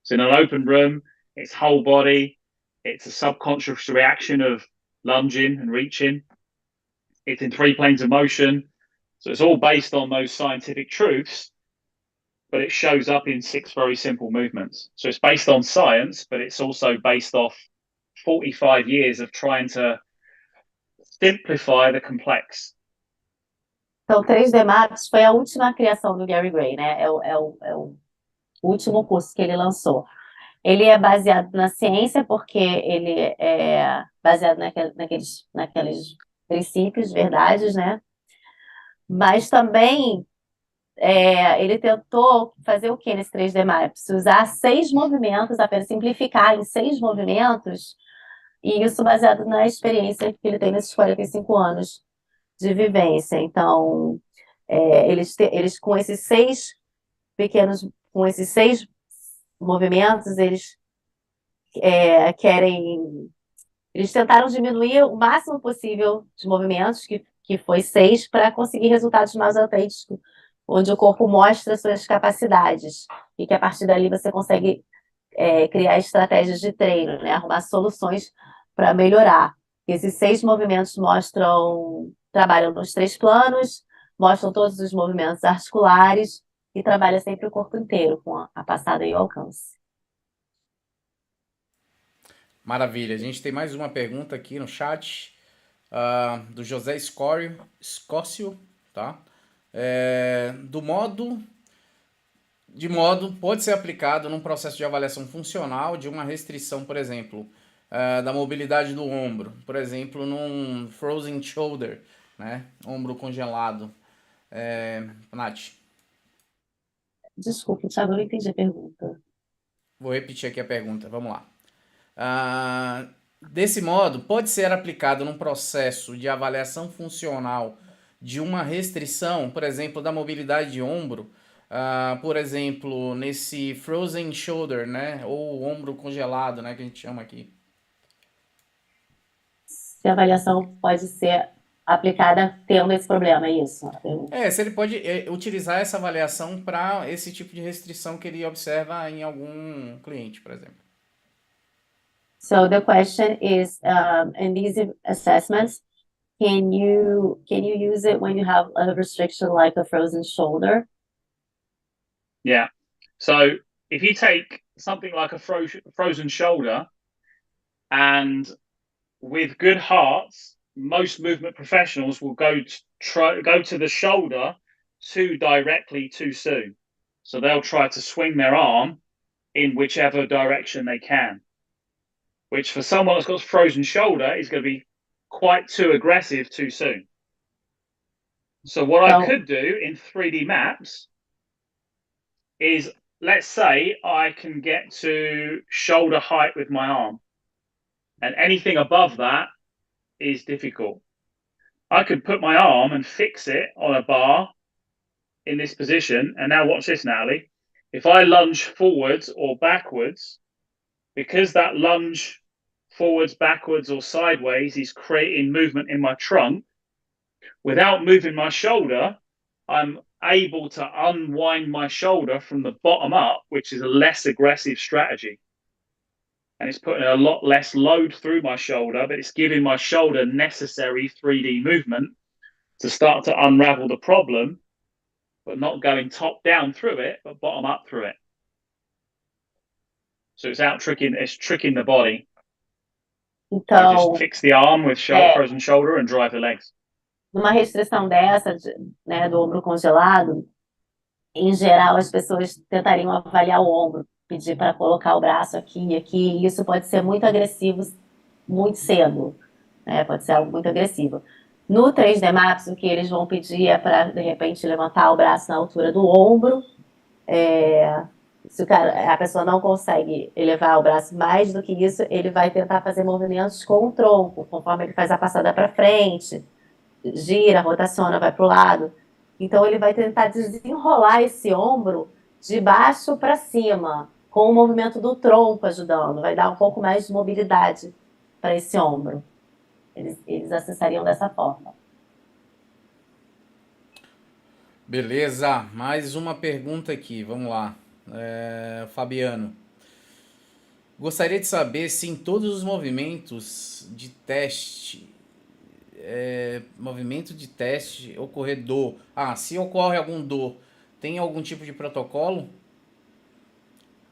So in an open room, it's whole body, it's a subconscious reaction of lunging and reaching. It's in 3 planes of motion. So it's all based on those scientific truths, but it shows up in 6 very simple movements. So it's based on science, but it's also based off 45 years of trying to simplify the complex. Então, 3D Maps foi a última criação do Gary Gray, né? É o último curso que ele lançou. Ele é baseado na ciência, porque ele é baseado naqueles princípios, verdades, né? Mas também ele tentou fazer o que nesse 3D Maps? Usar 6 movimentos, apenas simplificar em 6 movimentos, e isso baseado na experiência que ele tem nesses 45 anos de vivência. Então, eles com esses 6 pequenos, com esses 6 movimentos, eles eles tentaram diminuir o máximo possível de movimentos, que foi 6, para conseguir resultados mais autênticos, onde o corpo mostra suas capacidades e que a partir dali você consegue criar estratégias de treino, né? Arrumar soluções para melhorar. Esses 6 movimentos trabalham nos 3 planos, mostram todos os movimentos articulares e trabalha sempre o corpo inteiro, com a passada e o alcance. Maravilha. A gente tem mais uma pergunta aqui no chat, do José Escócio, tá? De modo pode ser aplicado num processo de avaliação funcional de uma restrição, por exemplo, da mobilidade do ombro, por exemplo, num frozen shoulder, né? Ombro congelado. Nath, Desculpa, Thiago, eu não entendi a pergunta. vou repetir aqui a pergunta, vamos lá. Desse modo, pode ser aplicado num processo de avaliação funcional de uma restrição, por exemplo, da mobilidade de ombro, por exemplo, nesse frozen shoulder, né, ou ombro congelado, né, que a gente chama aqui. Se a avaliação pode ser aplicada tendo esse problema, é isso? Se ele pode utilizar essa avaliação para esse tipo de restrição que ele observa em algum cliente, por exemplo. So the question is, in these assessments, can you use it when you have a restriction like a frozen shoulder? Yeah. So if you take something like a frozen shoulder, and with good hearts, most movement professionals will go to the shoulder too directly too soon. So they'll try to swing their arm in whichever direction they can, which for someone that's got frozen shoulder is going to be quite too aggressive too soon. So what I could do in 3D maps is, let's say I can get to shoulder height with my arm, and anything above that is difficult. I could put my arm and fix it on a bar in this position, and now watch this, Natalie. If I lunge forwards or backwards, because that lunge forwards, backwards, or sideways is creating movement in my trunk, without moving my shoulder, I'm able to unwind my shoulder from the bottom up, which is a less aggressive strategy. And it's putting a lot less load through my shoulder, but it's giving my shoulder necessary 3D movement to start to unravel the problem, but not going top down through it, but bottom up through it. So it's tricking the body. Então, I just fix the arm with frozen shoulder and drive the legs. Numa restrição dessa, né, do ombro congelado, em geral as pessoas tentariam avaliar o ombro, pedir para colocar o braço aqui e aqui, e isso pode ser muito agressivo muito cedo, né? Pode ser algo muito agressivo. No 3D Maps, o que eles vão pedir é para, de repente, levantar o braço na altura do ombro. Se a pessoa não consegue elevar o braço mais do que isso, ele vai tentar fazer movimentos com o tronco, conforme ele faz a passada para frente, gira, rotaciona, vai para o lado. Então, ele vai tentar desenrolar esse ombro de baixo para cima, com o movimento do tronco ajudando. Vai dar um pouco mais de mobilidade para esse ombro. Eles acessariam dessa forma. Beleza, mais uma pergunta aqui, vamos lá. Fabiano. Gostaria de saber se em todos os movimentos de teste, ocorrer dor. Se ocorre algum dor, tem algum tipo de protocolo?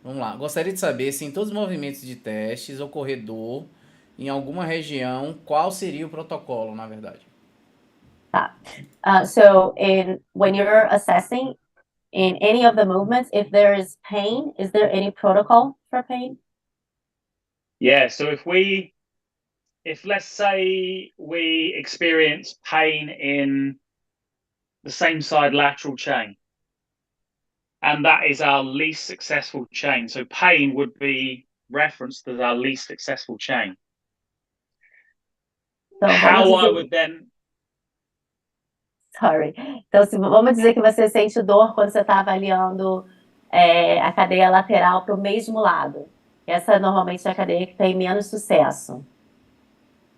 Vamos lá. Gostaria de saber se em todos os movimentos de testes ocorrer dor em alguma região, qual seria o protocolo, na verdade? So when you're assessing in any of the movements, if there is pain, is there any protocol for pain? Yeah, so if let's say we experience pain in the same side lateral chain, and that is our least successful chain. So pain would be referenced as our least successful chain. Então, Então, vamos dizer que você sente dor quando você está avaliando a cadeia lateral para o mesmo lado. Essa normalmente é a cadeia que tem menos sucesso.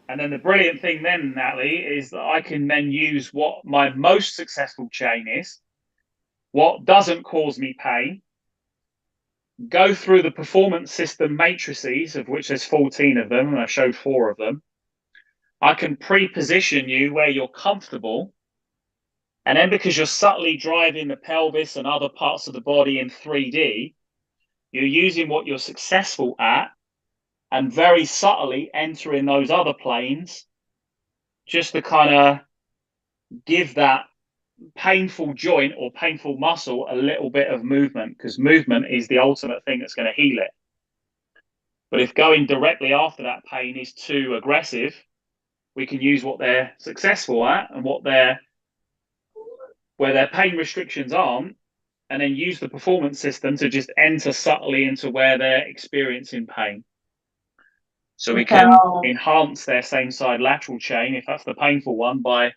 And then the brilliant thing then, Natalie, is that I can then use what my most successful chain is, what doesn't cause me pain, go through the performance system matrices, of which there's 14 of them, and I showed 4 of them. I can pre-position you where you're comfortable. And then because you're subtly driving the pelvis and other parts of the body in 3D, you're using what you're successful at and very subtly entering those other planes just to kind of give that painful joint or painful muscle a little bit of movement, because movement is the ultimate thing that's going to heal it. But if going directly after that pain is too aggressive, we can use what they're successful at and where their pain restrictions aren't, and then use the performance system to just enter subtly into where they're experiencing pain. So we can enhance their same side lateral chain, if that's the painful one, by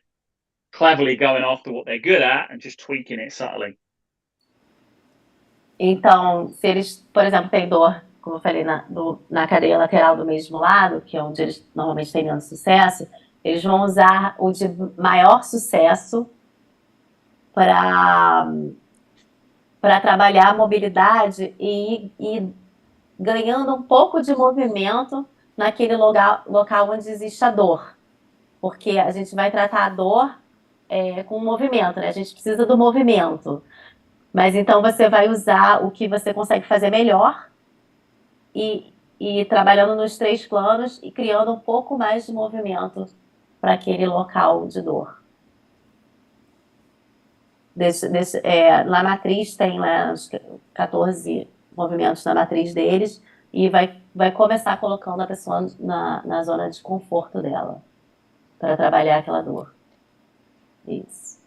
cleverly going after what they're good at and just tweaking it subtly. Então, se eles, por exemplo, têm dor, como eu falei, na cadeia lateral do mesmo lado, que é onde eles normalmente têm menos sucesso, eles vão usar o de maior sucesso para trabalhar a mobilidade e ganhando um pouco de movimento naquele local onde existe a dor. Porque a gente vai tratar a dor com movimento, né? A gente precisa do movimento. Mas então você vai usar o que você consegue fazer melhor e trabalhando nos 3 planos e criando um pouco mais de movimento para aquele local de dor. Na matriz tem lá uns 14 movimentos na matriz deles e vai começar colocando a pessoa na zona de conforto dela para trabalhar aquela dor. Isso.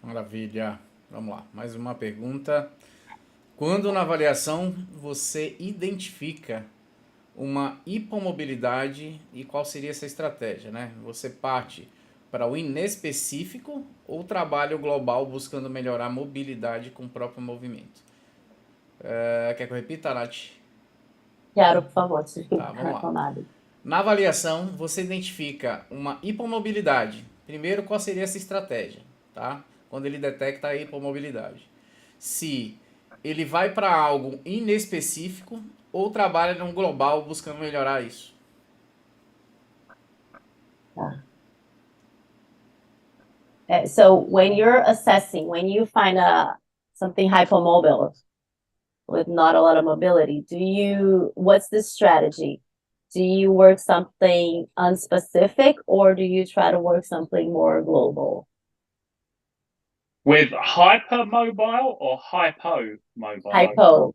Maravilha. Vamos lá, mais uma pergunta. Quando na avaliação você identifica uma hipomobilidade e qual seria essa estratégia, né? Você parte para o inespecífico ou trabalha o global buscando melhorar a mobilidade com o próprio movimento? Quer que eu repita, Nath? Quero, por favor, se Tá, vamos lá. Na avaliação, você identifica uma hipomobilidade. Primeiro, qual seria essa estratégia, tá? Quando ele detecta a hipomobilidade. Se ele vai para algo inespecífico ou trabalha num global buscando melhorar isso. Tá. So when you're assessing, when you find something hypomobile with not a lot of mobility, what's the strategy? Do you work something unspecific or do you try to work something more global? With hypermobile or hypomobile?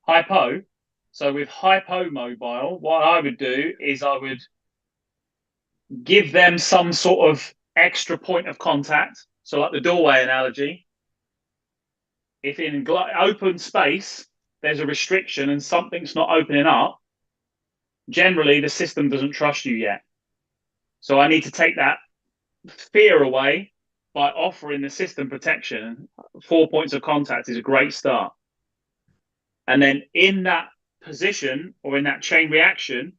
Hypo. So with hypomobile, what I would do is I would give them some sort of extra point of contact. So like the doorway analogy, if in open space there's a restriction and something's not opening up, generally the system doesn't trust you yet. So I need to take that fear away by offering the system protection. 4 points of contact is a great start. And then in that position or in that chain reaction,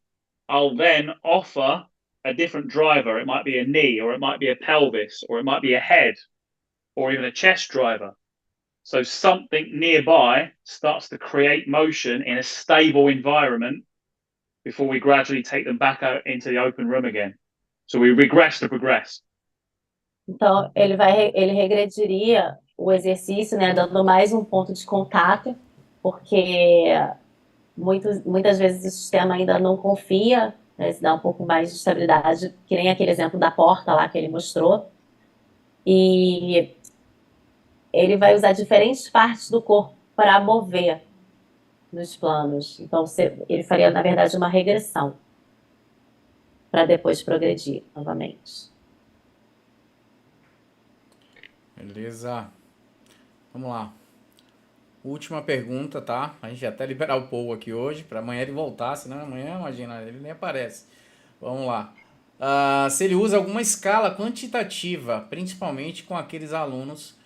I'll then offer a different driver. It might be a knee, or it might be a pelvis, or it might be a head, or even a chest driver. So something nearby starts to create motion in a stable environment before we gradually take them back out into the open room again. So we regress to progress. Então, ele regrediria o exercício, né, dando mais um ponto de contato, porque muitas vezes o sistema ainda não confia, né, se dá um pouco mais de estabilidade, que nem aquele exemplo da porta lá que ele mostrou. E ele vai usar diferentes partes do corpo para mover nos planos. Então, ele faria, na verdade, uma regressão para depois progredir novamente. Beleza. Vamos lá. Última pergunta, tá? A gente vai até liberar o Paul aqui hoje, para amanhã ele voltar, senão amanhã, imagina, ele nem aparece. Vamos lá. Se ele usa alguma escala quantitativa, principalmente com aqueles alunos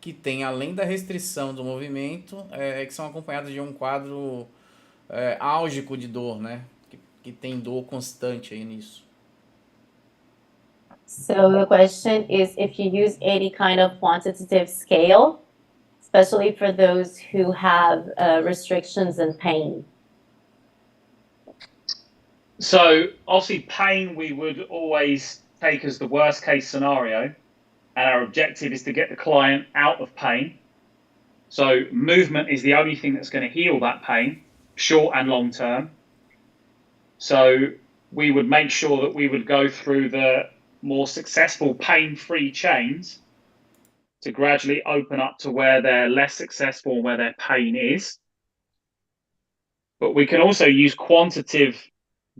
que tem, além da restrição do movimento, que são acompanhadas de um quadro álgico de dor, né? Que tem dor constante aí nisso. So the question is if you use any kind of quantitative scale, especially for those who have restrictions and pain. So obviously pain we would always take as the worst case scenario, and our objective is to get the client out of pain. So movement is the only thing that's going to heal that pain, short and long term. So we would make sure that we would go through the more successful pain-free chains to gradually open up to where they're less successful and where their pain is. But we can also use quantitative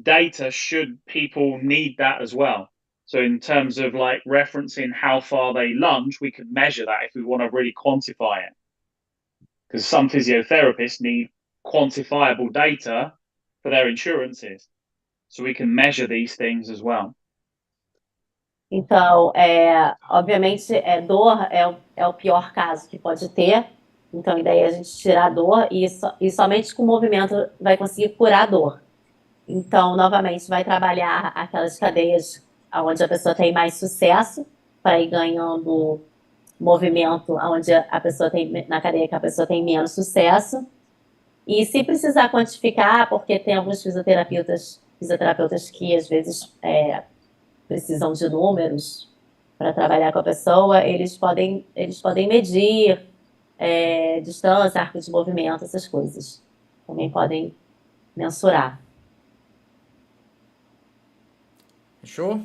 data should people need that as well. So in terms of like referencing how far they lunge, we could measure that if we want to really quantify it. Because some physiotherapists need quantifiable data for their insurances. So we can measure these things as well. Então, obviamente, dor é o pior caso que pode ter. Então, a ideia é a gente tirar a dor e somente com o movimento vai conseguir curar a dor. Então, novamente, vai trabalhar aquelas cadeias onde a pessoa tem mais sucesso para ir ganhando movimento onde a pessoa tem, na cadeia que a pessoa tem menos sucesso. E se precisar quantificar, porque tem alguns fisioterapeutas que às vezes precisam de números para trabalhar com a pessoa, eles podem medir distância, arco de movimento, essas coisas. Também podem mensurar. Fechou?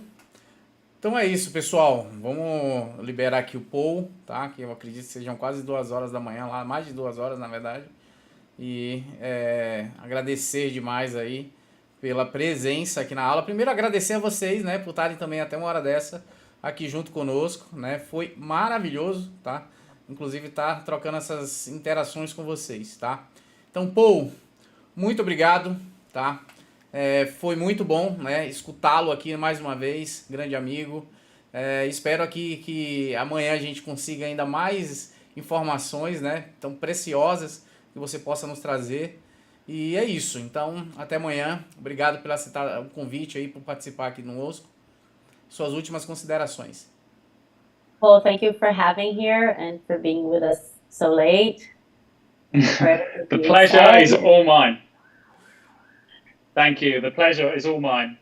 Então é isso, pessoal. Vamos liberar aqui o Paul, tá? Que eu acredito que sejam quase 2 horas da manhã lá, mais de 2 horas, na verdade. E agradecer demais aí pela presença aqui na aula. Primeiro agradecer a vocês, né, por estarem também até uma hora dessa aqui junto conosco, né? Foi maravilhoso, tá? Inclusive tá trocando essas interações com vocês, tá? Então, Paul, muito obrigado, tá? Foi muito bom, né, escutá-lo aqui mais uma vez, grande amigo. Espero aqui que amanhã a gente consiga ainda mais informações, né, tão preciosas que você possa nos trazer. E é isso. Então, até amanhã. Obrigado por aceitar o convite aí, por participar aqui conosco. Suas últimas considerações. Well, thank you for having here and for being with us so late. The pleasure is all mine. Thank you. The pleasure is all mine.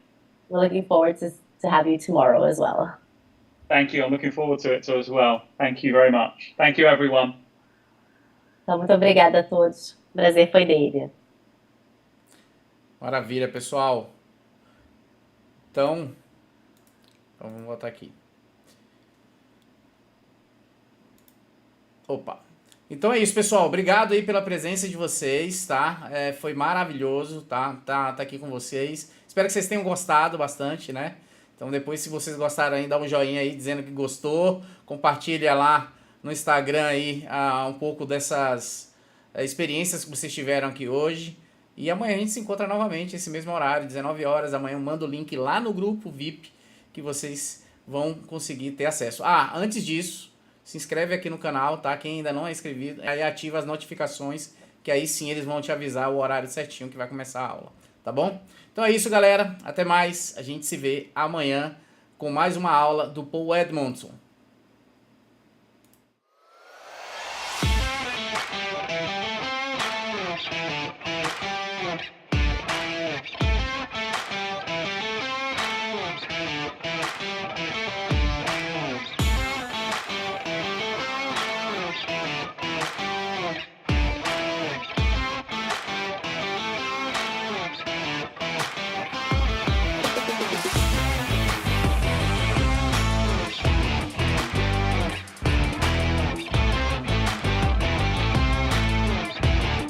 We're looking forward to have you tomorrow as well. Thank you. I'm looking forward to it as well. Thank you very much. Thank you, everyone. Então, muito obrigada a todos. O prazer foi dele. Maravilha, pessoal. Então vamos botar aqui. Opa. Então é isso, pessoal. Obrigado aí pela presença de vocês, tá? Foi maravilhoso, tá? Tá aqui com vocês. Espero que vocês tenham gostado bastante, né? Então depois, se vocês gostaram aí, dá um joinha aí dizendo que gostou. Compartilha lá no Instagram aí um pouco dessas experiências que vocês tiveram aqui hoje. E amanhã a gente se encontra novamente, esse mesmo horário, 19 horas. Amanhã eu mando o link lá no grupo VIP que vocês vão conseguir ter acesso. Antes disso, se inscreve aqui no canal, tá? Quem ainda não é inscrito, aí ativa as notificações, que aí sim eles vão te avisar o horário certinho que vai começar a aula, tá bom? Então é isso, galera. Até mais. A gente se vê amanhã com mais uma aula do Paul Edmondson.